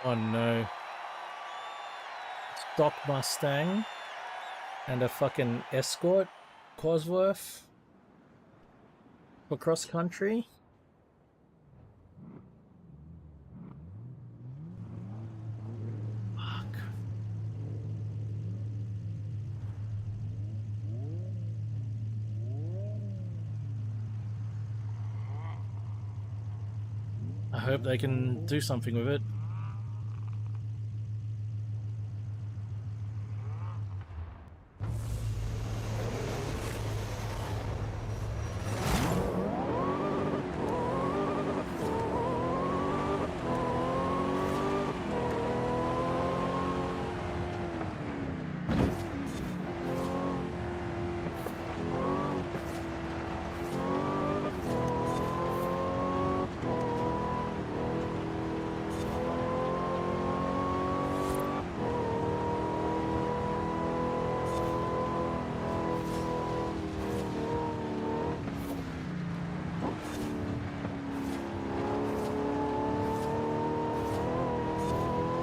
Oh no. Stock Mustang and a fucking Escort Cosworth for cross country. Fuck. I hope they can do something with it.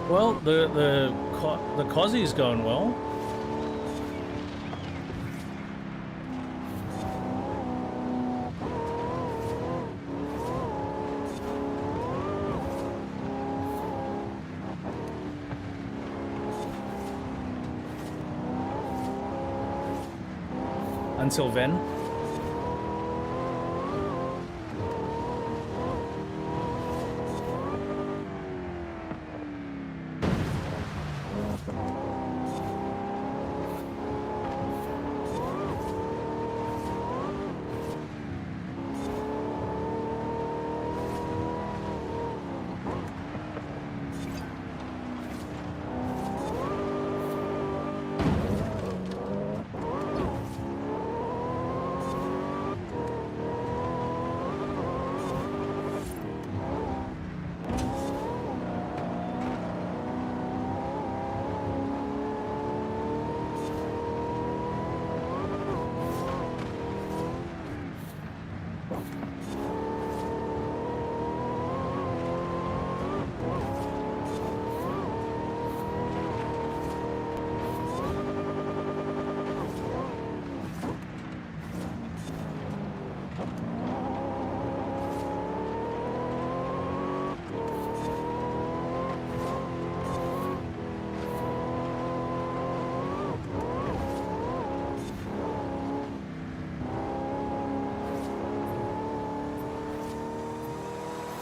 Well, the Cozzie's going well. Until then.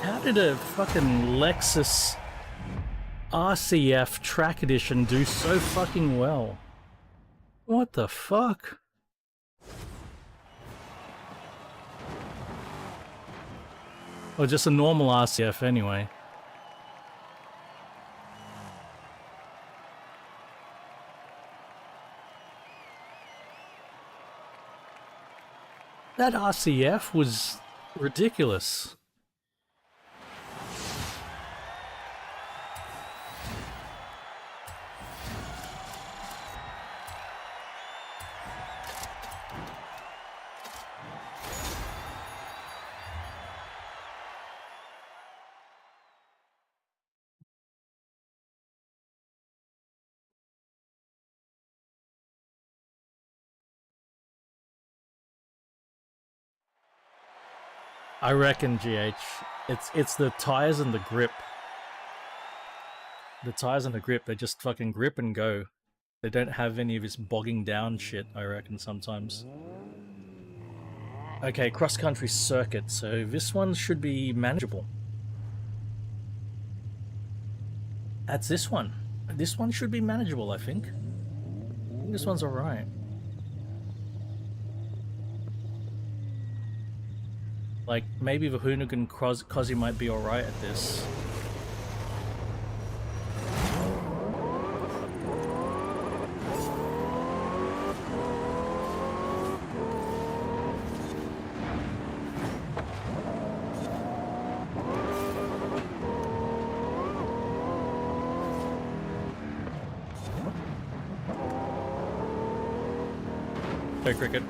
How did a fucking Lexus RCF Track Edition do so fucking well? What the fuck? Or just a normal RCF anyway. That RCF was ridiculous. I reckon, GH, it's the tires and the grip. The tires and the grip, they just fucking grip and go. They don't have any of this bogging down shit, I reckon, sometimes. Okay, cross-country circuit, so this one should be manageable. That's this one. This one should be manageable, I think. I think this one's alright. Like, maybe the Hoonigan Cozzy might be alright at this. Hey, Cricket.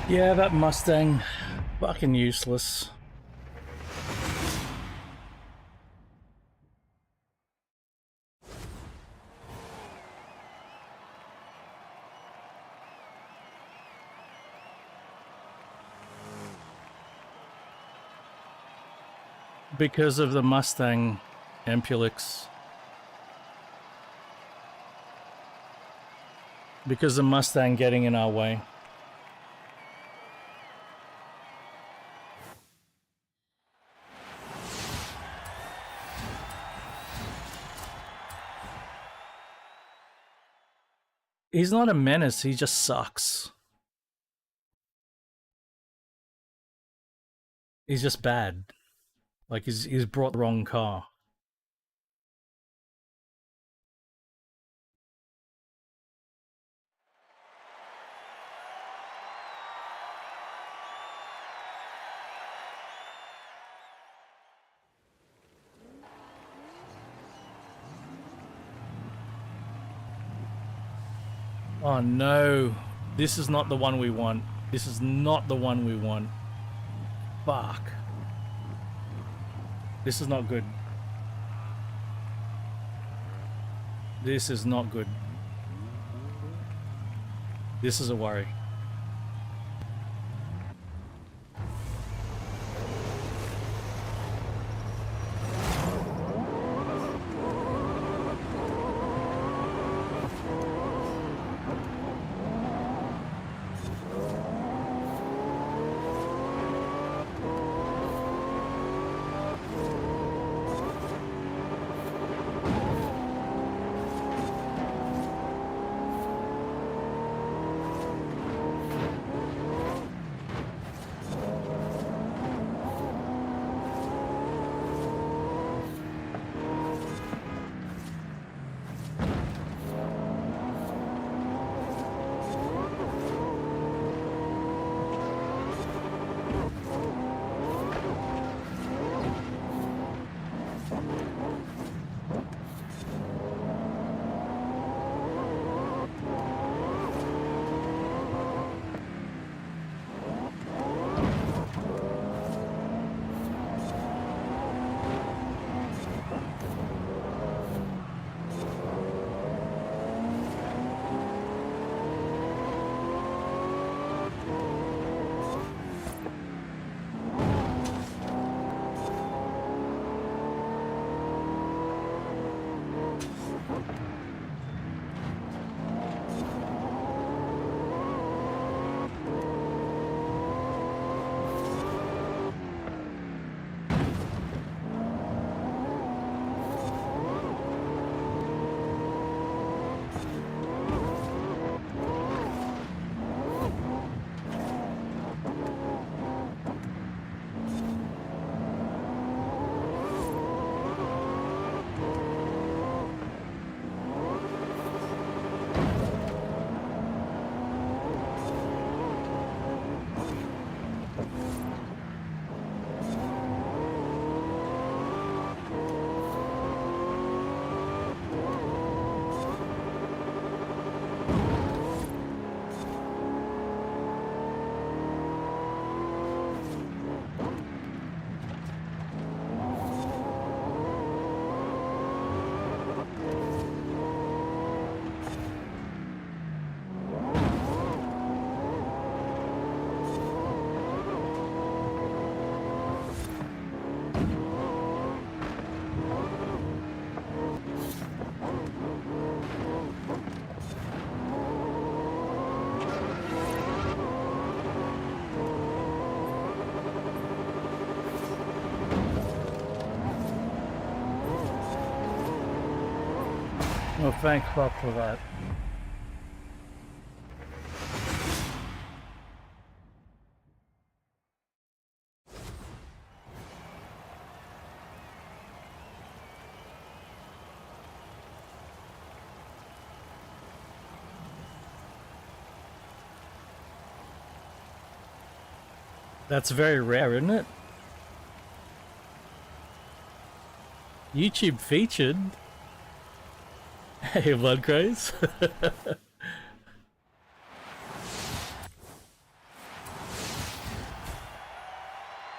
Yeah, that Mustang, fucking useless. Because of the Mustang, Ampulix. Because the Mustang getting in our way. He's not a menace, he just sucks. He's just bad. Like, he's brought the wrong car. Oh no, this is not the one we want. This is not the one we want. Fuck. This is not good. This is not good. This is a worry. Well, thank fuck for that. That's very rare, isn't it? YouTube featured. Hey, Blood Craze.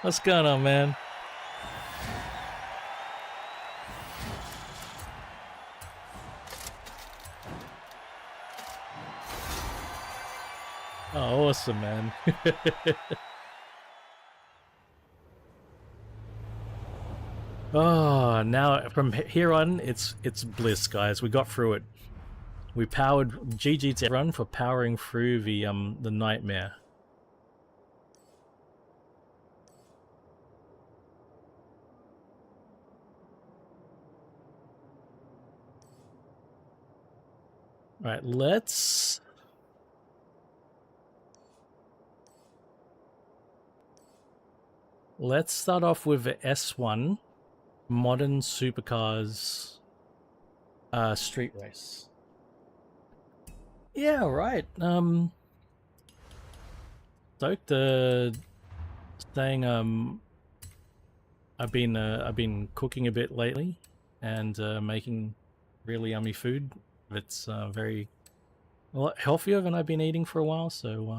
What's going on, man? Oh, awesome, man. Oh, now from here on, it's bliss, guys. We got through it. We powered GG to everyone for powering through the nightmare. All right, let's start off with the S1 modern supercars street race. Yeah, right. Stoked. Saying I've been cooking a bit lately, and making really yummy food. It's very a lot healthier than I've been eating for a while, so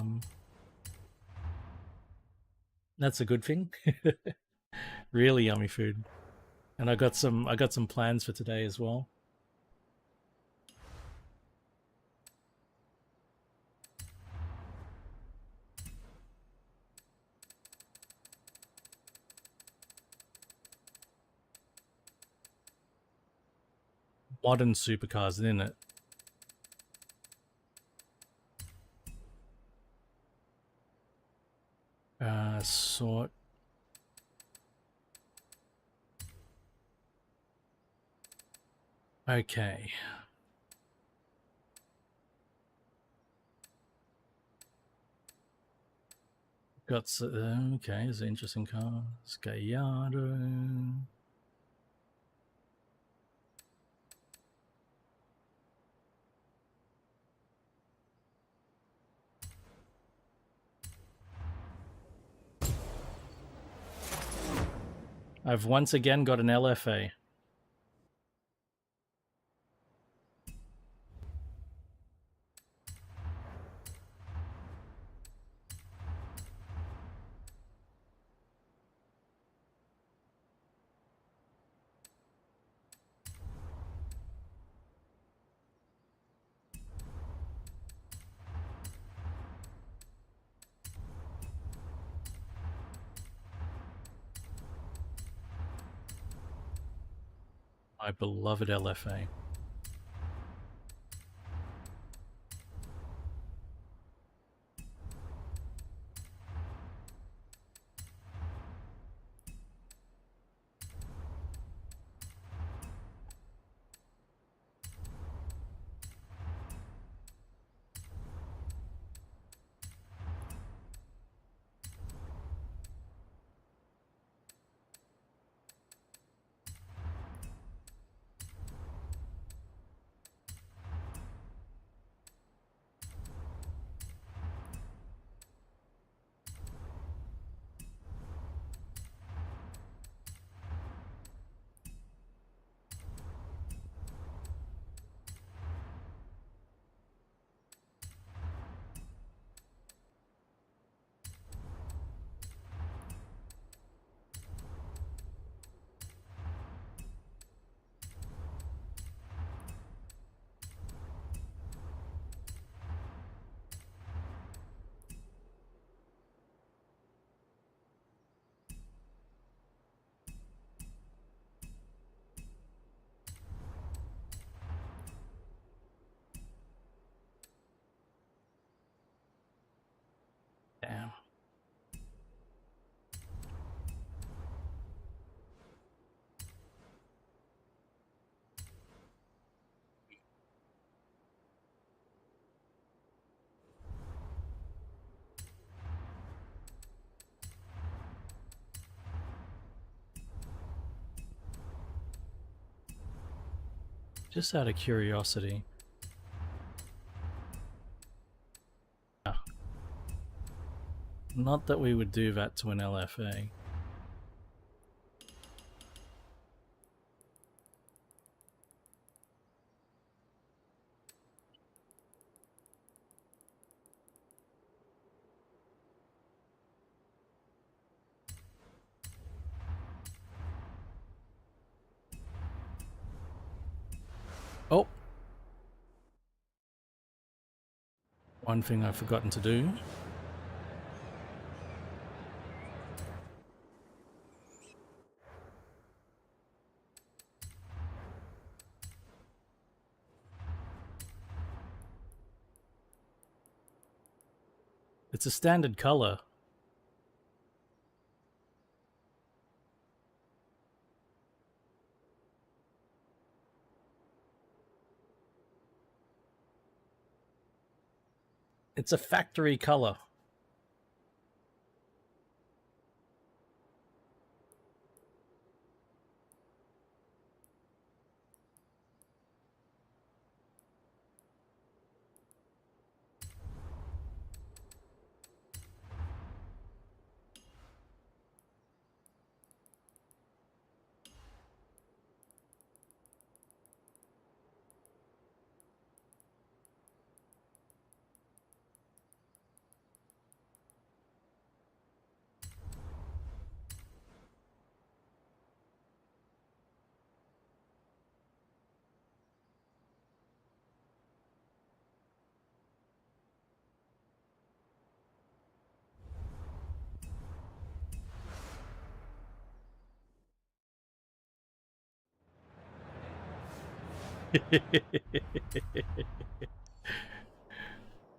that's a good thing. Really yummy food, and I got some plans for today as well. modern supercars in it. Sort. Okay. Got okay. It's an interesting car. Gallardo. I've once again got an LFA. My beloved LFA. Damn. Just out of curiosity. Not that we would do that to an LFA. Oh! One thing I've forgotten to do. It's a standard color. It's a factory color.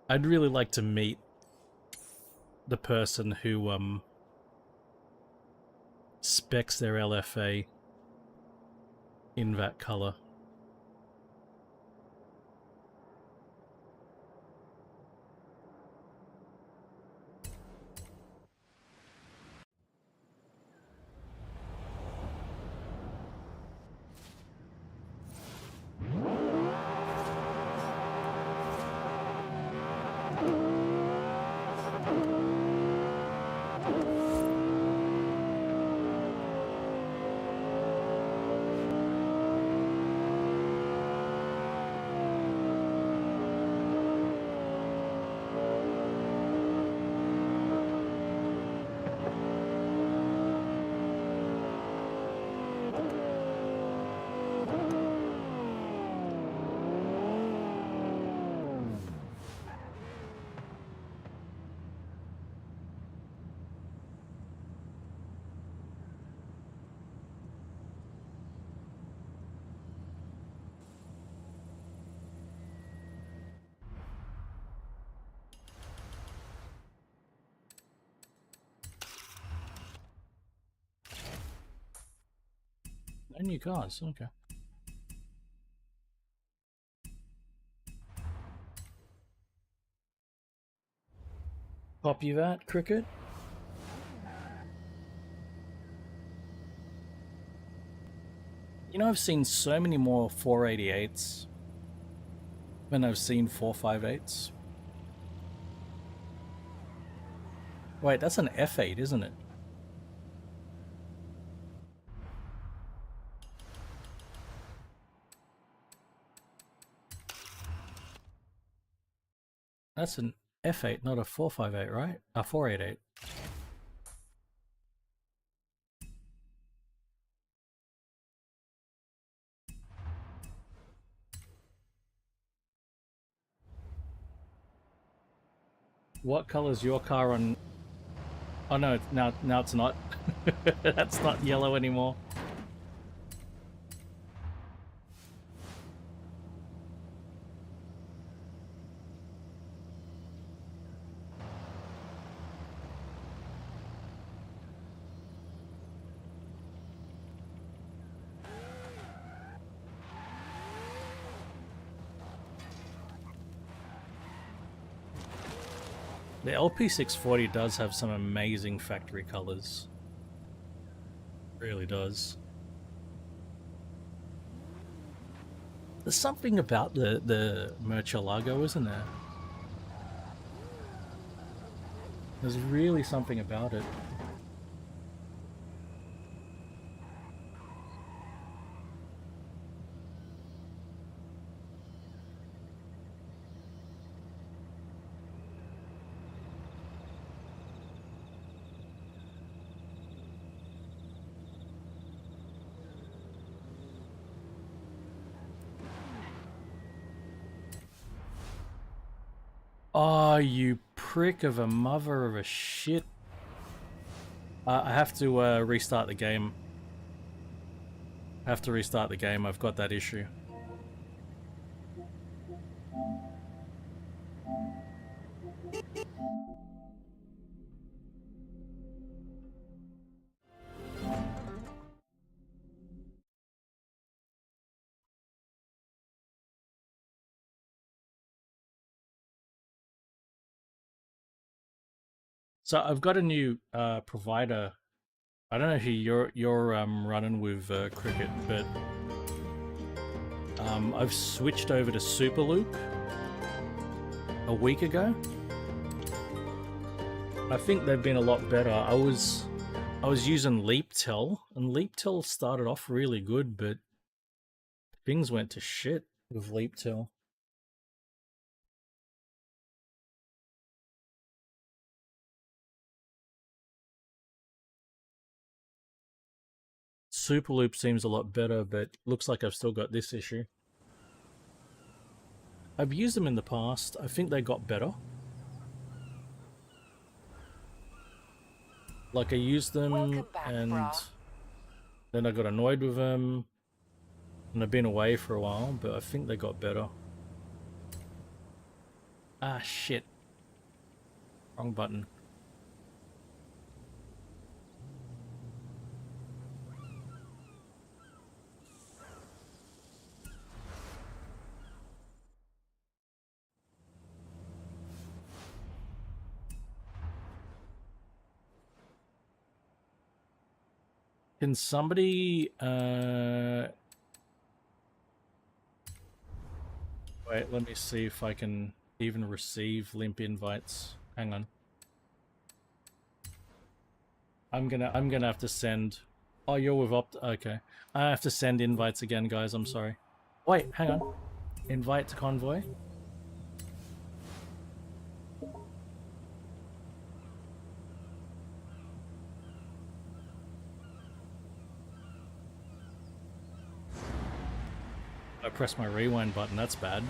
I'd really like to meet the person who specs their LFA in that color. No new cars, okay. Copy that, Cricket. You know, I've seen so many more 488s than I've seen 458s. Wait, that's an F8, isn't it? That's an F8, not a 458, right? A 488. What color's your car on? Oh no, now it's not. That's not yellow anymore. The LP640 does have some amazing factory colors. It really does. There's something about the Murcielago, isn't there? There's really something about it. Oh, you prick of a mother of a shit. I have to restart the game. I have to restart the game. I've got that issue. So I've got a new provider. I don't know who you're running with, Cricket, but I've switched over to Superloop a week ago. I think they've been a lot better. I was using LeapTel, and LeapTel started off really good, but things went to shit with LeapTel. Superloop seems a lot better, but looks like I've still got this issue. I've used them in the past. I think they got better. Like, I used them and then I got annoyed with them. And they've been away for a while, but I think they got better. Ah, shit. Wrong button. Can somebody, wait, let me see if I can even receive limp invites. Hang on. I'm gonna have to send... Oh, you're with okay. I have to send invites again, guys, I'm sorry. Wait, hang on. Invite to convoy? I pressed my rewind button, that's bad.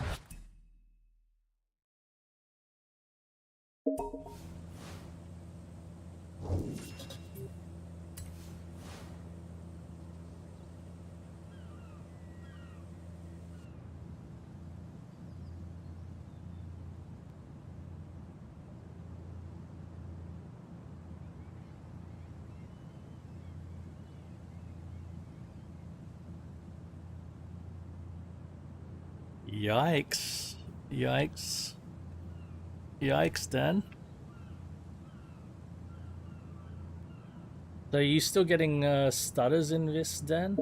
Yikes. Yikes. Yikes, Dan. So are you still getting stutters in this, Dan?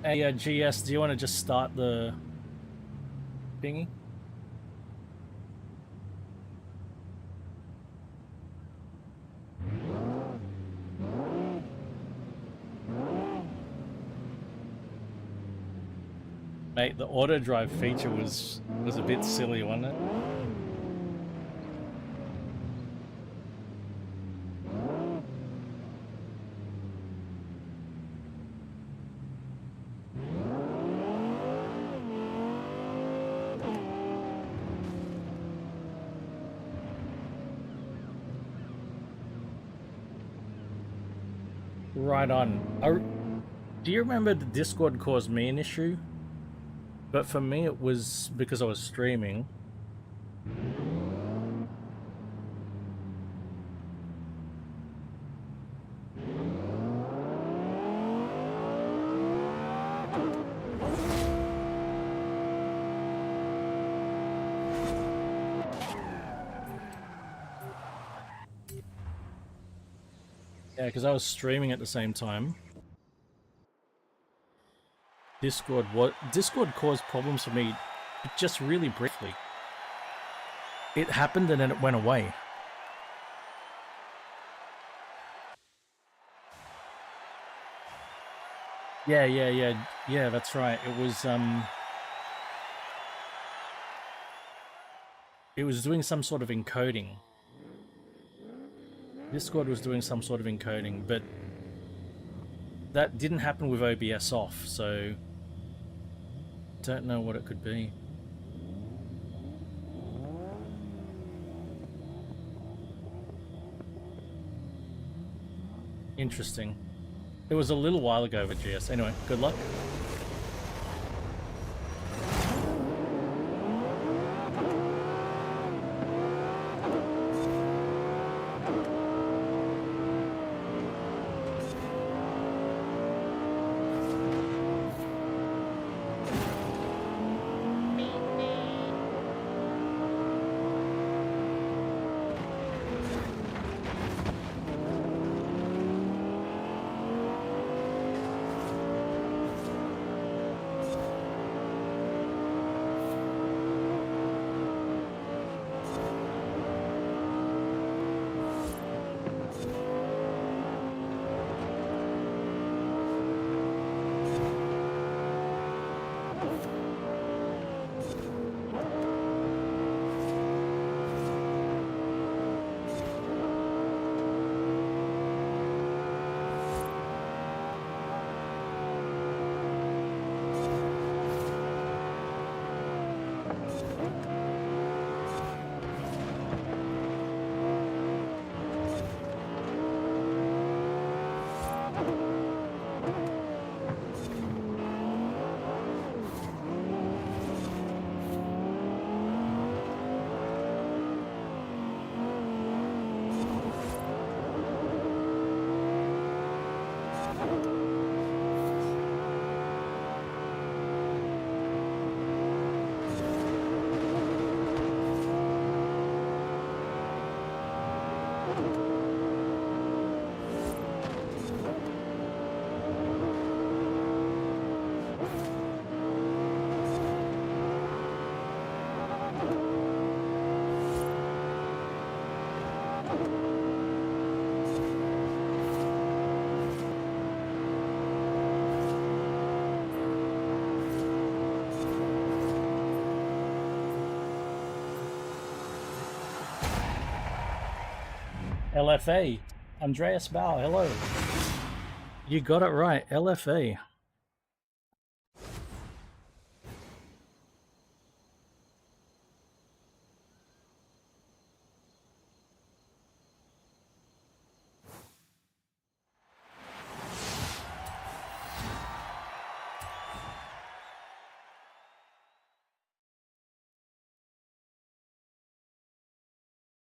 Hey, GS, do you want to just start the thingy? Mate, the auto drive feature was a bit silly, wasn't it? Right on. Do you remember the Discord caused me an issue? But for me it was because I was streaming. Yeah, because I was streaming at the same time. Discord caused problems for me just really briefly. It happened and then it went away. Yeah, that's right. It was doing some sort of encoding. Discord was doing some sort of encoding, but that didn't happen with OBS off, so don't know what it could be. Interesting. It was a little while ago with GS. Anyway, good luck. LFA. Andreas Bauer, hello. You got it right, LFA.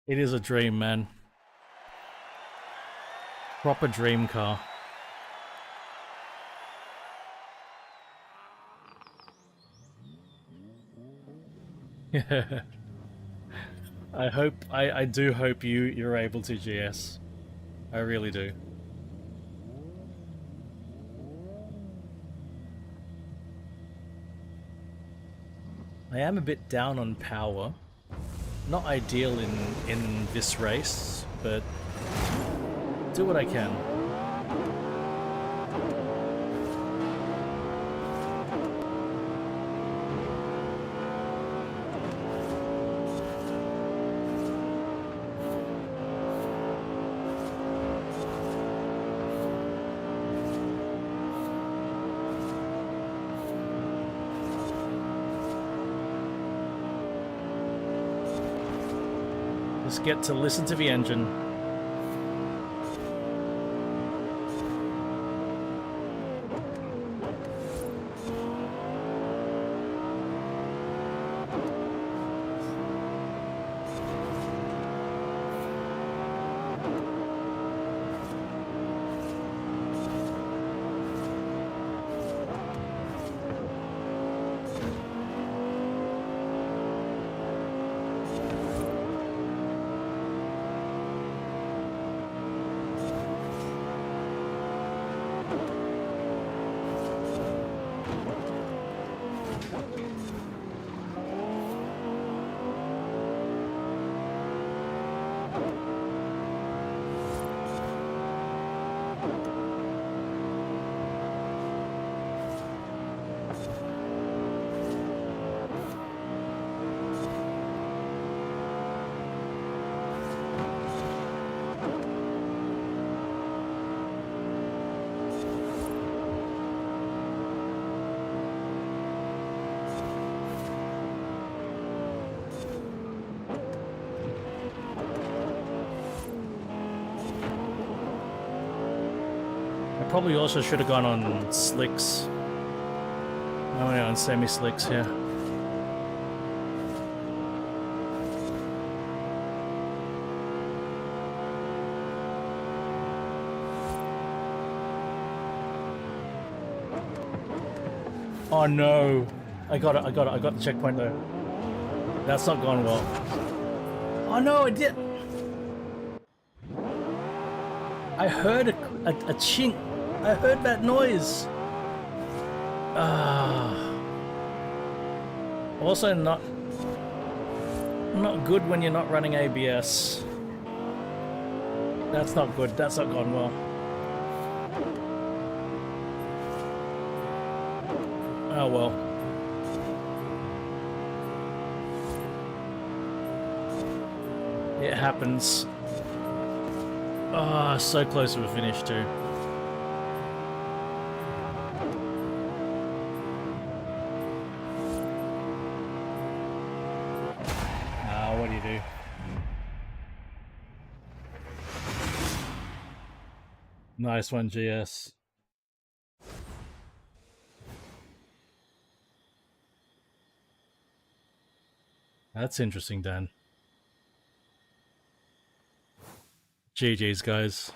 It is a dream, man. Proper dream car. I do hope you're able to, GS. I really do. I am a bit down on power. Not ideal in this race, but do what I can. Just get to listen to the engine. Probably also should have gone on slicks. Oh yeah, on semi-slicks here. Oh no! I got the checkpoint though. That's not gone well. Oh no, I did! I heard a chink. I heard that noise. Also not good when you're not running ABS. That's not good. That's not gone well. Oh well. It happens. Oh, so close to a finish too. What do you do? Nice one, GS. That's interesting, Dan. GG's, guys.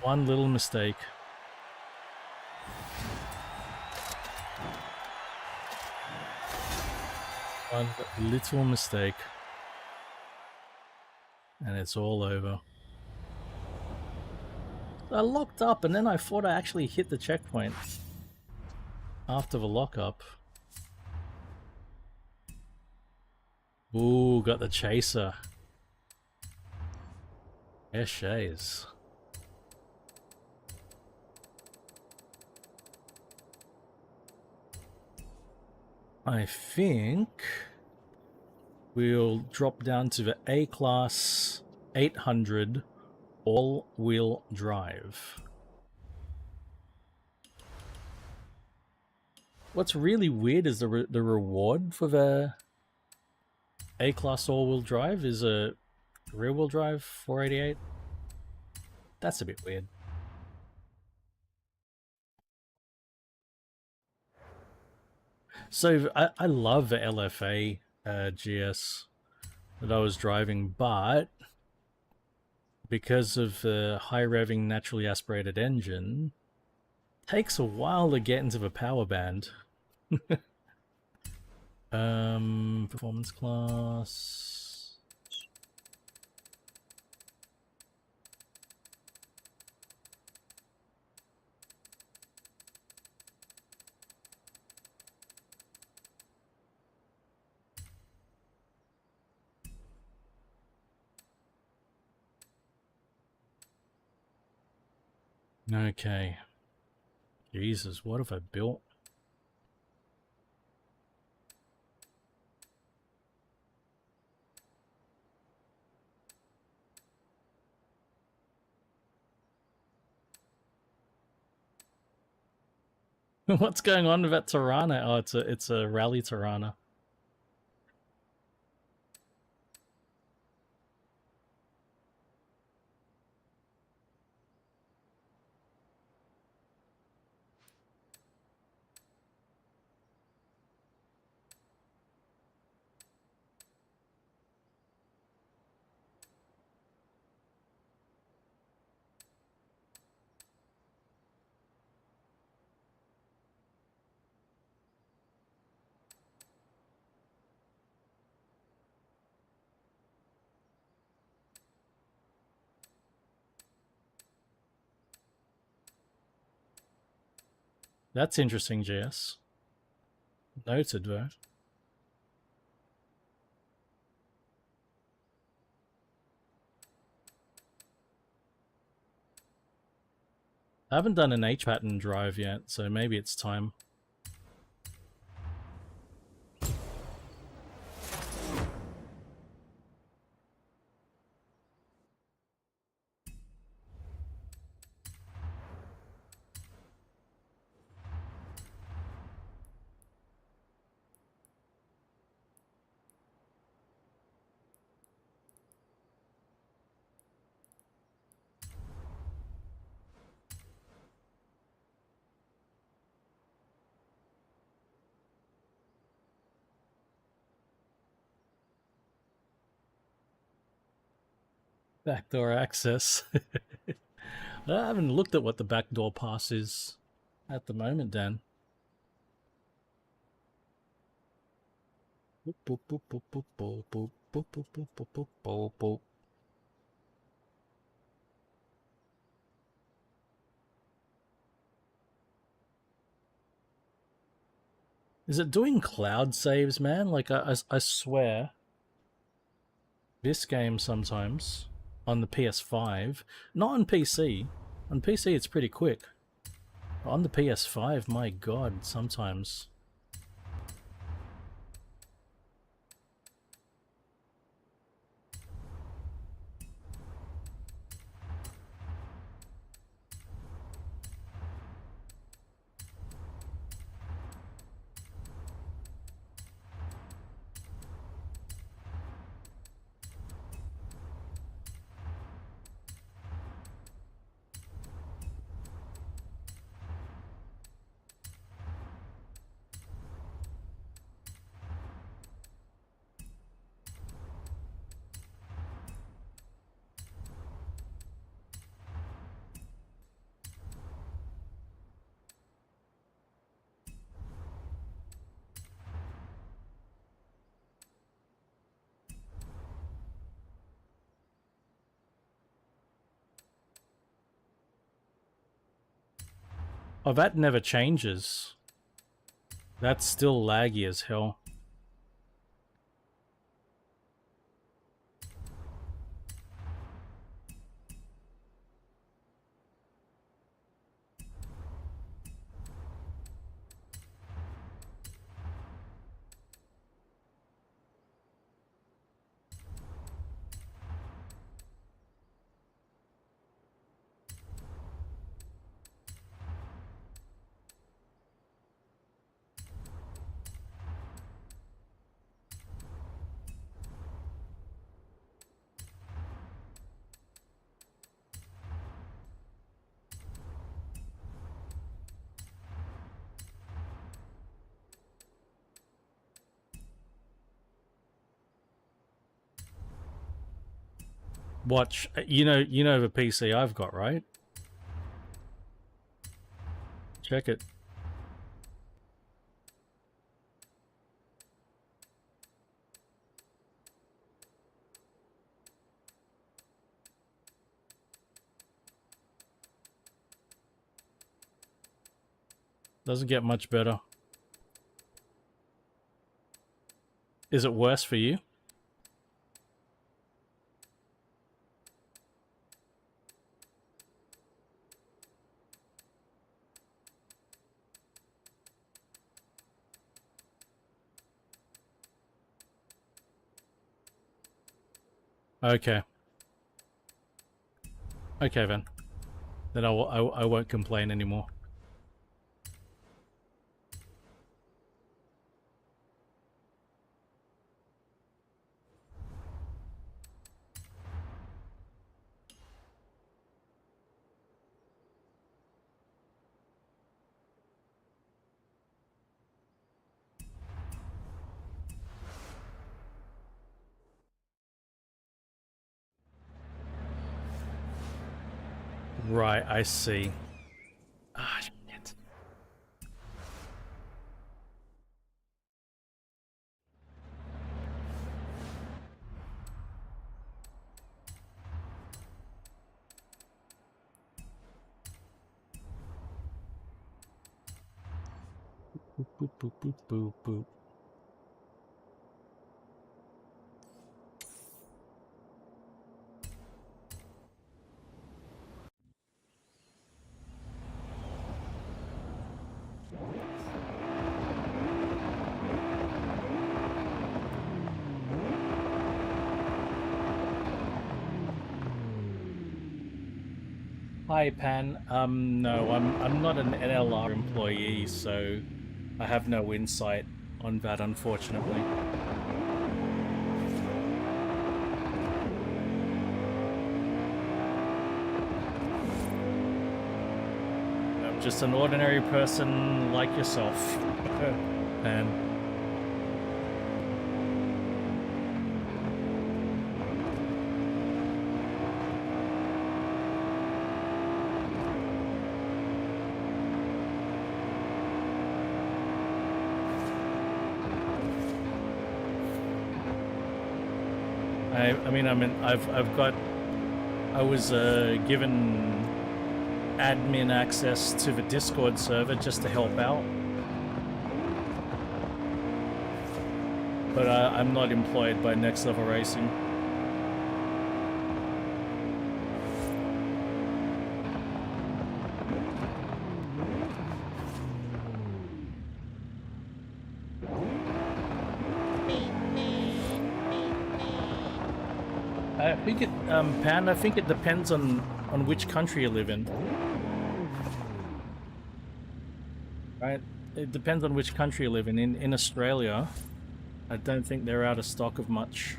One little mistake. One little mistake. And it's all over. I locked up and then I thought I actually hit the checkpoint after the lockup. Ooh, got the chaser. Essays. I think we'll drop down to the A-Class 800 all-wheel drive. What's really weird is the reward for the A-Class all-wheel drive is a rear-wheel drive 488. That's a bit weird. So I love the LFA GS that I was driving, but because of the high revving naturally aspirated engine, it takes a while to get into the power band. Performance class. Okay. Jesus, what have I built? What's going on with that Tirana? Oh, it's a rally Tirana. That's interesting, JS. Noted, though. I haven't done an H-pattern drive yet, so maybe it's time. Backdoor access. I haven't looked at what the backdoor pass is at the moment, Dan. Is it doing cloud saves, man? Like, I swear, this game sometimes, on the PS5, not on PC. On PC, it's pretty quick. But on the PS5, my god, sometimes. Oh, that never changes. That's still laggy as hell. Watch, you know the PC I've got, right? Check it. Doesn't get much better. Is it worse for you? Okay. Okay then. Then I won't complain anymore. Right, I see. Ah, shit. Boop, boop, boop, boop, boop, boop. Hi, Pan. No, I'm not an NLR employee, so I have no insight on that, unfortunately. I'm just an ordinary person like yourself, Pan. I was given admin access to the Discord server just to help out. But I'm not employed by Next Level Racing. I think it, Pan, I think it depends on which country you live in. Right? It depends on which country you live in. In Australia, I don't think they're out of stock of much.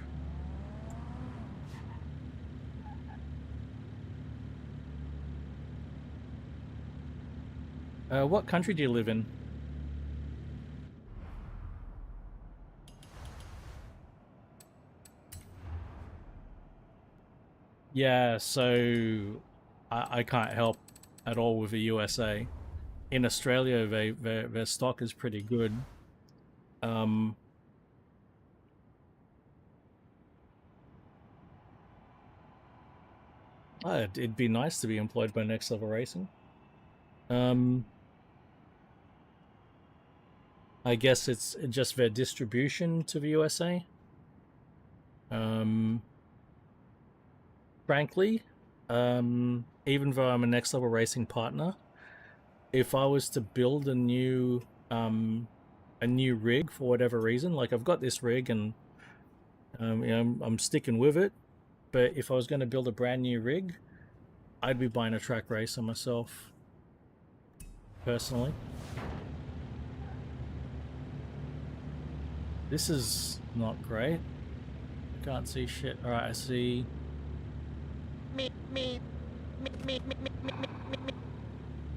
What country do you live in? Yeah, so I can't help at all with the USA. In Australia, their stock is pretty good. It'd be nice to be employed by Next Level Racing. I guess it's just their distribution to the USA. Frankly, even though I'm a Next Level Racing partner, if I was to build a new rig for whatever reason, like I've got this rig and you know, I'm sticking with it, but if I was going to build a brand new rig, I'd be buying a track racer myself, personally. This is not great. I can't see shit. All right, I see.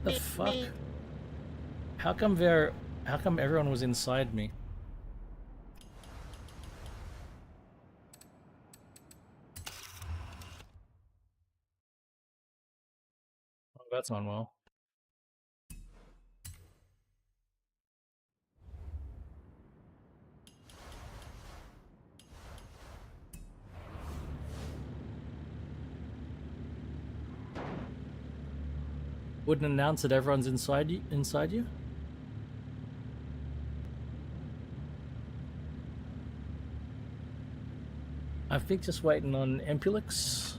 The fuck? How come everyone was inside me? Oh, that's not well. Wouldn't announce that everyone's inside you? I think just waiting on Empulix.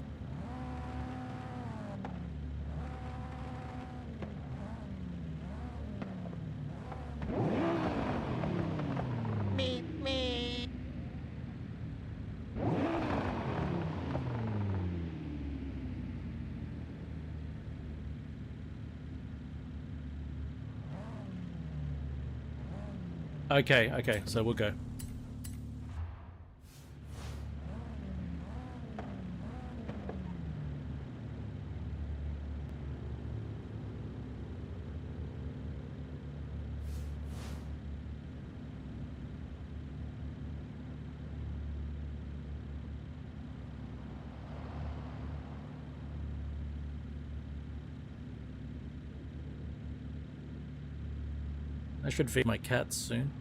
Okay, so we'll go. I should feed my cats soon.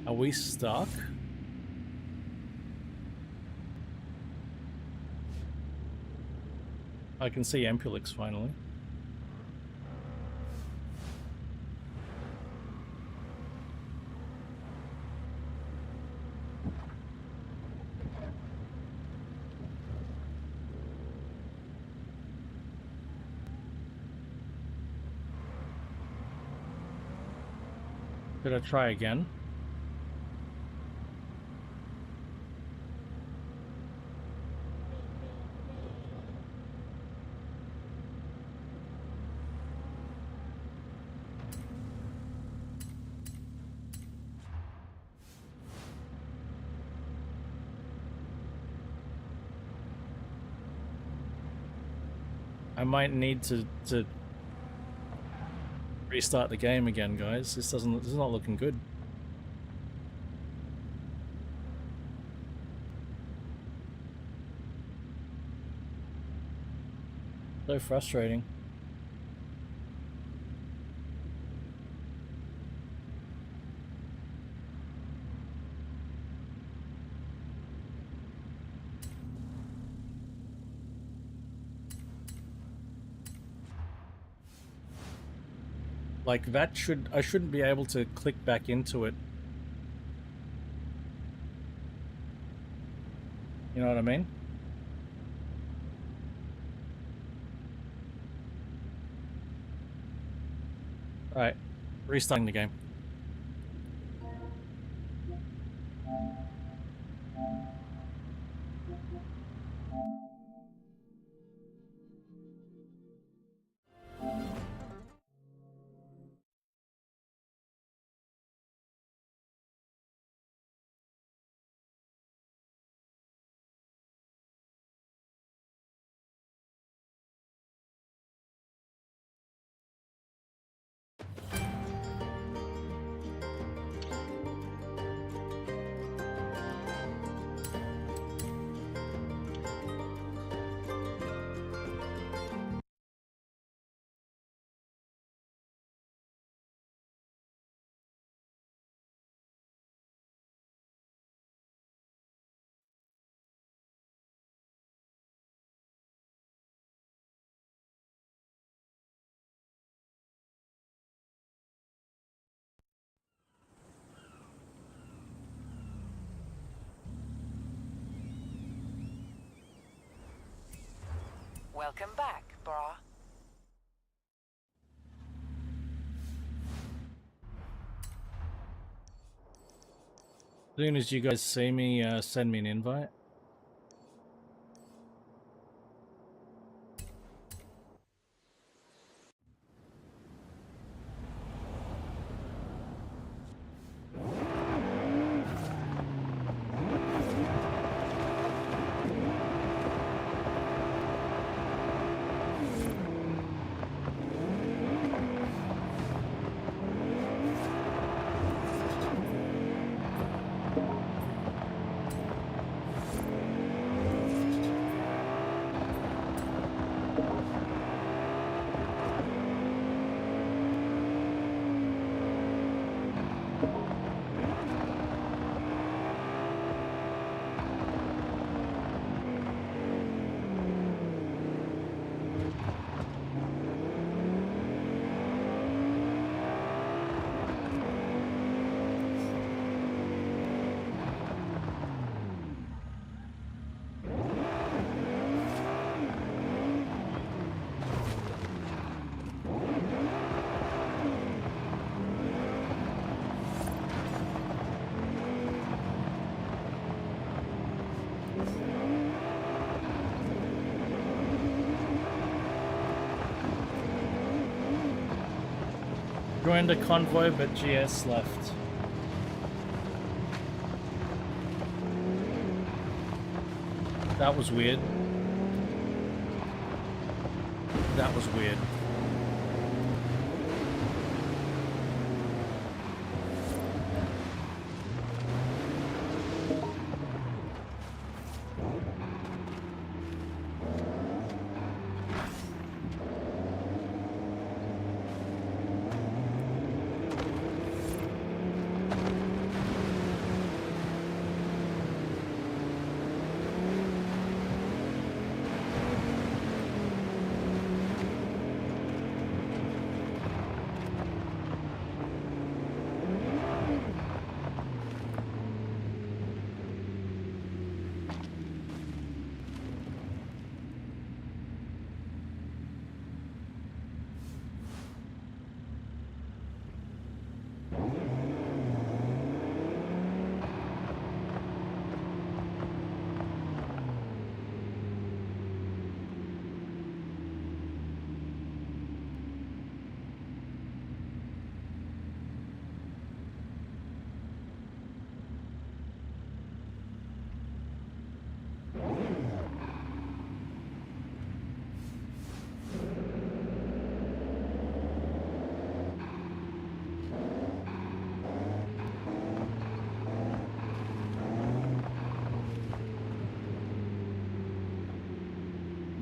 Are we stuck? I can see Empulix finally. Should I try again? I might need to restart the game again, guys. This is not looking good. So frustrating. Like that I shouldn't be able to click back into it. You know what I mean? Alright, restarting the game. Welcome back, brah. As soon as you guys see me, send me an invite. Joined a convoy, but GS left. That was weird. That was weird.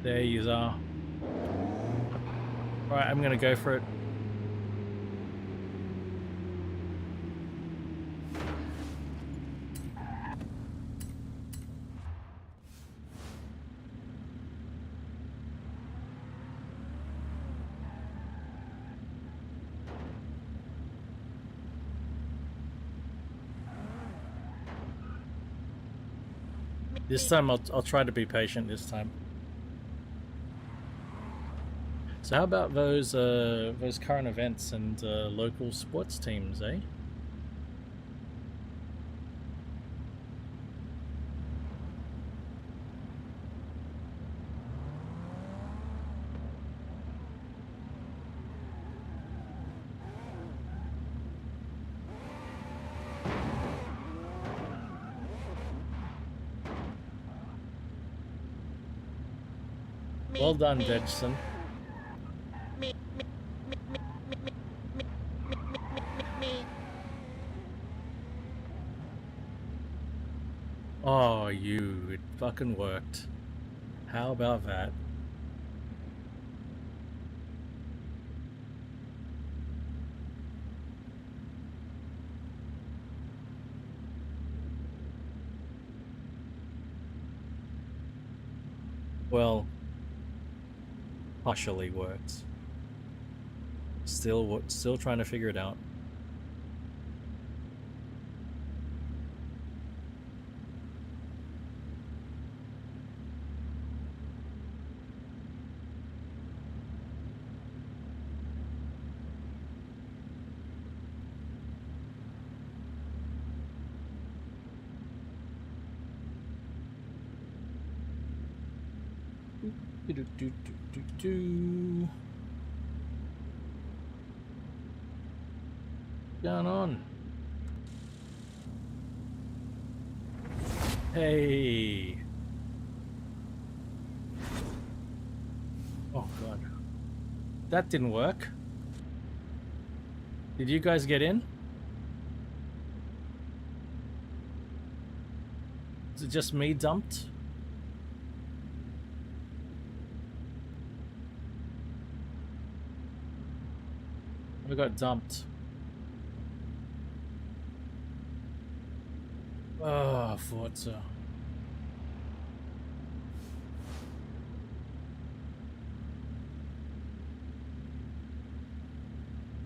There you are. Right, I'm gonna go for it. This time I'll try to be patient this time. So how about those current events and local sports teams, eh? Well done, Vegson. Oh, it fucking worked. How about that? Well, partially worked. Still trying to figure it out. Going on? Hey. Oh god. That didn't work. Did you guys get in? Is it just me dumped? I got dumped. Oh, Forza.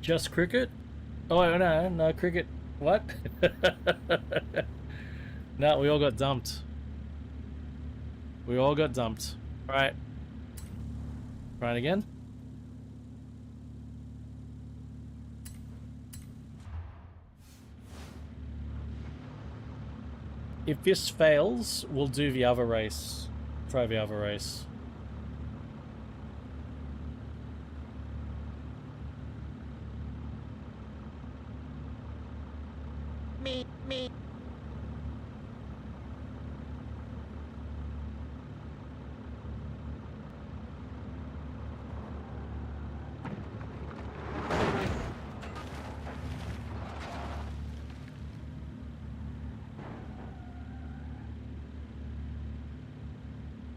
Just cricket? Oh, no, cricket. What? No, we all got dumped. We all got dumped. Alright. Try it again. If this fails, we'll do the other race. Try the other race. Me.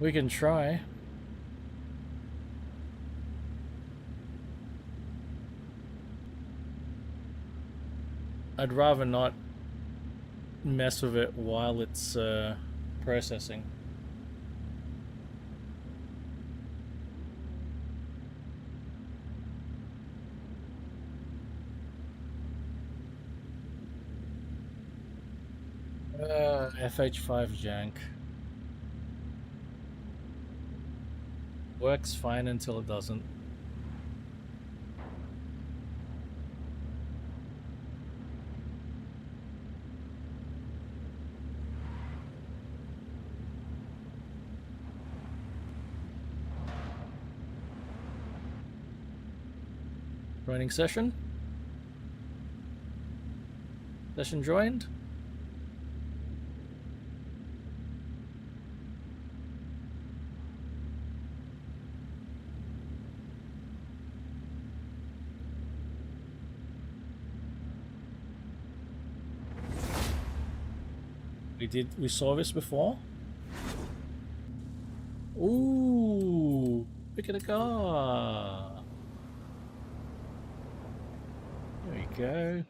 We can try. I'd rather not mess with it while it's processing. FH5 jank. Works fine until it doesn't. Joining session? Session joined? We saw this before? Ooh, pick a car. There we go.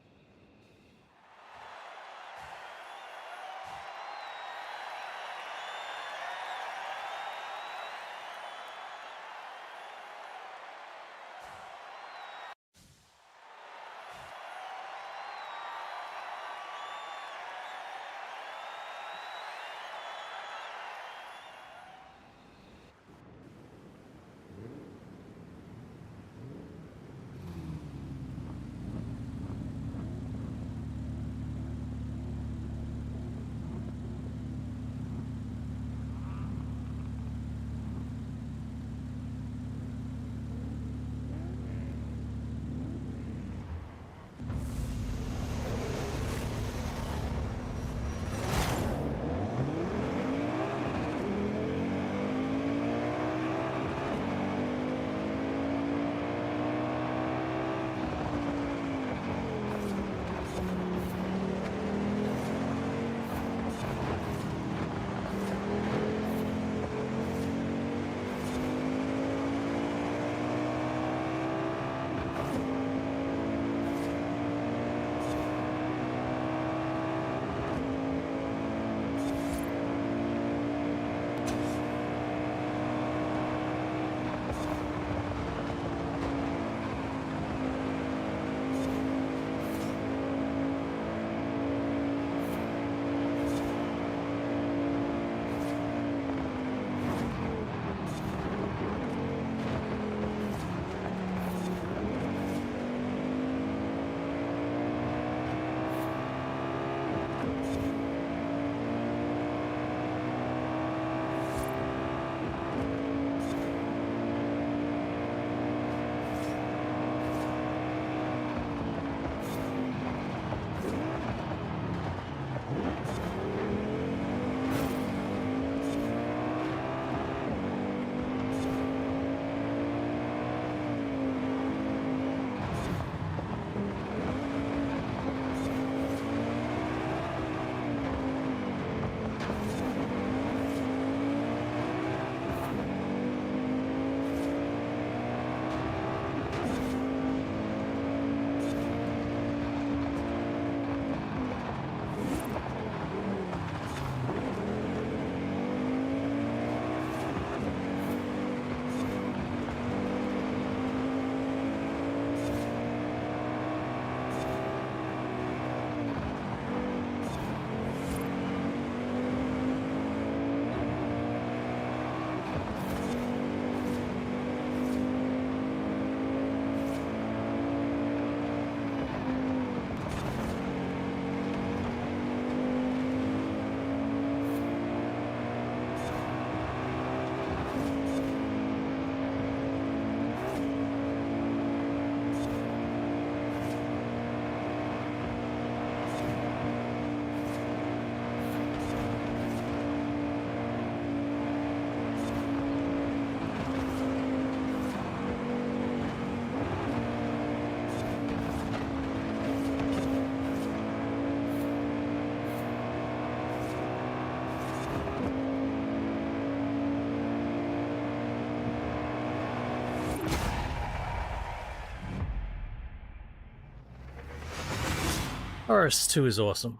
RS2 is awesome.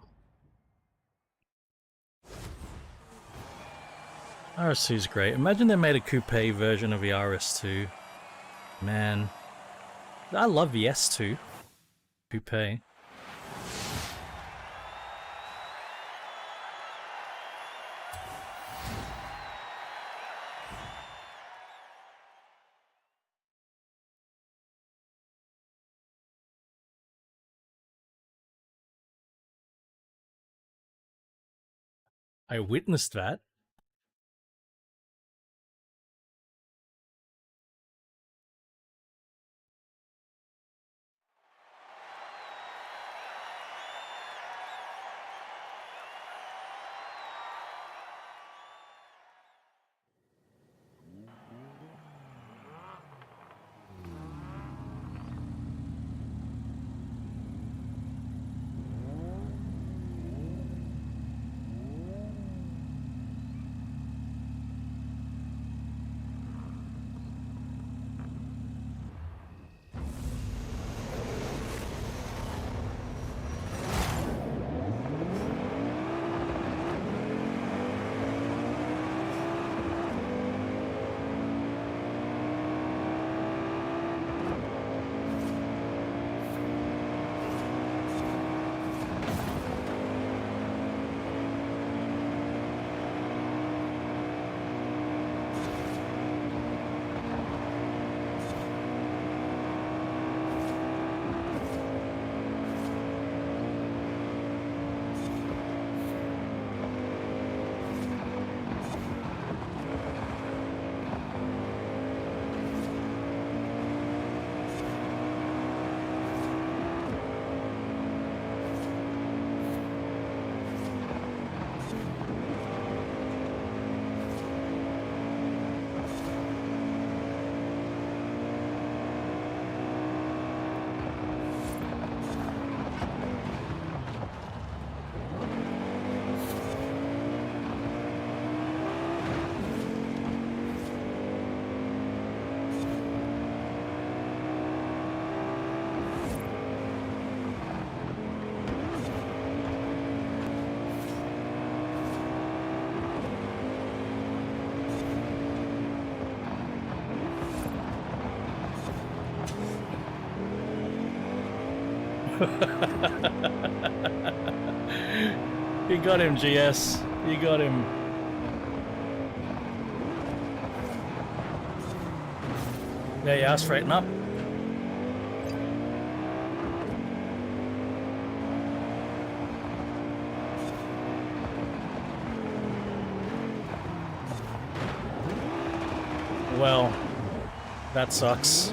RS2 is great. Imagine they made a coupe version of the RS2. Man. I love the S2 coupe. I witnessed that. You got him, GS. You got him. Yeah, straighten up. Well, that sucks.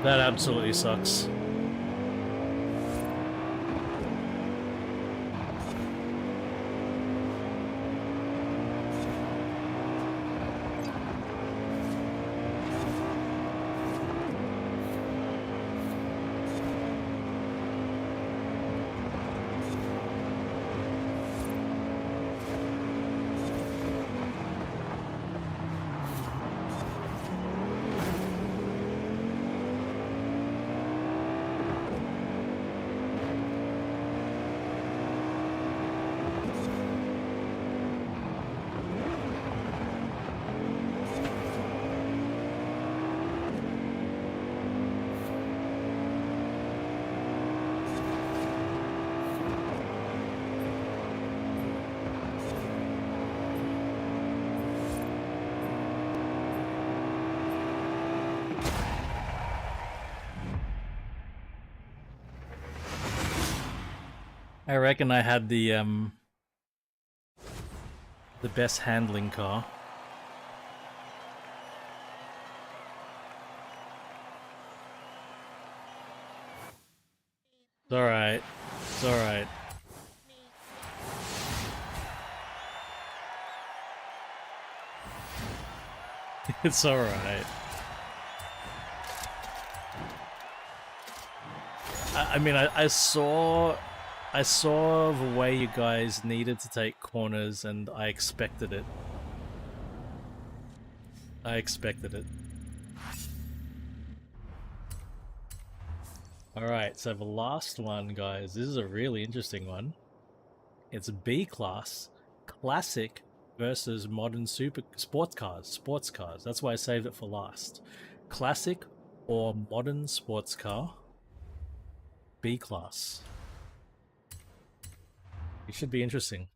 That absolutely sucks. I reckon I had the best handling car. It's alright. It's alright. It's alright. I mean, I saw the way you guys needed to take corners, and I expected it. I expected it. Alright, so the last one, guys, this is a really interesting one. It's B class, classic versus modern super sports cars. That's why I saved it for last. Classic or modern sports car, B class. It should be interesting.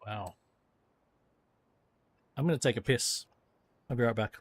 Wow. I'm going to take a piss. I'll be right back.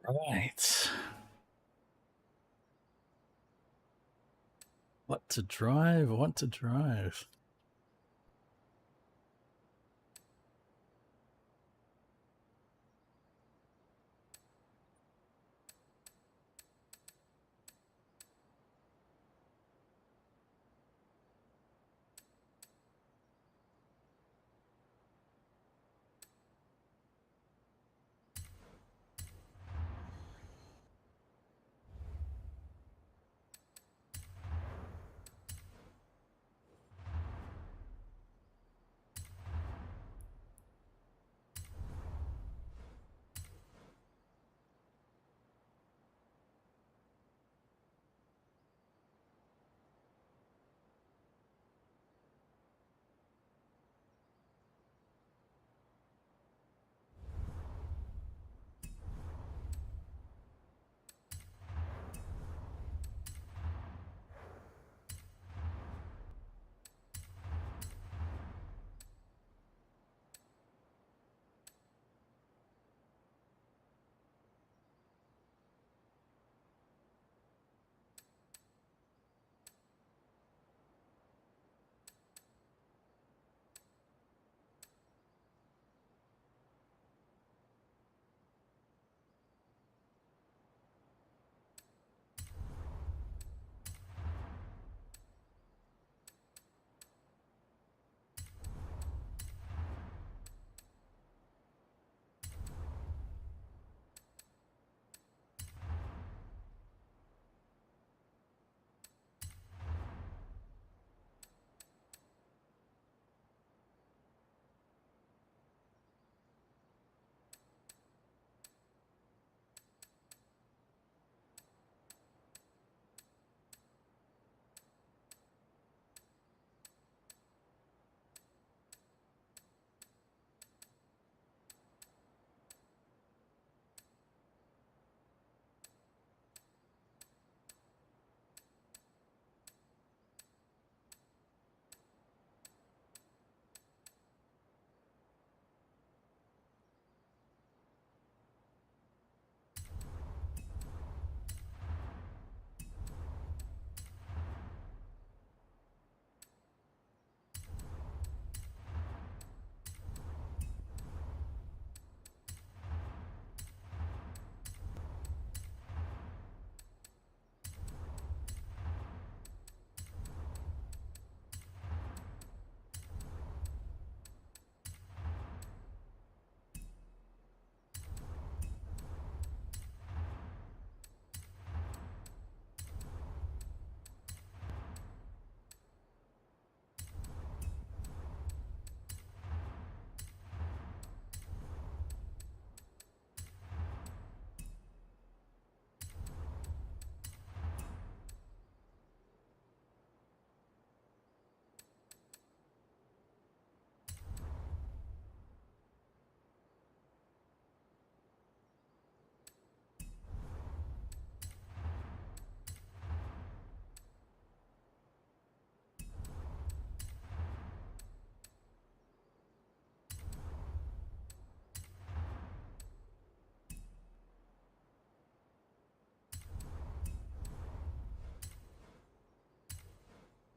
Right. What to drive? What to drive?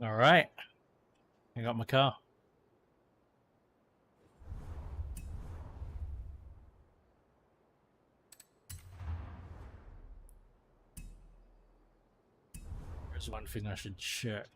All right, I got my car. There's one thing I should check.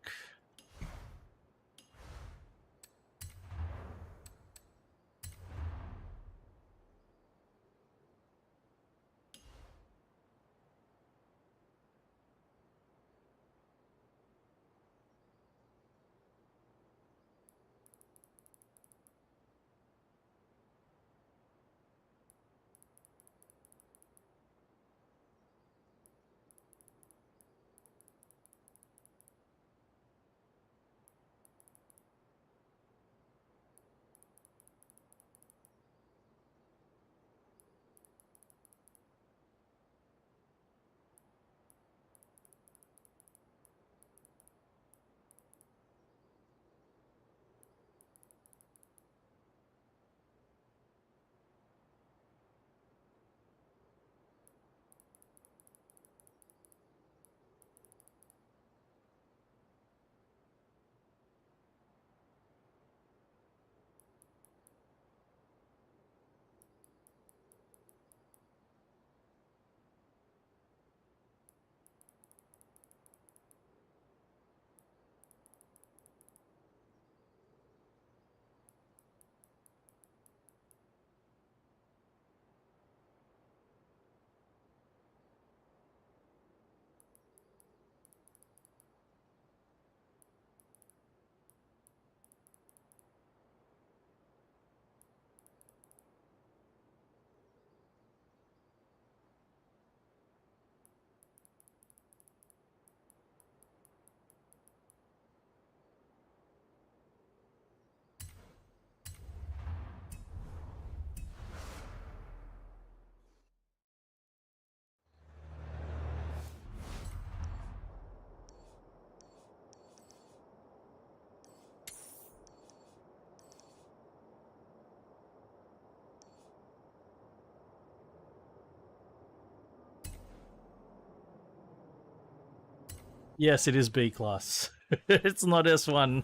Yes, it is B class. It's not S1.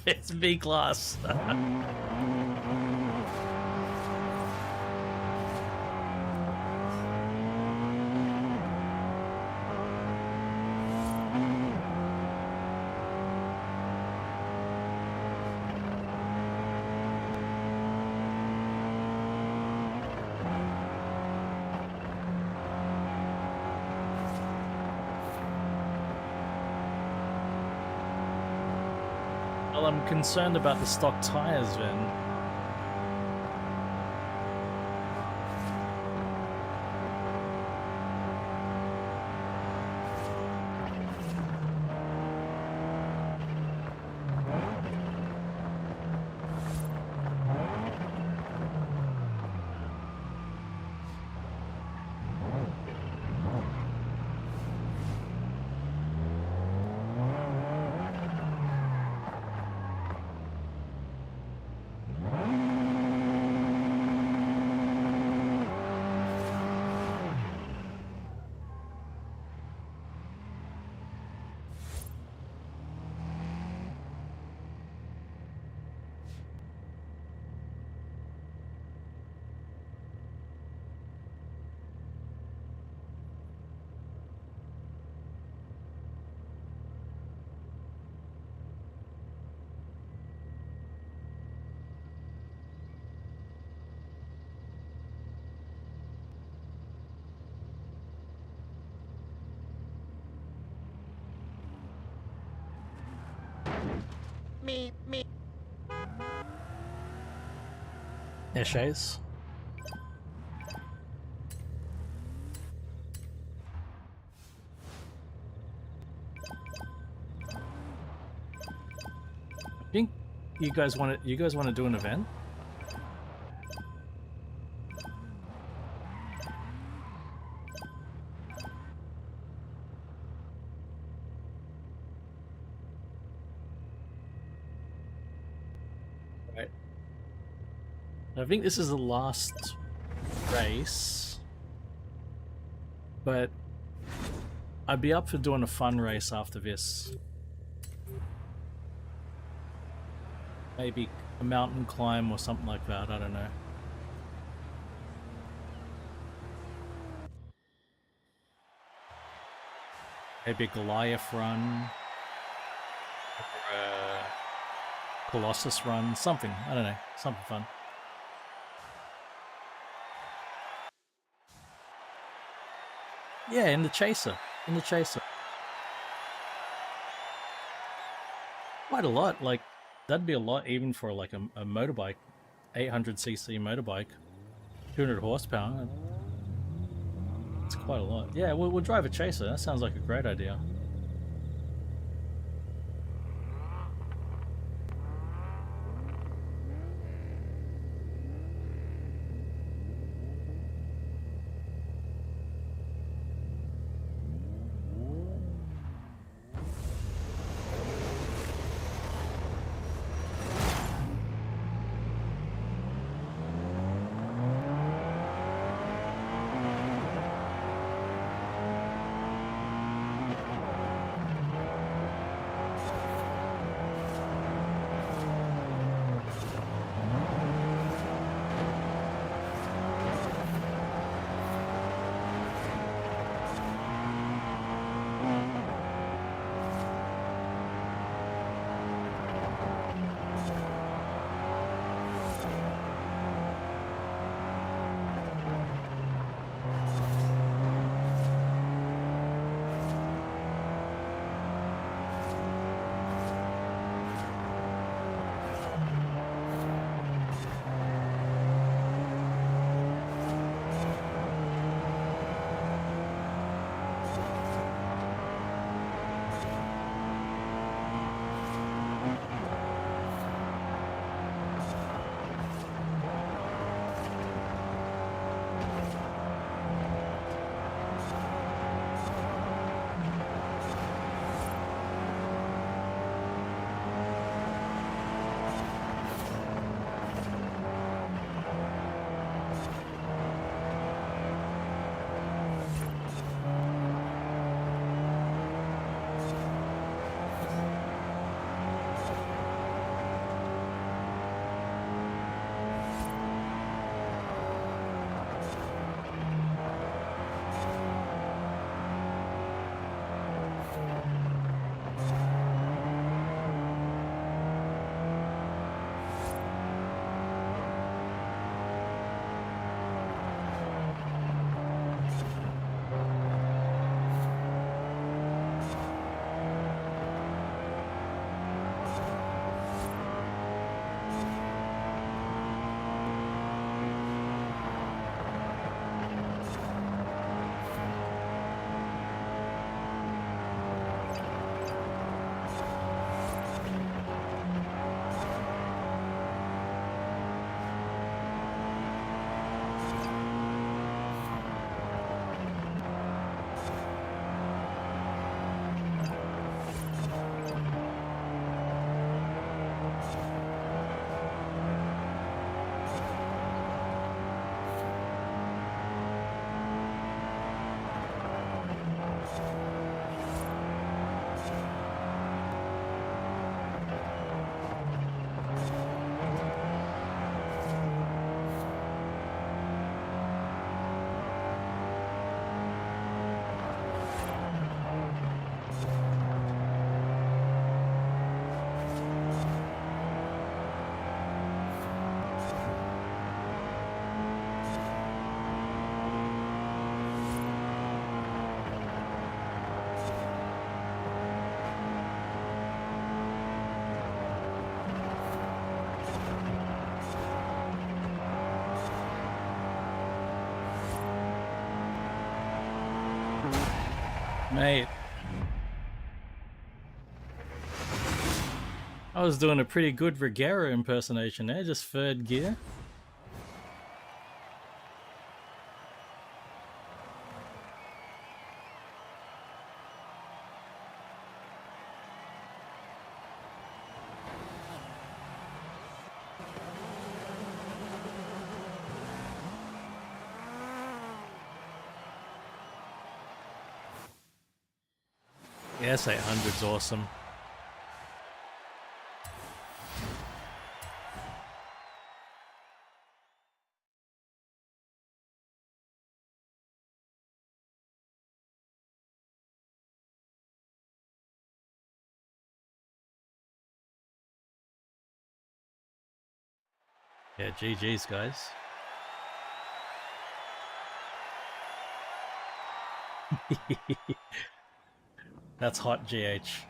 It's B class. Well, I'm concerned about the stock tires, then. Me. Essays. I think you guys want to do an event? Right. I think this is the last race, but I'd be up for doing a fun race after this. Maybe a mountain climb or something like that, I don't know. Maybe a Goliath run. Or a Colossus run, something, I don't know, something fun. Yeah, in the Chaser. In the Chaser. Quite a lot, like, that'd be a lot even for like a motorbike. 800cc motorbike. 200 horsepower. It's quite a lot. Yeah, we'll drive a Chaser. That sounds like a great idea. Mate. I was doing a pretty good Regera impersonation there, just third gear. The S800's awesome. Yeah, GG's, guys. That's hot, GH.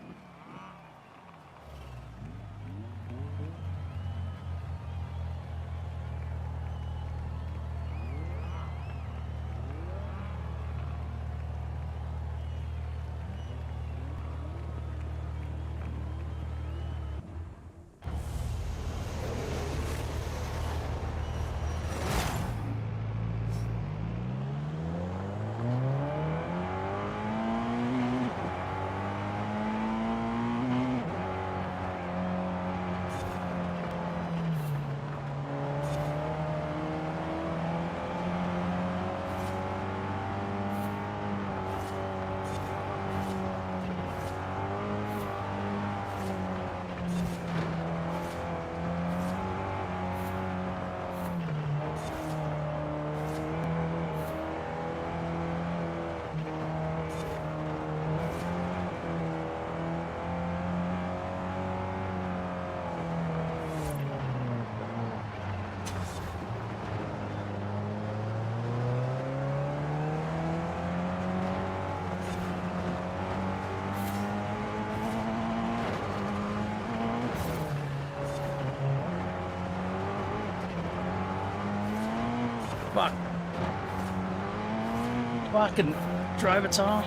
Fuck. Fucking drive it, Tom.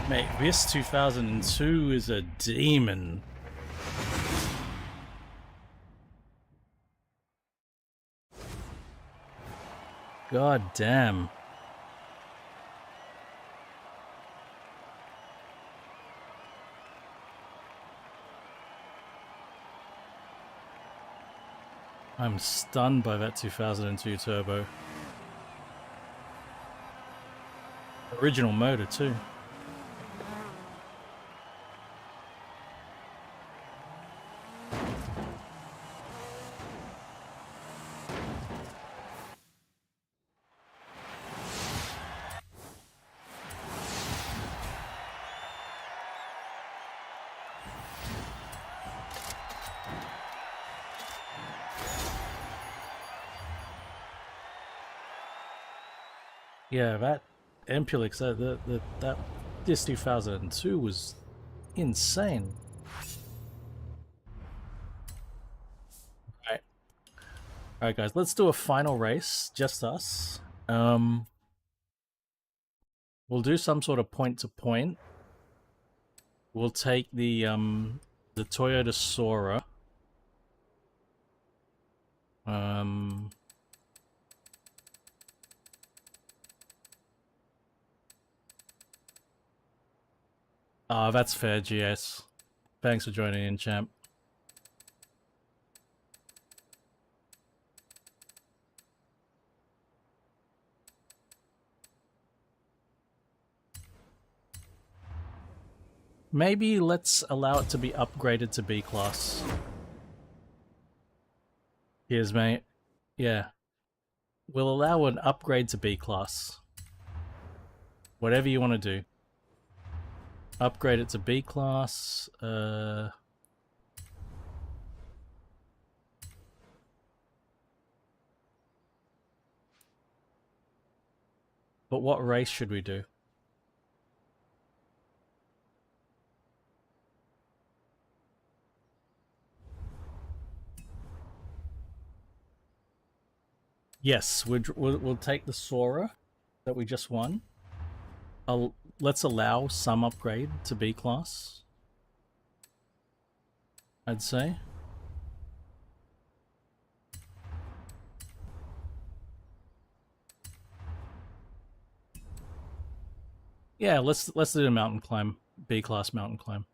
Mate, this 2002 is a demon. God damn. I'm stunned by that 2002 turbo. Original motor too. Yeah, that Impulix, that this 2002 was insane. Alright. Alright guys, let's do a final race, just us. We'll do some sort of point to point. We'll take the Toyota Sora. Oh, that's fair, GS. Thanks for joining in, champ. Maybe let's allow it to be upgraded to B class. Here's, mate. Yeah. We'll allow an upgrade to B class. Whatever you want to do. Upgrade it to B class. But what race should we do? Yes, we'll take the Sora that we just won. Let's allow some upgrade to B class, I'd say. Yeah, let's do a mountain climb, B class mountain climb.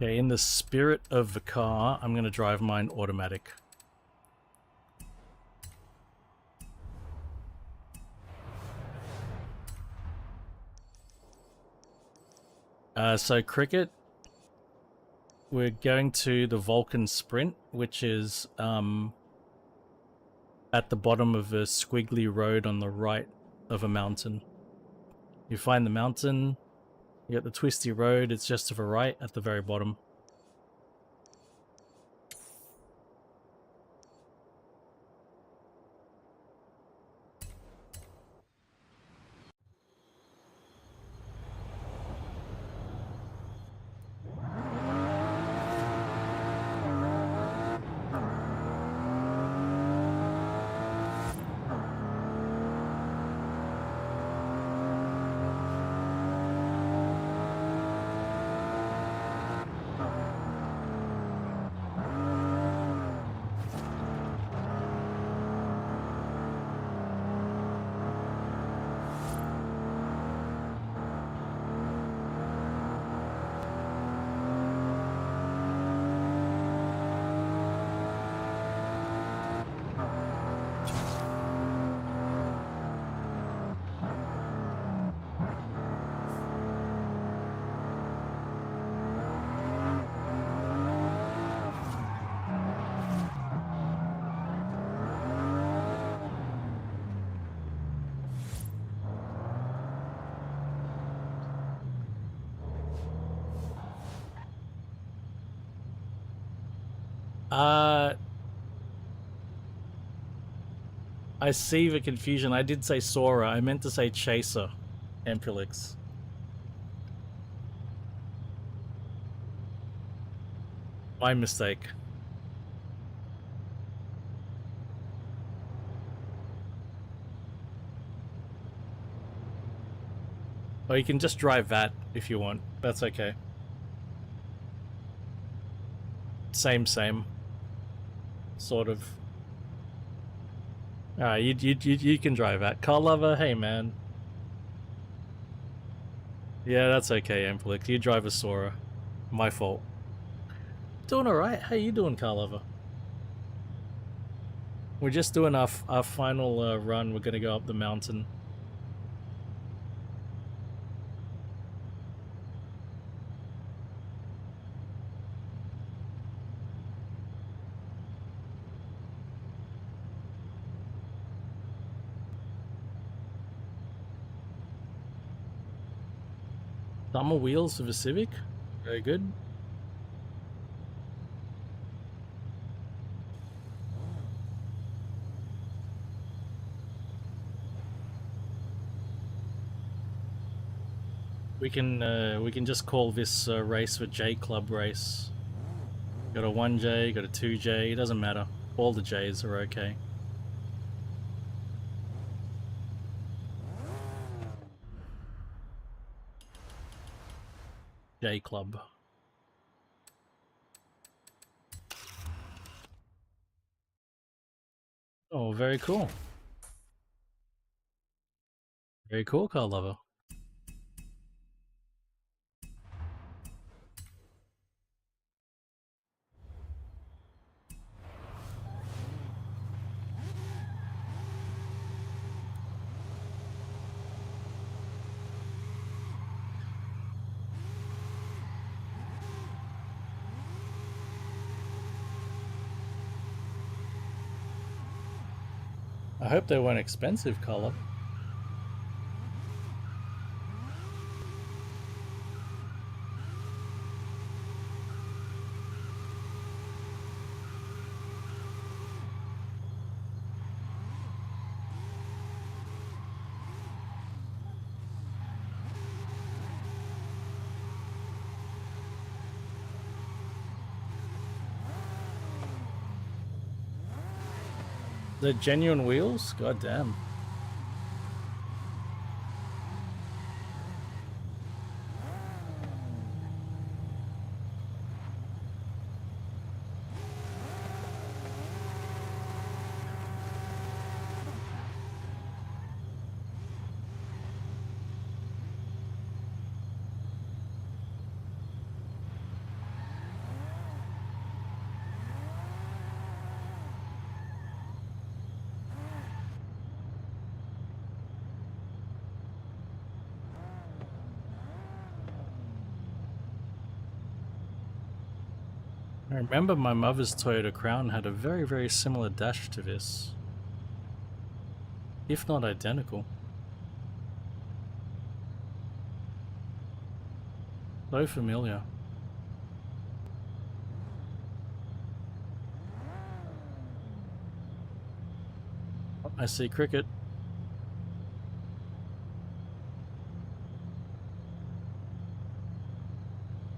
Okay, in the spirit of the car, I'm going to drive mine automatic. So cricket, we're going to the Vulcan Sprint, which is at the bottom of a squiggly road on the right of a mountain. You find the mountain, you got the twisty road, it's just to the right at the very bottom. I see the confusion. I did say Sora. I meant to say Chaser, Ampulix. My mistake. Or you can just drive that if you want. That's okay. Same. Sort of. Alright, you can drive that. Car lover, hey man. Yeah, that's okay, Ampulix. You drive a Sora. My fault. Doing alright. How you doing, car lover? We're just doing our final run. We're gonna go up the mountain. Summer wheels of a Civic? Very good. We can just call this race the J Club race. Got a 1J, got a 2J, it doesn't matter. All the J's are okay. J Club. Oh, very cool. Very cool, car lover. I hope they weren't expensive, car lover. The genuine wheels? God damn. I remember my mother's Toyota Crown had a very, very similar dash to this. If not identical. So familiar. Oh, I see cricket.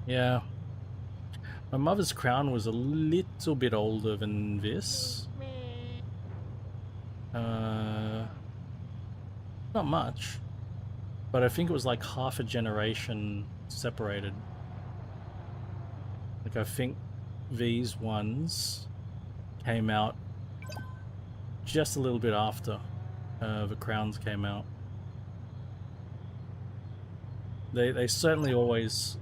Yeah. My mother's Crown was a little bit older than this. Not much. But I think it was like half a generation separated. Like I think these ones came out just a little bit after the Crowns came out. They certainly always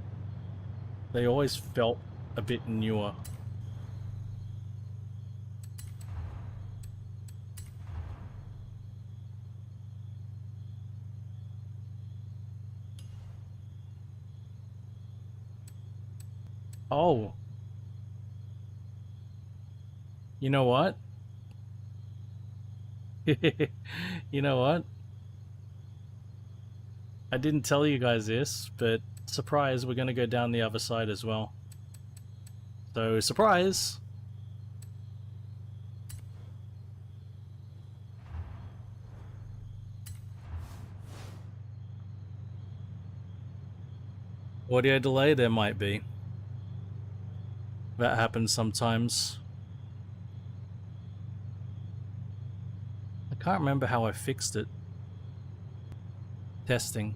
felt a bit newer. Oh, you know what? You know what? I didn't tell you guys this, but surprise, we're gonna go down the other side as well. So, surprise! Audio delay, there might be. That happens sometimes. I can't remember how I fixed it. Testing.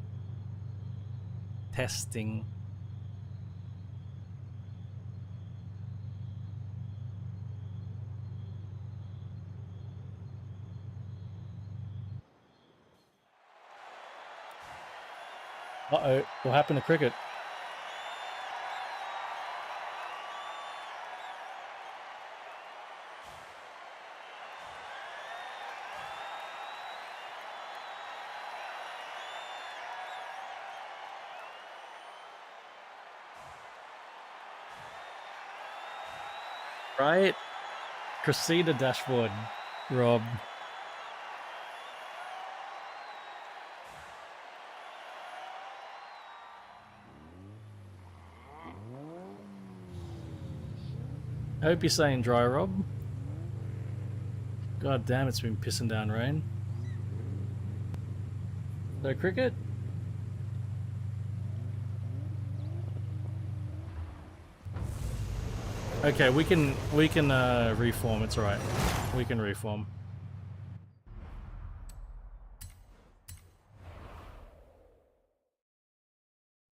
Testing. Uh-oh, what happened to cricket? Right? Cressida dashboard, Rob. I hope you're staying dry, Rob. God damn, it's been pissing down rain. So, cricket? Okay, we can reform, it's alright. We can reform.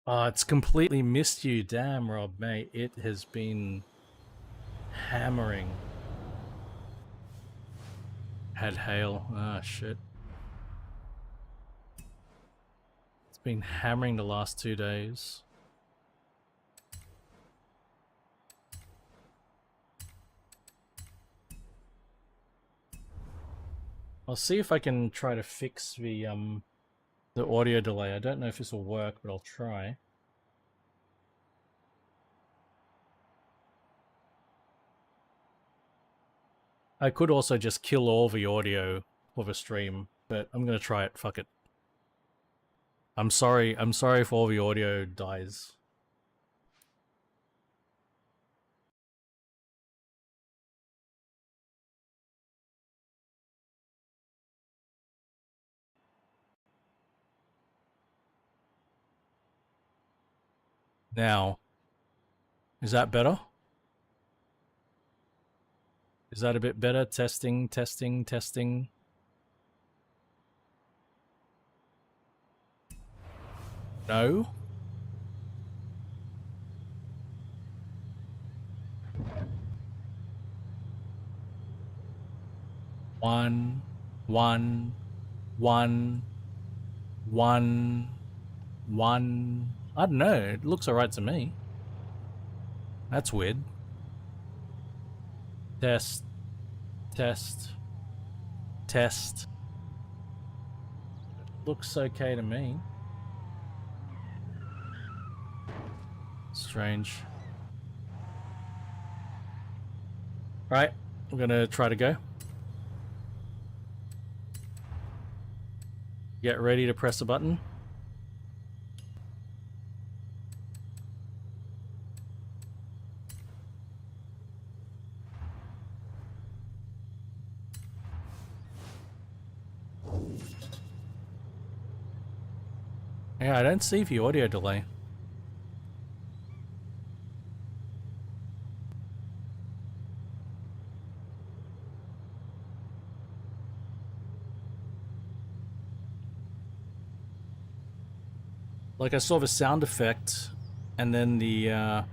Oh, it's completely missed you. Damn, Rob, mate. It has been hammering. Had hail. Ah, shit. It's been hammering the last 2 days. I'll see if I can try to fix the audio delay. I don't know if this will work, but I'll try. I could also just kill all the audio for the stream, but I'm gonna try it. Fuck it. I'm sorry if all the audio dies. Now, is that better? Is that a bit better? Testing, testing, testing. No? One, one, one, one, one. I don't know. It looks alright to me. That's weird. Test, test, test. Looks okay to me. Strange. Right, I'm gonna try to go. Get ready to press a button. Yeah, I don't see the audio delay. Like I saw the sound effect, and then the I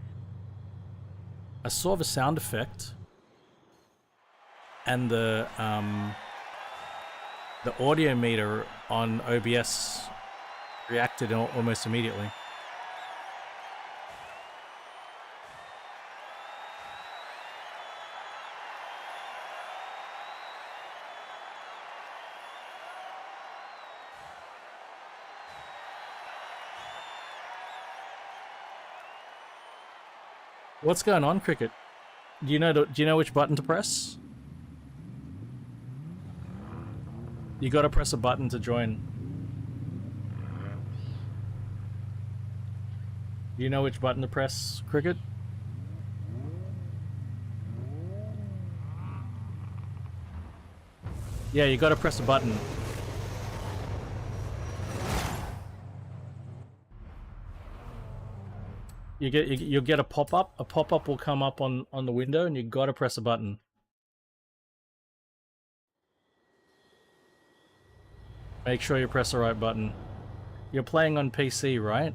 saw the sound effect, and the audio meter on OBS reacted almost immediately. What's going on, Cricket? Do you know which button to press? You gotta press a button to join. Do you know which button to press, Cricket? Yeah, you gotta press a button. You'll get a pop-up. A pop-up will come up on the window, and you gotta press a button. Make sure you press the right button. You're playing on PC, right?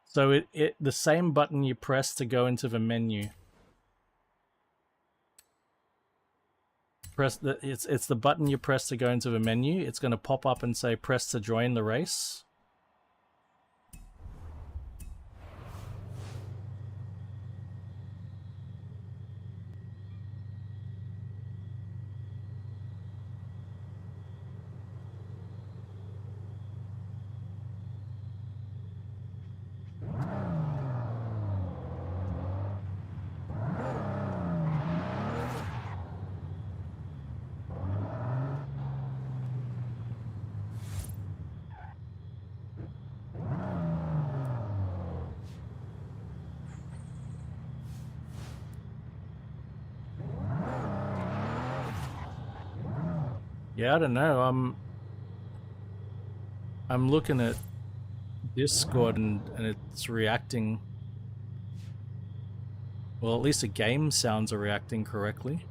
So the same button you press to go into the menu. It's the button you press to go into the menu. It's going to pop up and say press to join the race. Yeah, I don't know. I'm looking at Discord and it's reacting. Well, at least the game sounds are reacting correctly.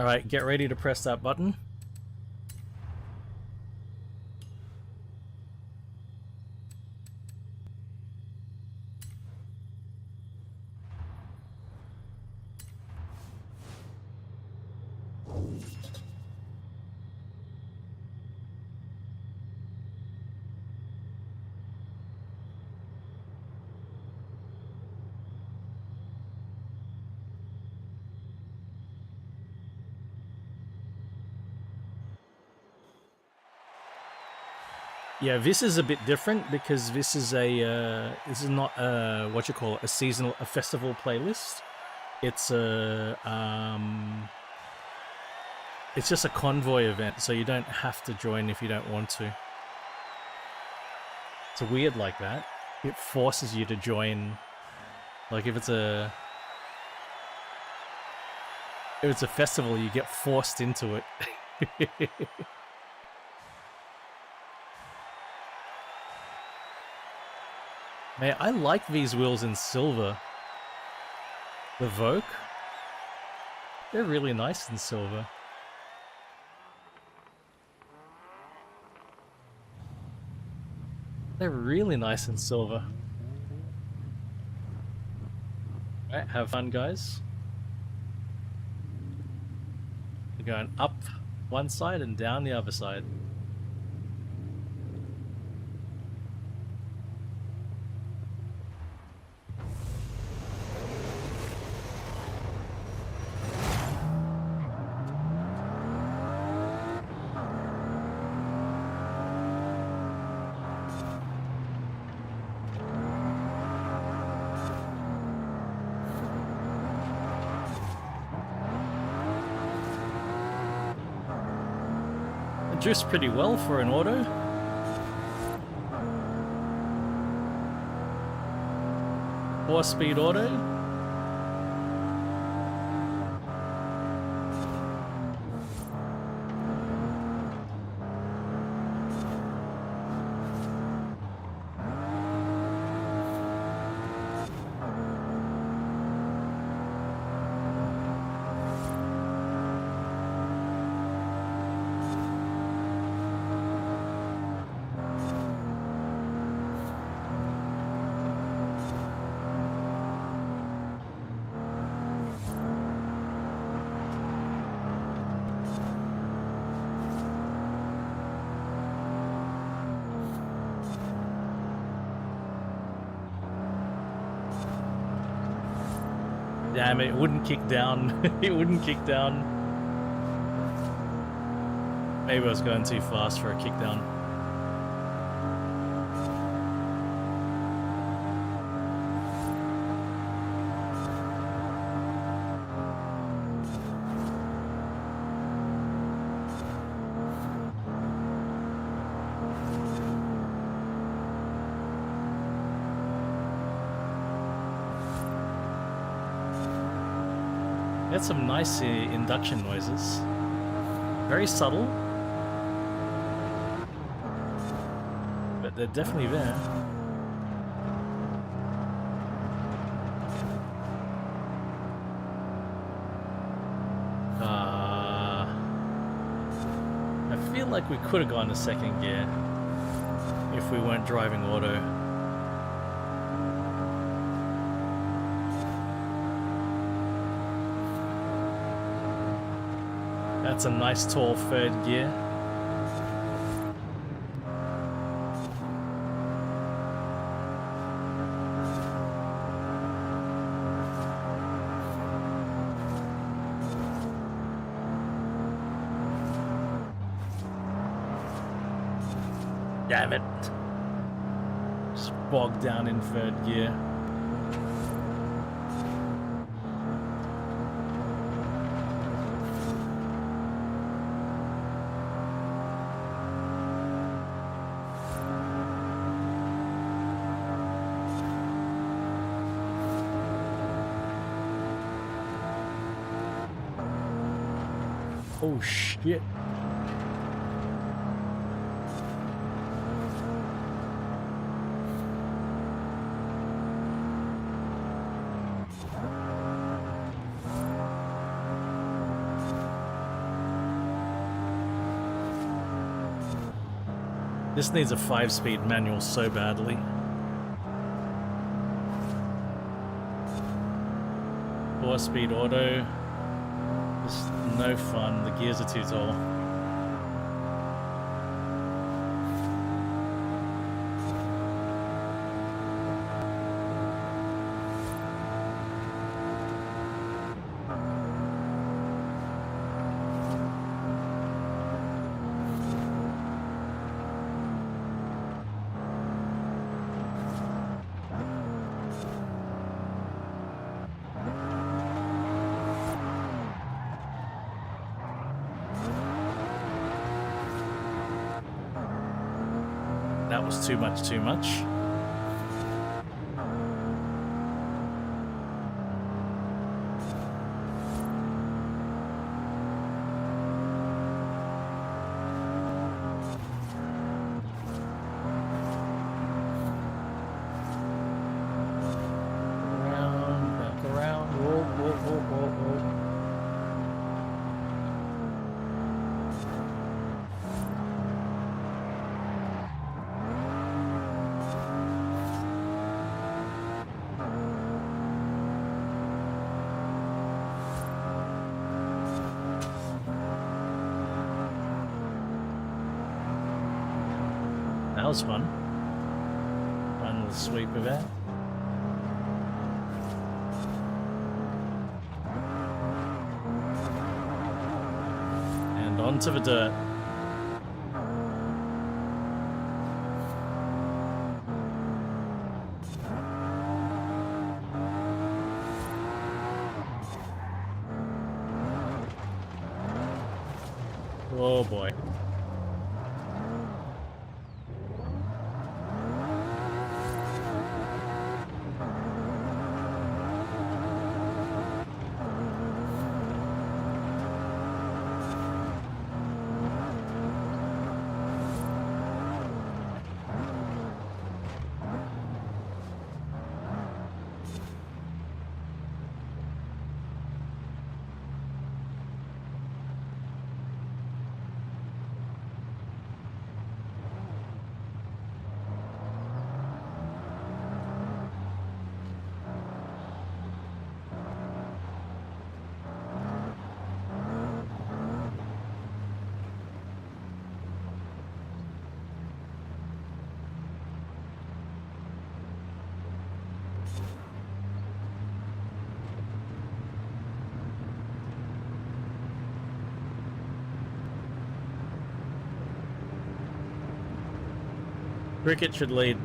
Alright, get ready to press that button. Yeah, this is a bit different because this is this is not what you call it, a festival playlist. It's it's just a convoy event, so you don't have to join if you don't want to. It's weird like that. It forces you to join. Like if it's a festival, you get forced into it. Man, I like these wheels in silver. The Vogue. They're really nice in silver. They're really nice in silver. Alright, have fun, guys. We're going up one side and down the other side. drifts pretty well for an auto. 4-speed auto. Damn it, it wouldn't kick down. It wouldn't kick down. Maybe I was going too fast for a kick down. That's some nice induction noises. Very subtle, but they're definitely there. I feel like we could have gone to second gear if we weren't driving auto. That's a nice tall third gear. Damn it. Just bogged down in third gear. Oh shit. This needs a 5-speed manual so badly. Four-speed auto. Just no fun. The gears are too tall. That was too much, too much. Around, back around, whoa, whoa, whoa, whoa, whoa. That was fun. Fun little sweep of that. And onto the dirt. Oh boy. Cricket should lead.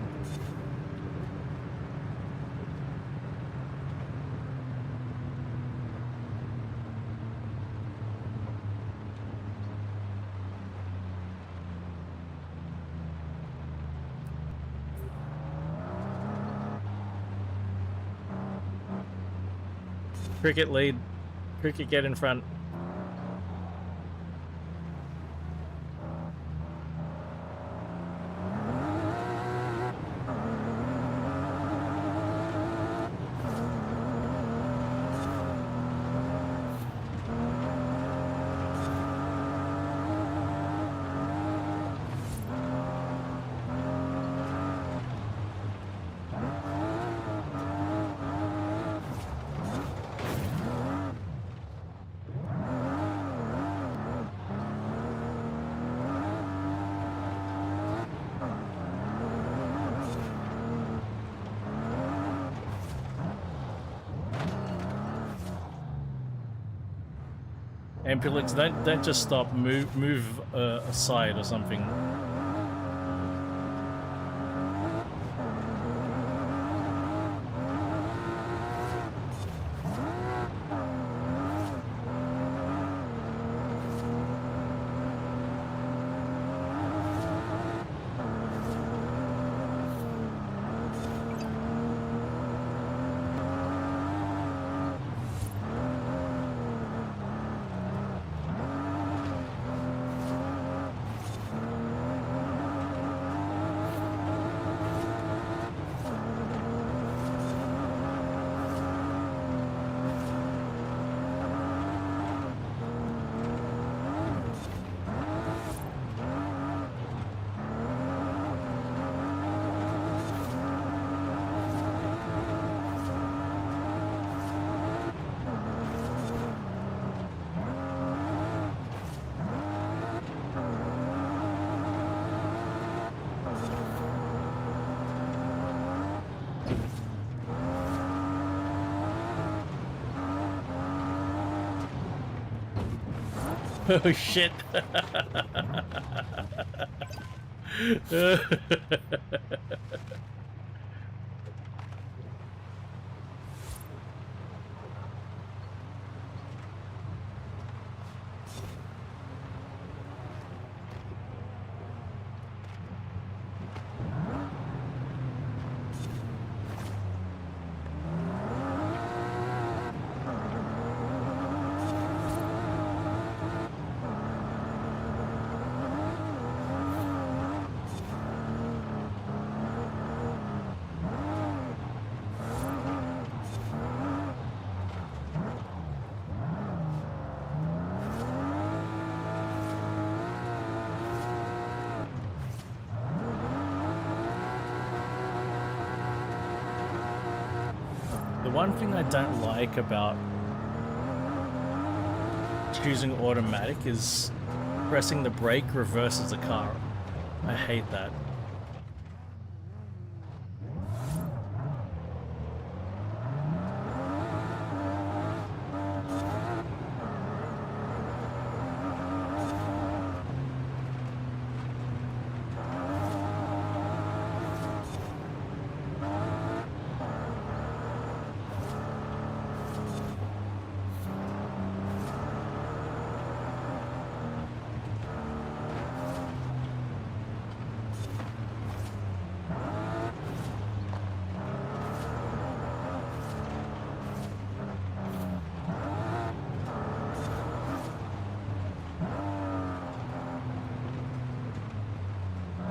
Cricket lead. Cricket get in front. Ampulix, don't just stop. Move aside or something. Oh shit. One thing I don't like about choosing automatic is pressing the brake reverses the car. I hate that.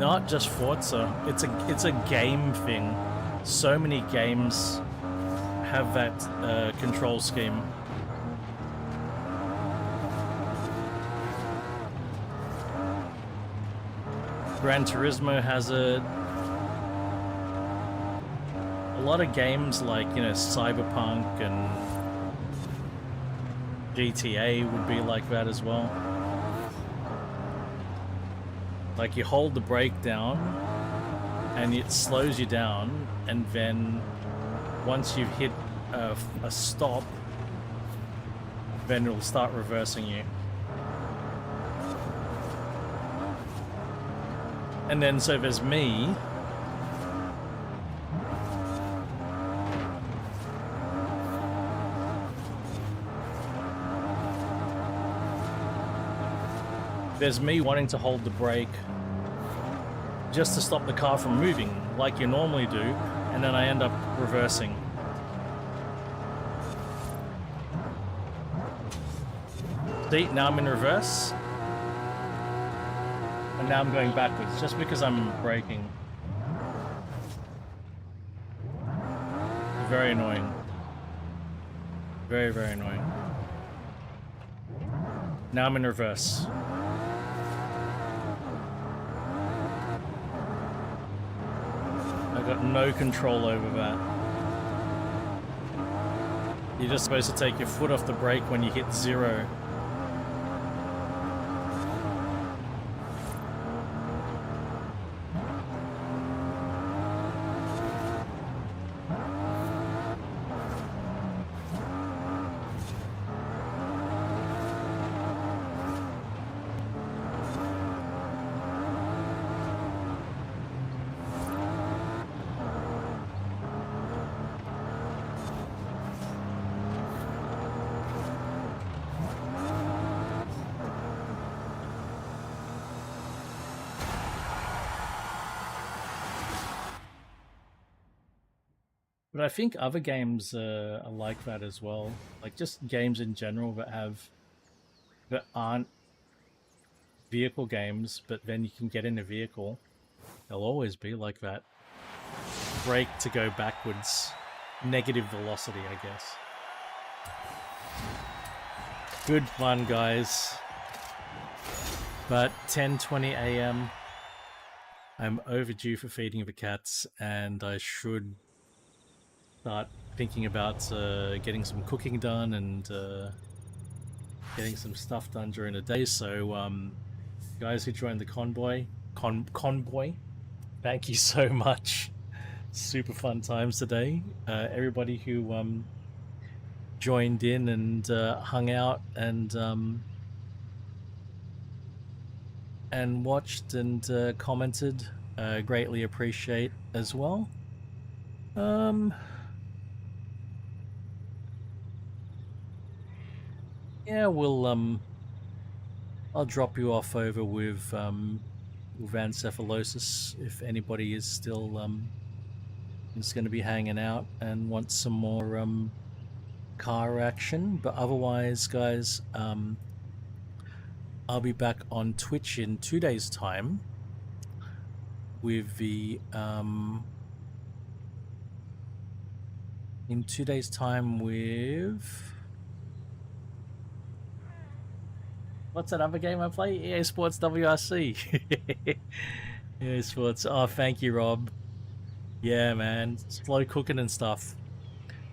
Not just Forza, it's a game thing. So many games have that control scheme. Gran Turismo has it. A lot of games like, you know, Cyberpunk and GTA would be like that as well. Like, you hold the brake down and it slows you down, and then once you've hit a stop, then it'll start reversing you. And then so there's me there's me wanting to hold the brake just to stop the car from moving like you normally do, and then I end up reversing. See, now I'm in reverse, and now I'm going backwards just because I'm braking. Very annoying. Very, very annoying. Now I'm in reverse. I've got no control over that. You're just supposed to take your foot off the brake when you hit 0. But I think other games are like that as well. Like just games in general that aren't vehicle games, but then you can get in a vehicle. They'll always be like that. Brake to go backwards. Negative velocity, I guess. Good fun, guys. But 10:20 a.m. I'm overdue for feeding the cats, and I should start thinking about getting some cooking done and getting some stuff done during the day. So guys who joined the convoy, thank you so much. Super fun times today. Everybody who joined in and hung out and watched and commented, greatly appreciate as well. Yeah, I'll drop you off over with Vancephalosis if anybody is still is going to be hanging out and wants some more car action. But otherwise, guys, I'll be back on Twitch in 2 days' time with the what's that other game I play? EA Sports WRC. EA Sports. Oh, thank you, Rob. Yeah, man. Slow cooking and stuff.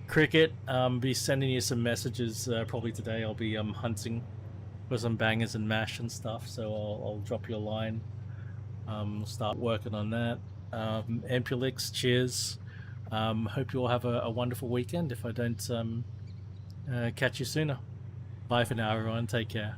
Cricket, be sending you some messages probably today. I'll be hunting for some bangers and mash and stuff, so I'll drop you a line. Start working on that. Empulix, cheers. Hope you all have a wonderful weekend if I don't catch you sooner. Bye for now, everyone. Take care.